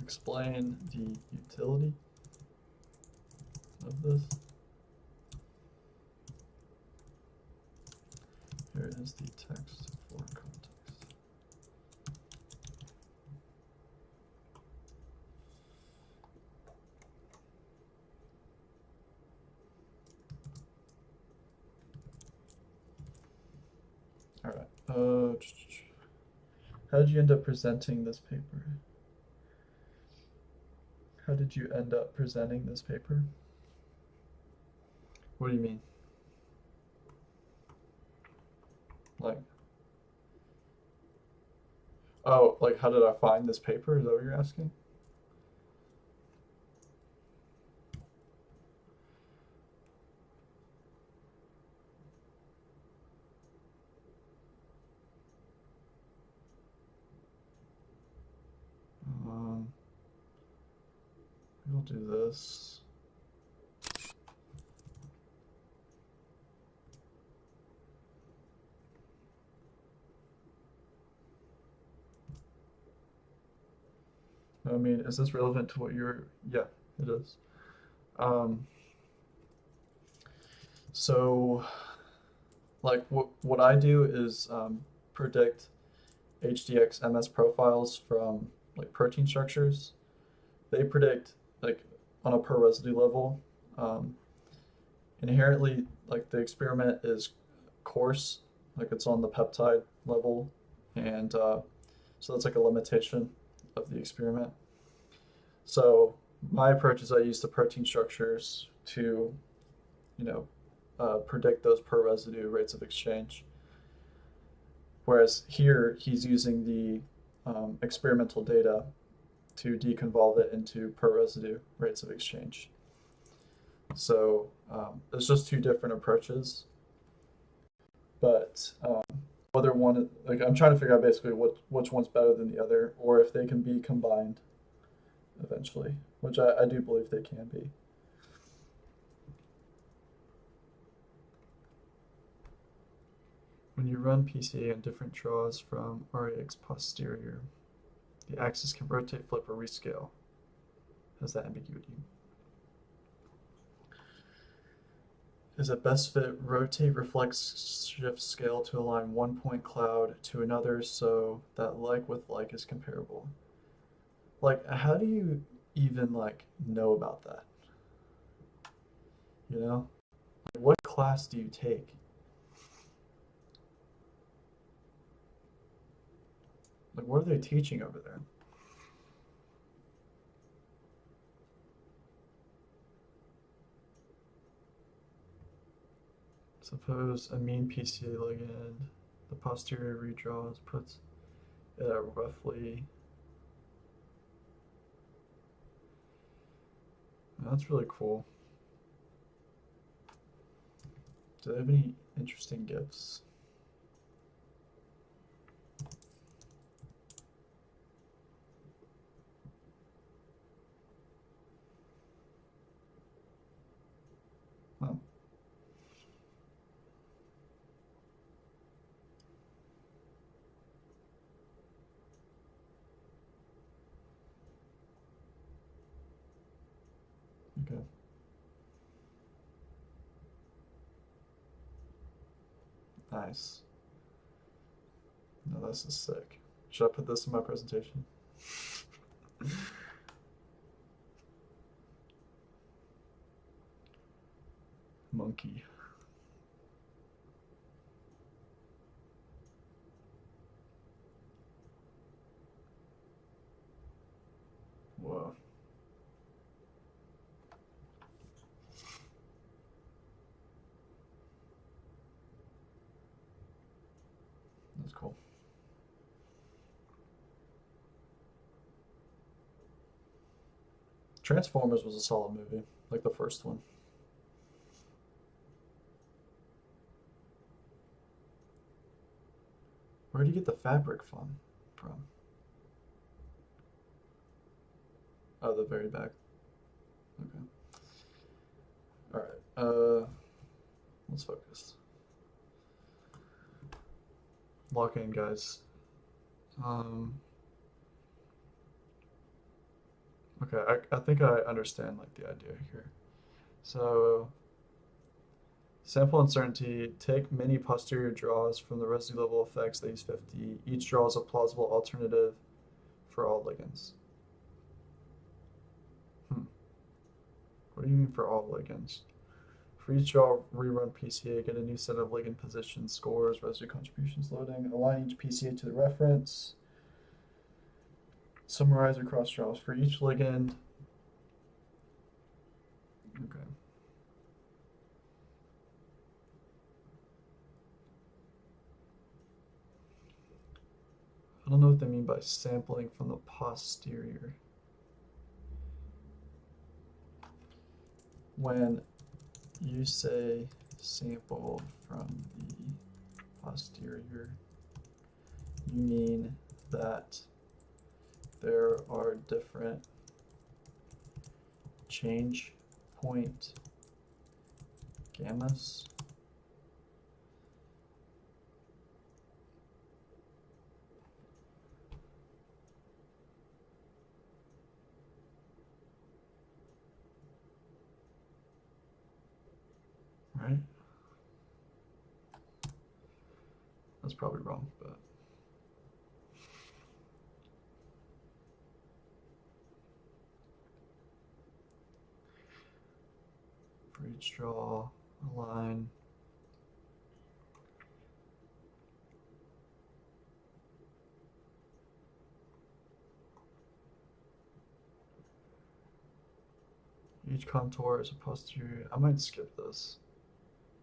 Explain the utility of this. Here is the text for context. All right. How did you end up presenting this paper? How did you end up presenting this paper? What do you mean? Like, oh, like how did I find this paper? Is that what you're asking? We'll do this. I mean, is this relevant to what you're, yeah, it is. So like what I do is predict HDX MS profiles from like protein structures. They predict like on a per residue level. Inherently, like the experiment is coarse, like it's on the peptide level, and so that's like a limitation of the experiment. So my approach is I use the protein structures to, predict those per residue rates of exchange. Whereas here he's using the experimental data to deconvolve it into per residue rates of exchange. So it's just two different approaches. But whether one, like I'm trying to figure out basically which one's better than the other, or if they can be combined eventually, which I do believe they can be. When you run PCA on different draws from RAX posterior, the axis can rotate, flip, or rescale. Has that ambiguity? Is it best fit rotate, reflect, shift, scale to align one point cloud to another so that like with like is comparable? Like, how do you even like know about that? You know? Like, what class do you take? Like, what are they teaching over there? Suppose a mean PCA ligand, the posterior redraws puts it at roughly. That's really cool. Do they have any interesting gifts? Oh. Okay. Nice. No, this is sick. Should I put this in my presentation? Monkey. Whoa. That's cool. Transformers was a solid movie, like the first one. Where do you get the fabric from? Oh, the very back. Okay. All right. Let's focus. Lock in, guys. Okay, I think I understand like the idea here. So, sample uncertainty, take many posterior draws from the residue level effects, they use 50. Each draw is a plausible alternative for all ligands. What do you mean for all ligands? For each draw, rerun PCA, get a new set of ligand positions, scores, residue contributions, loading, align each PCA to the reference, summarize across draws for each ligand. Okay. I don't know what they mean by sampling from the posterior. When you say sample from the posterior, you mean that there are different change point gammas. Right? That's probably wrong, but for each draw, a line. Each contour is a posterior. I might skip this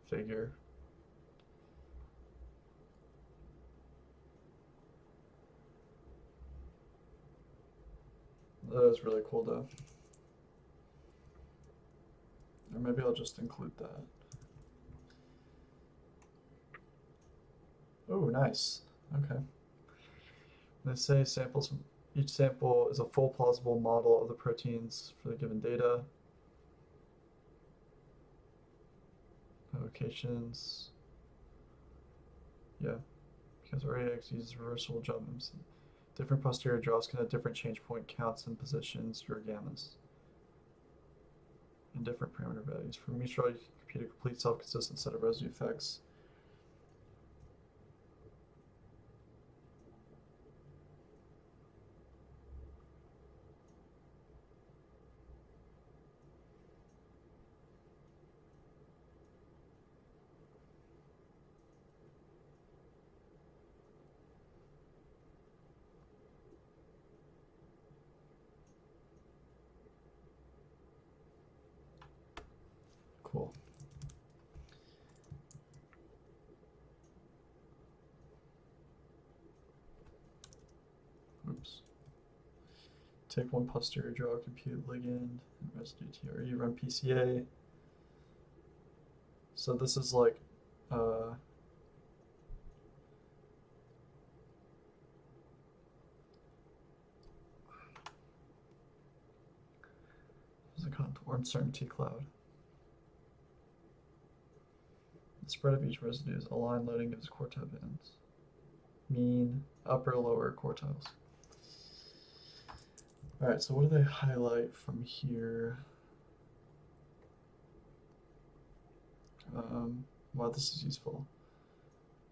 figure. That is really cool though. Or maybe I'll just include that. Oh, nice. Okay. They say samples, each sample is a full plausible model of the proteins for the given data. Locations. Yeah, because RAX uses reversible jumps. Different posterior draws can have different change point counts and positions for gammas. And different parameter values. For each draw, you can compute a complete self-consistent set of residue effects. take one posterior draw, compute ligand, and residue TRE, run PCA. So this is like, there's a contour uncertainty cloud. The spread of each residue is align loading gives quartile bands. Mean, upper, lower quartiles. All right, so what do they highlight from here? Wow, this is useful.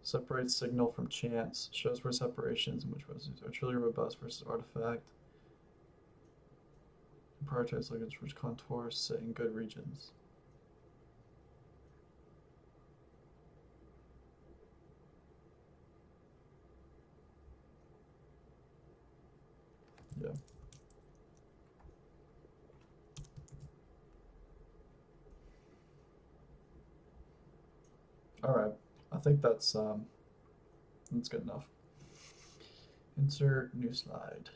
Separates signal from chance, shows where separations and which residues are truly robust versus artifact. Prioritize ligands which contours sit in good regions. Yeah. All right, I think that's good enough. Insert new slide.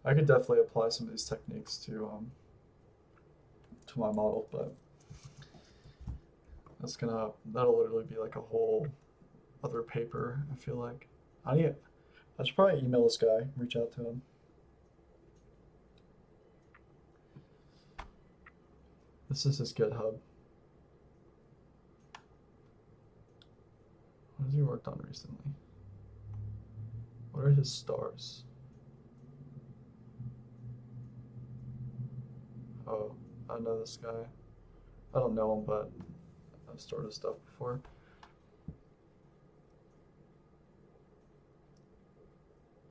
I could definitely apply some of these techniques to my model, but that'll literally be like a whole other paper. I feel like I should probably email this guy, reach out to him. This is his GitHub. What has he worked on recently? What are his stars? Oh, I know this guy. I don't know him, but I've stored his stuff before.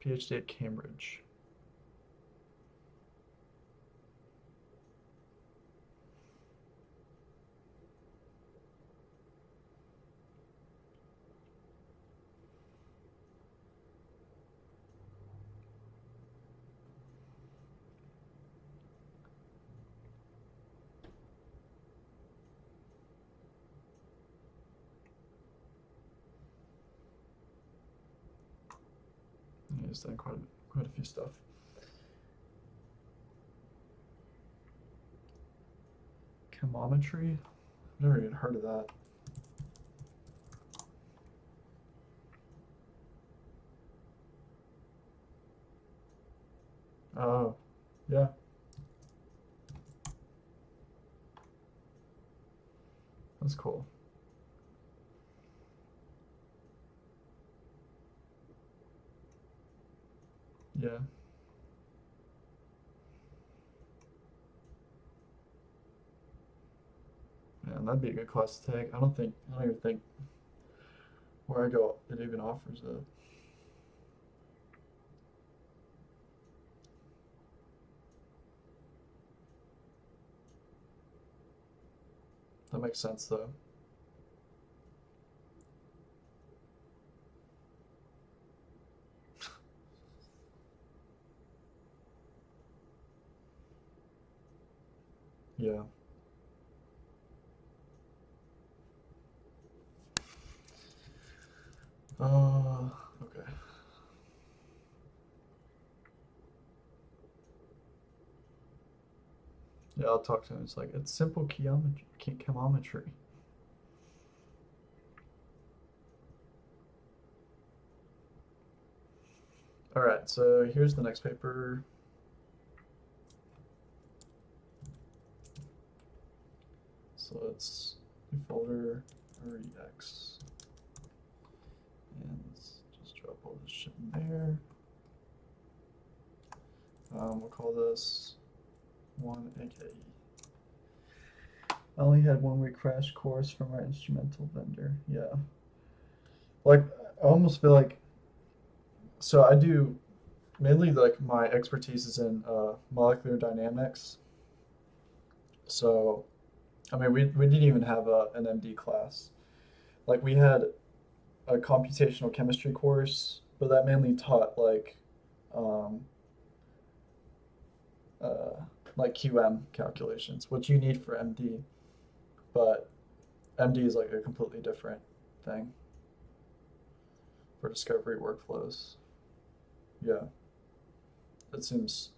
PhD at Cambridge. He's done quite a few stuff. Chemometry? I've never even heard of that. Oh, yeah. That's cool. Yeah. Man, that'd be a good class to take. I don't even think where I go it even offers it. That makes sense though. Yeah. Okay. Yeah, I'll talk to him. It's like, it's simple chemometry. All right, so here's the next paper. So let's do folder rex. And let's just drop all this shit in there. We'll call this 1 AKE. I only had 1 week crash course from our instrumental vendor. Yeah. Like, I almost feel like, so I do, mainly like my expertise is in molecular dynamics. So, I mean, we didn't even have an MD class. Like, we had a computational chemistry course, but that mainly taught like QM calculations, which you need for MD. But MD is like a completely different thing for discovery workflows. Yeah, it seems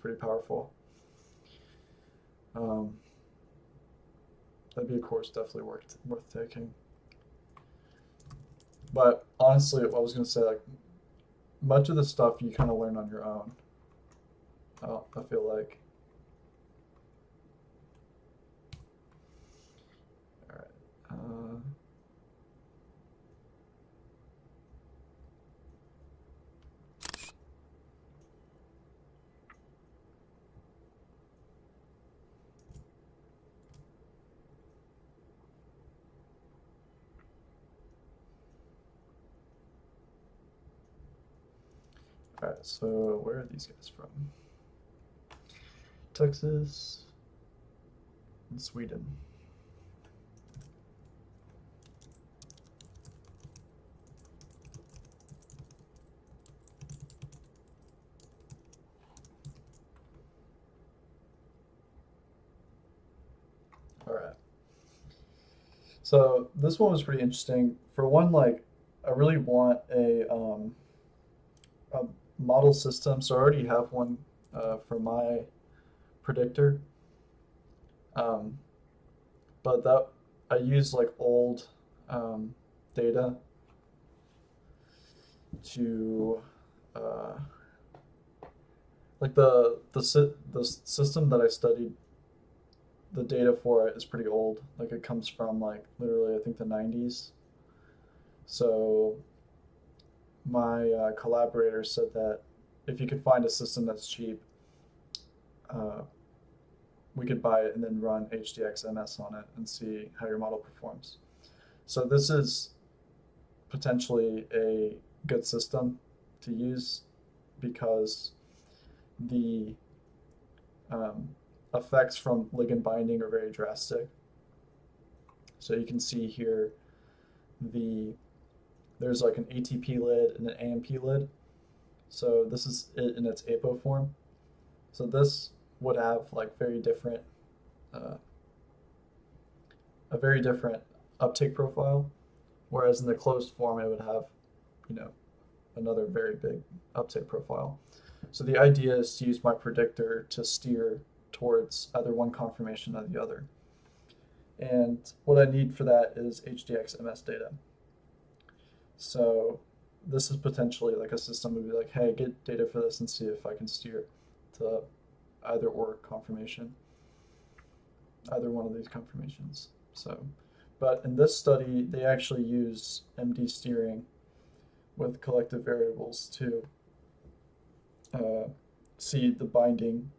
pretty powerful. That'd be a course definitely worth taking. But honestly, I was gonna say, like, much of the stuff you kind of learn on your own. I feel like. All right. All right, so where are these guys from? Texas and Sweden. All right. So this one was pretty interesting. For one, like, I really want a model system. So I already have one for my predictor. But that I use like old data to like the system that I studied, the data for it is pretty old. Like it comes from like literally I think the 90s. So my collaborator said that if you could find a system that's cheap, we could buy it and then run HDX-MS on it and see how your model performs. So this is potentially a good system to use because the effects from ligand binding are very drastic. So you can see here there's like an ATP lid and an AMP lid. So this is it in its apo form. So this would have like very different, a very different uptake profile, whereas in the closed form it would have, another very big uptake profile. So the idea is to use my predictor to steer towards either one conformation or the other. And what I need for that is HDX-MS data. So this is potentially like a system would be like, hey, get data for this and see if I can steer to either or conformation, either one of these conformations. So, but in this study, they actually use MD steering with collective variables to see the binding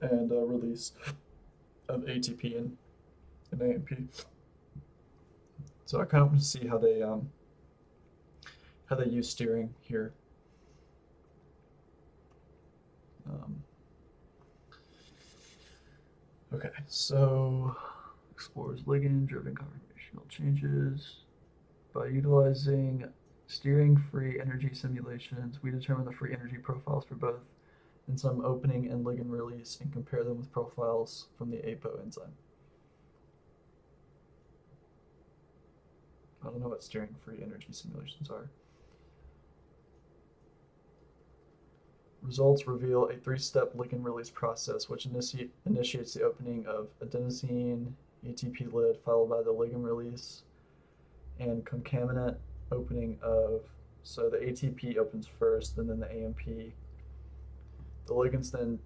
and release of ATP and AMP. So I kind of want to see how they use steering here. Okay, so explores ligand-driven conformational changes. By utilizing steering-free energy simulations, we determine the free energy profiles for both enzyme opening and ligand release and compare them with profiles from the APO enzyme. I don't know what steering-free energy simulations are. Results reveal a three-step ligand release process which initiates the opening of adenosine ATP lid followed by the ligand release and concomitant opening of, so the ATP opens first and then the AMP. The ligands then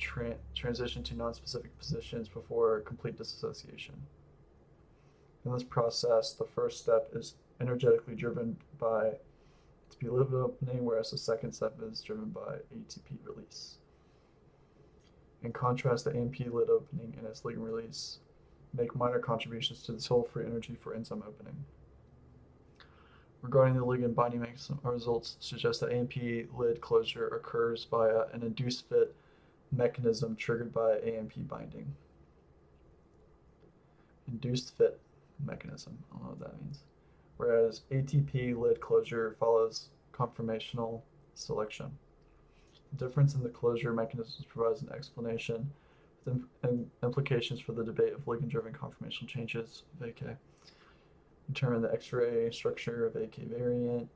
transition to nonspecific positions before complete dissociation. In this process, the first step is energetically driven by ATP lid opening, whereas the second step is driven by ATP release. In contrast, the AMP lid opening and its ligand release make minor contributions to the total free energy for enzyme opening. Regarding the ligand binding mechanism, our results suggest that AMP lid closure occurs via an induced fit mechanism triggered by AMP binding. Induced fit mechanism, I don't know what that means. Whereas ATP lid closure follows conformational selection. The difference in the closure mechanisms provides an explanation with implications for the debate of ligand-driven conformational changes of AK. Determine the X-ray structure of a K variant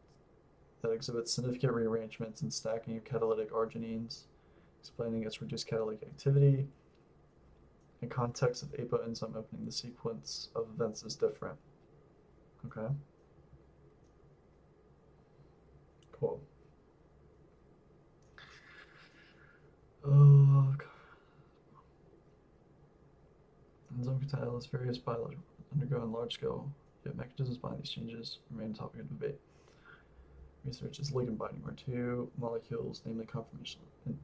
that exhibits significant rearrangements and stacking of catalytic arginines, explaining its reduced catalytic activity. In context of APO enzyme opening, the sequence of events is different. Okay. Cool. Enzyme catalysts, various biological undergoing large-scale yet mechanisms behind these changes remain a topic of debate. Research is ligand binding, where two molecules, namely conformational and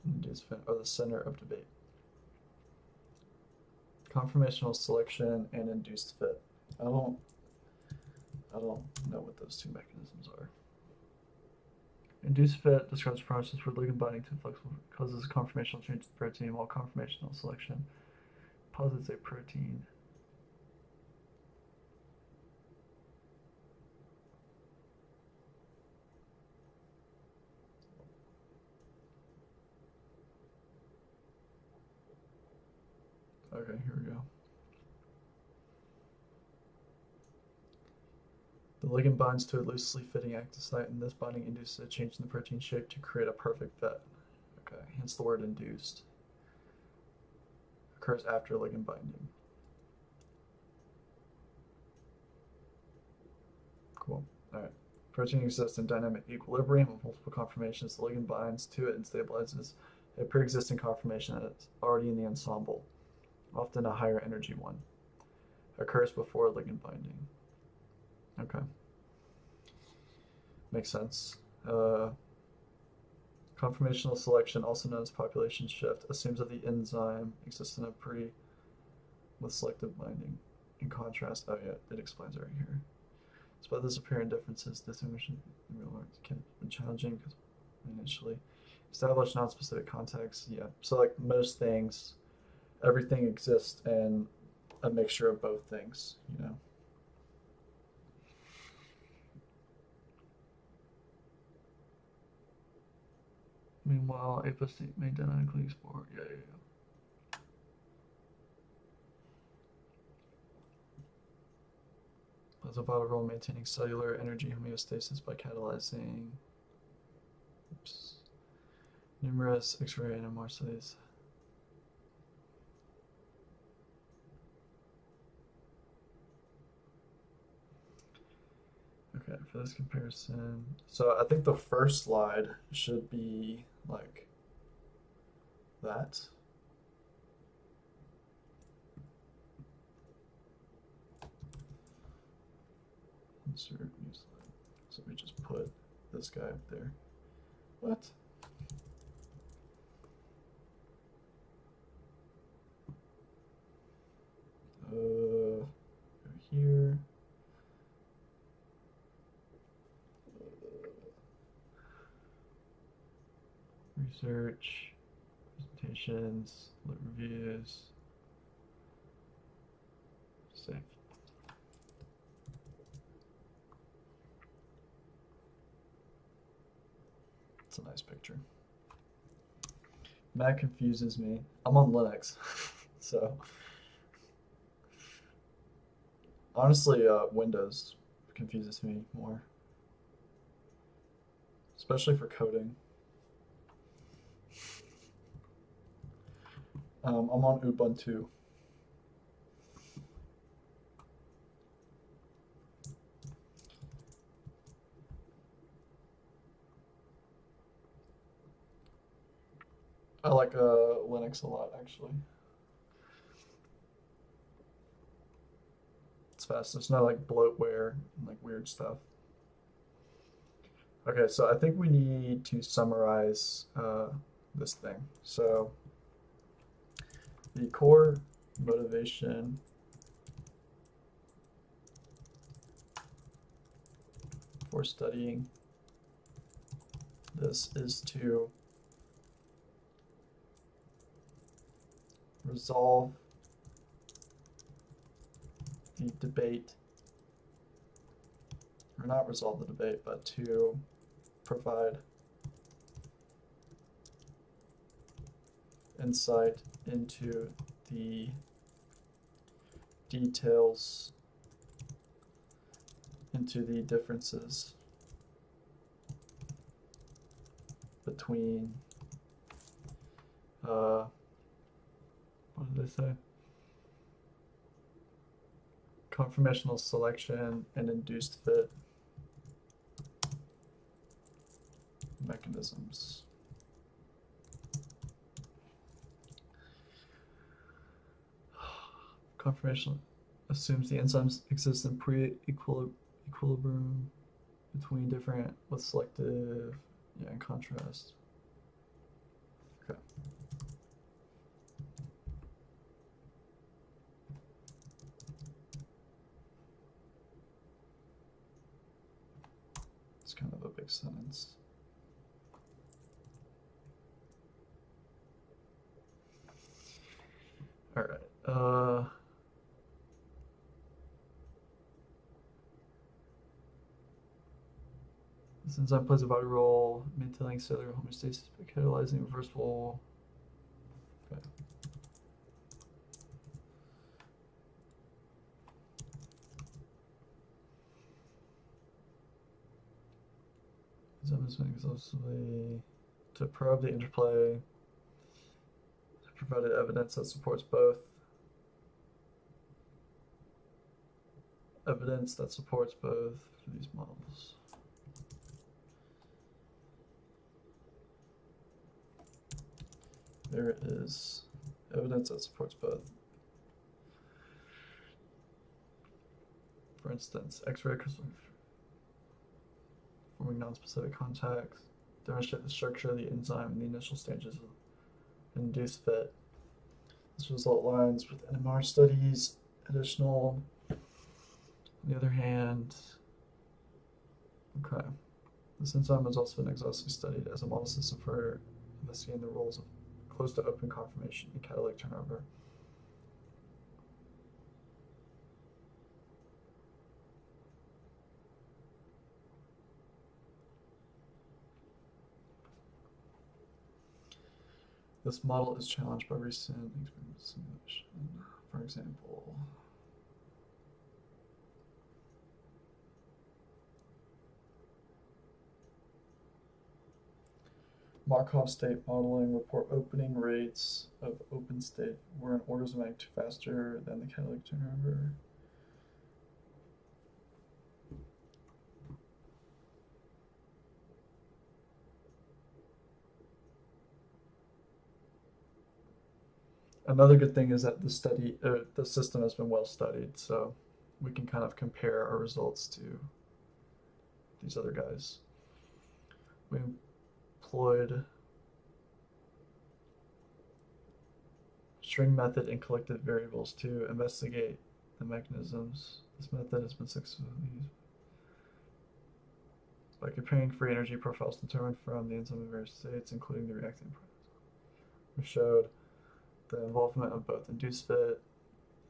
induced fit, are the center of debate. Conformational selection and induced fit. I don't know what those two mechanisms are. Induced fit describes a process where ligand binding to flexible causes a conformational change to the protein, while conformational selection posits a protein okay, here we go. The ligand binds to a loosely fitting active site, and this binding induces a change in the protein shape to create a perfect fit. Okay, hence the word induced. Occurs after ligand binding. Cool. Alright. Protein exists in dynamic equilibrium with multiple conformations. The ligand binds to it and stabilizes a pre-existing conformation that is already in the ensemble, often a higher energy one. Occurs before ligand binding. Okay. Makes sense. Conformational selection, also known as population shift, assumes that the enzyme exists in a pre with selective binding. In contrast, oh yeah, it explains it right here. Despite this apparent differences, distinguishing in real world can be challenging because initially establish non-specific contexts. Yeah, so like most things, everything exists in a mixture of both things, you know. Meanwhile, apostate may dynamically explore. Yeah. Plays a vital role in maintaining cellular energy homeostasis by catalyzing numerous X-ray anamorphies. Okay, for this comparison, so I think the first slide should be like that. Insert new slide. So we just put this guy up there. What? Go here. Research, presentations, lit reviews, save. It's a nice picture. Mac confuses me. I'm on Linux, so honestly, Windows confuses me more, especially for coding. I'm on Ubuntu. I like Linux a lot, actually. It's fast. There's no like bloatware and like weird stuff. Okay, so I think we need to summarize this thing. So the core motivation for studying this is to resolve the debate, or not resolve the debate, but to provide insight into the details into the differences between, what did they say? Conformational selection and induced fit mechanisms. Conformational assumes the enzymes exist in pre-equilibrium between different with selective, yeah, and contrast. Okay. It's kind of a big sentence. All right. This enzyme plays a vital role in maintaining cellular homeostasis by catalyzing reversible. Okay. Enzyme is being exclusively to probe the interplay, provided evidence that supports both. Evidence that supports both for these models. There it is. Evidence that supports both. For instance, X-ray crystal forming non-specific contacts demonstrate the structure of the enzyme in the initial stages of induced fit. This result aligns with NMR studies. Additional, on the other hand, okay. This enzyme has also been exhaustively studied as a model system for investigating the roles of close to open conformation and catalytic turnover. This model is challenged by recent experimental simulation. For example, Markov state modeling report opening rates of open state were in orders of magnitude faster than the catalytic turnover. Another good thing is that the system has been well studied, so we can kind of compare our results to these other guys. We employed string method and collected variables to investigate the mechanisms. This method has been successfully used by comparing free energy profiles determined from the enzyme of various states, including the reacting products. We showed the involvement of both induced fit,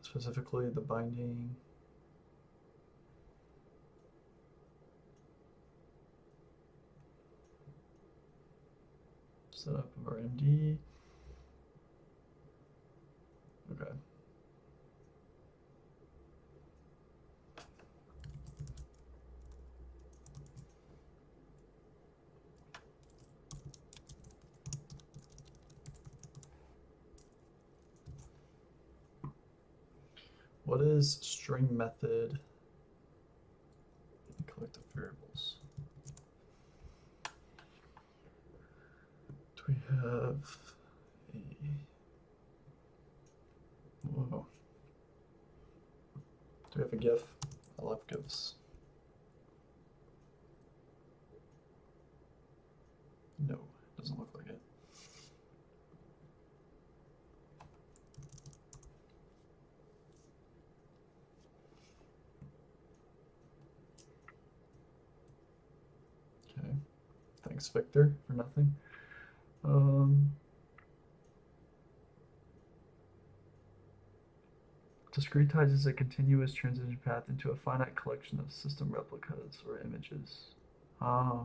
specifically the binding setup of our MD. Okay. What is string method in collective variables? Do we have a... Whoa. Do we have a GIF? I love GIFs. No, it doesn't look like it. Okay, thanks Victor for nothing. Discretizes a continuous transition path into a finite collection of system replicas or images. Ah,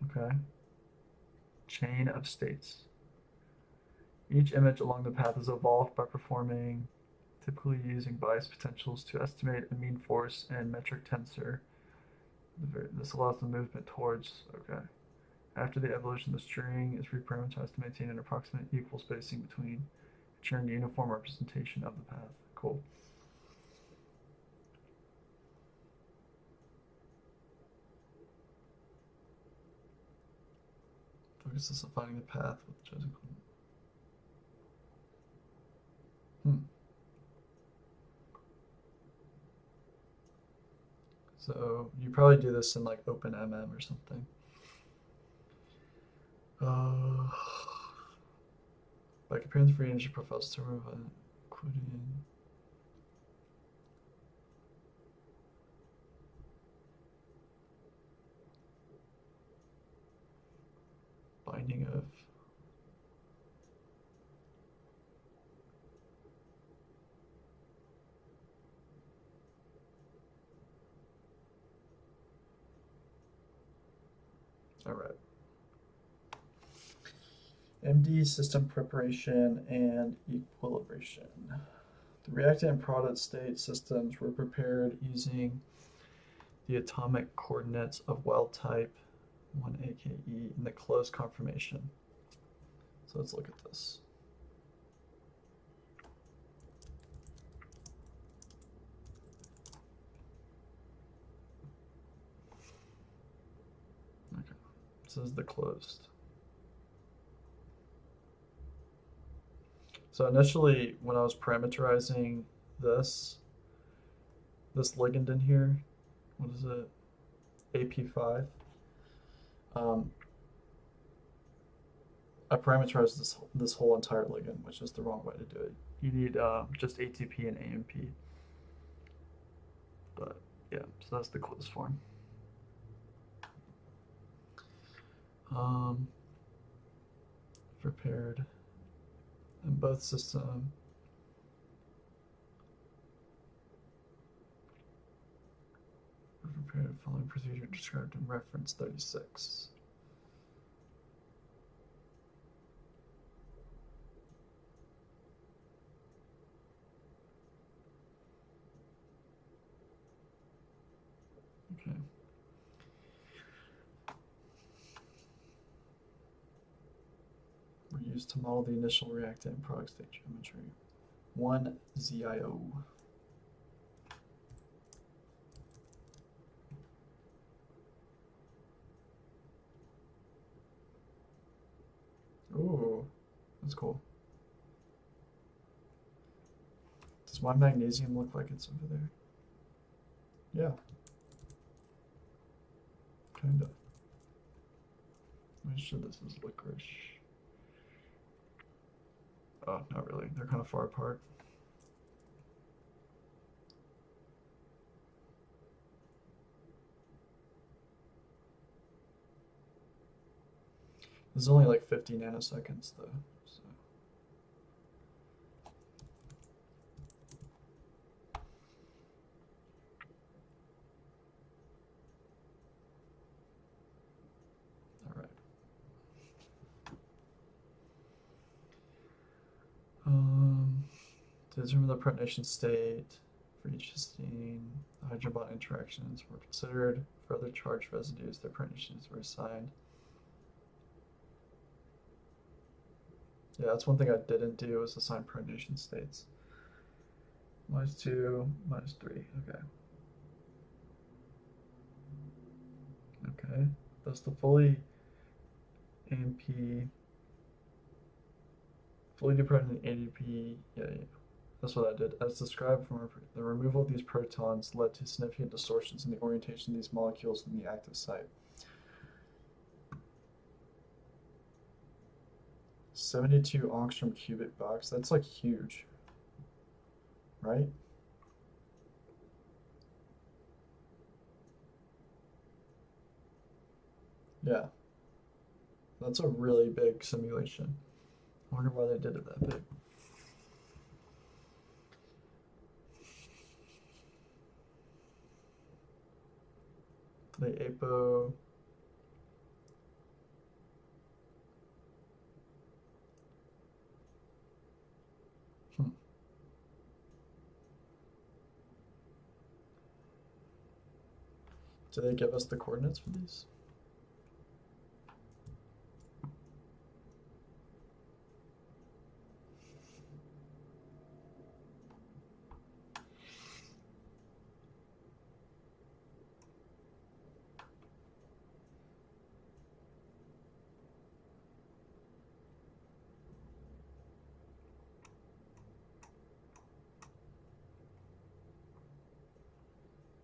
okay. Chain of states. Each image along the path is evolved by performing typically using bias potentials to estimate a mean force and metric tensor. This allows the movement towards, okay. After the evolution, the string is reparameterized to maintain an approximate equal spacing between ensuring uniform representation of the path. Cool. Focuses on finding the path with the chosen coordinate. So you probably do this in like OpenMM or something. By comparing the free energy profiles to remove including binding of all right. MD system preparation and equilibration. The reactant and product state systems were prepared using the atomic coordinates of wild type 1 AKE in the closed conformation. So let's look at this. Okay, this is the closed. So initially, when I was parameterizing this ligand in here, what is it? AP5. I parameterized this whole entire ligand, which is the wrong way to do it. You need just ATP and AMP. But yeah, so that's the closed form. Prepared in both systems. Prepared the following procedure described in reference 36. Okay. Were used to model the initial reactant and product state geometry. 1-ZIO. Ooh, that's cool. Does my magnesium look like it's over there? Yeah. Kinda. I'm sure this is licorice. Oh, not really. They're kind of far apart. This is only like 50 nanoseconds though. So. All right. To determine the protonation state for each histidine, the hydrogen bond interactions were considered. For other charged residues, their protonations were assigned. Yeah, that's one thing I didn't do was assign protonation states. -2, -3, okay. Okay, that's the fully AMP, fully deprotoned ADP, yeah. That's what I did. As described from the removal of these protons led to significant distortions in the orientation of these molecules in the active site. 72 angstrom cubic box. That's like huge, right? Yeah. That's a really big simulation. I wonder why they did it that big. The APO. Do they give us the coordinates for these?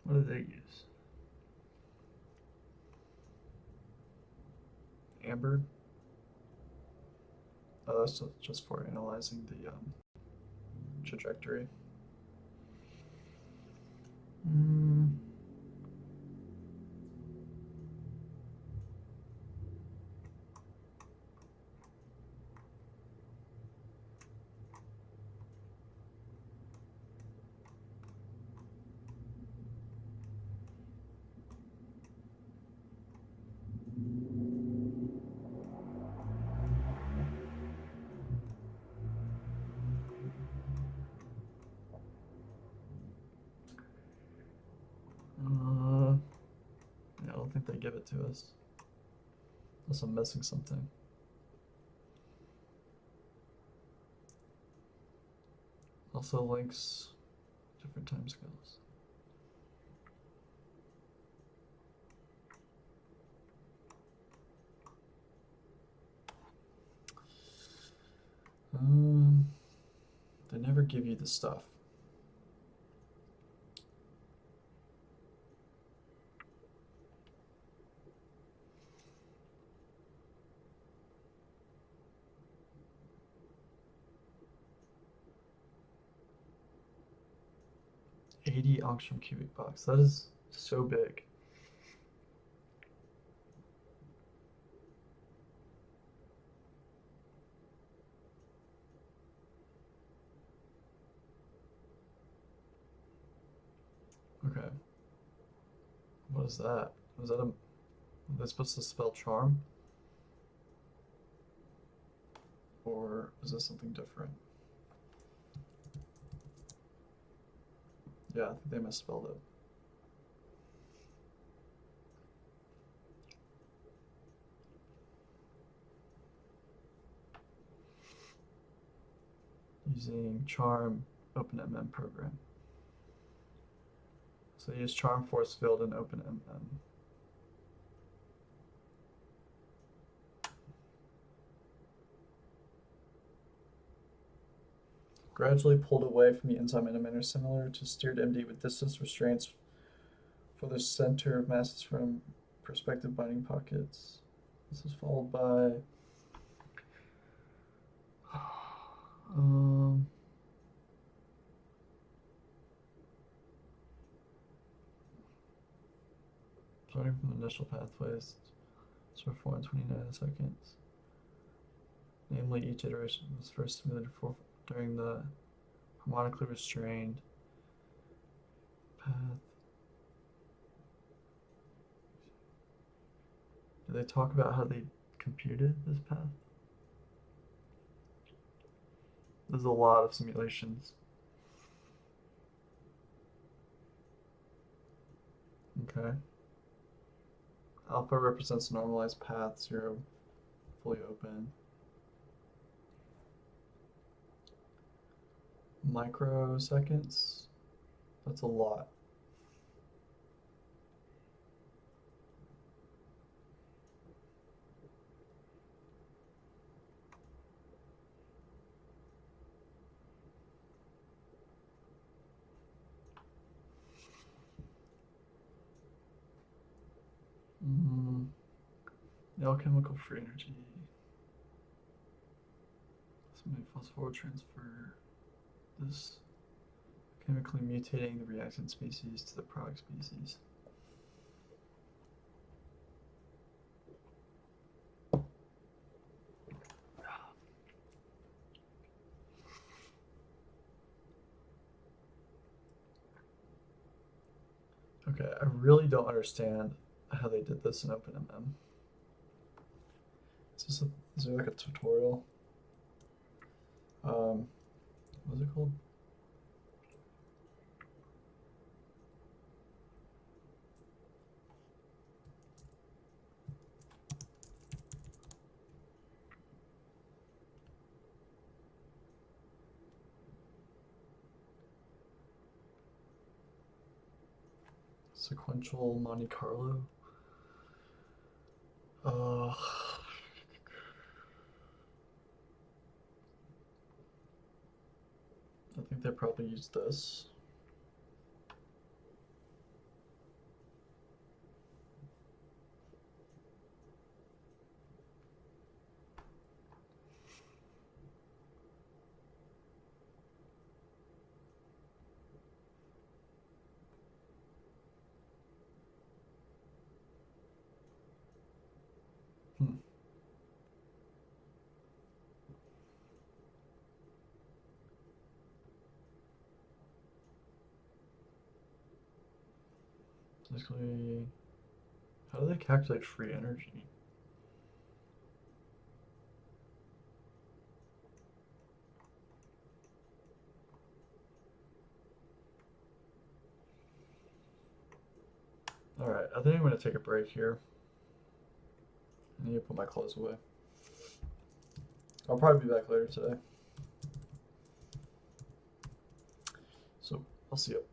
What do they use? Amber? Oh, that's just for analyzing the trajectory. Mm. Yeah, I don't think they give it to us. Unless I'm missing something. Also links different timescales. They never give you the stuff. $80 angstrom cubic box. That is so big. Okay. What is that? Was that a... Are they supposed to spell charm? Or is this something different? Yeah, I think they misspelled it. Using charm OpenMM program. So use charm force field in OpenMM. Gradually pulled away from the enzyme emitter, similar to steered MD with distance restraints for the center of masses from perspective binding pockets. This is followed by starting from the initial pathways, so 4 and 29 seconds. Namely, each iteration was first simulated during the harmonically restrained path. Do they talk about how they computed this path? There's a lot of simulations. Okay. Alpha represents normalized path, 0 fully open. Microseconds? That's a lot. The alchemical free energy. Somebody phosphor transfer this, chemically mutating the reactant species to the product species. Okay, I really don't understand how they did this in OpenMM. Is there like a tutorial? What's it called? Sequential Monte Carlo. I think they probably use this. Basically, how do they calculate free energy? Alright, I think I'm going to take a break here. I need to put my clothes away. I'll probably be back later today. So, I'll see you.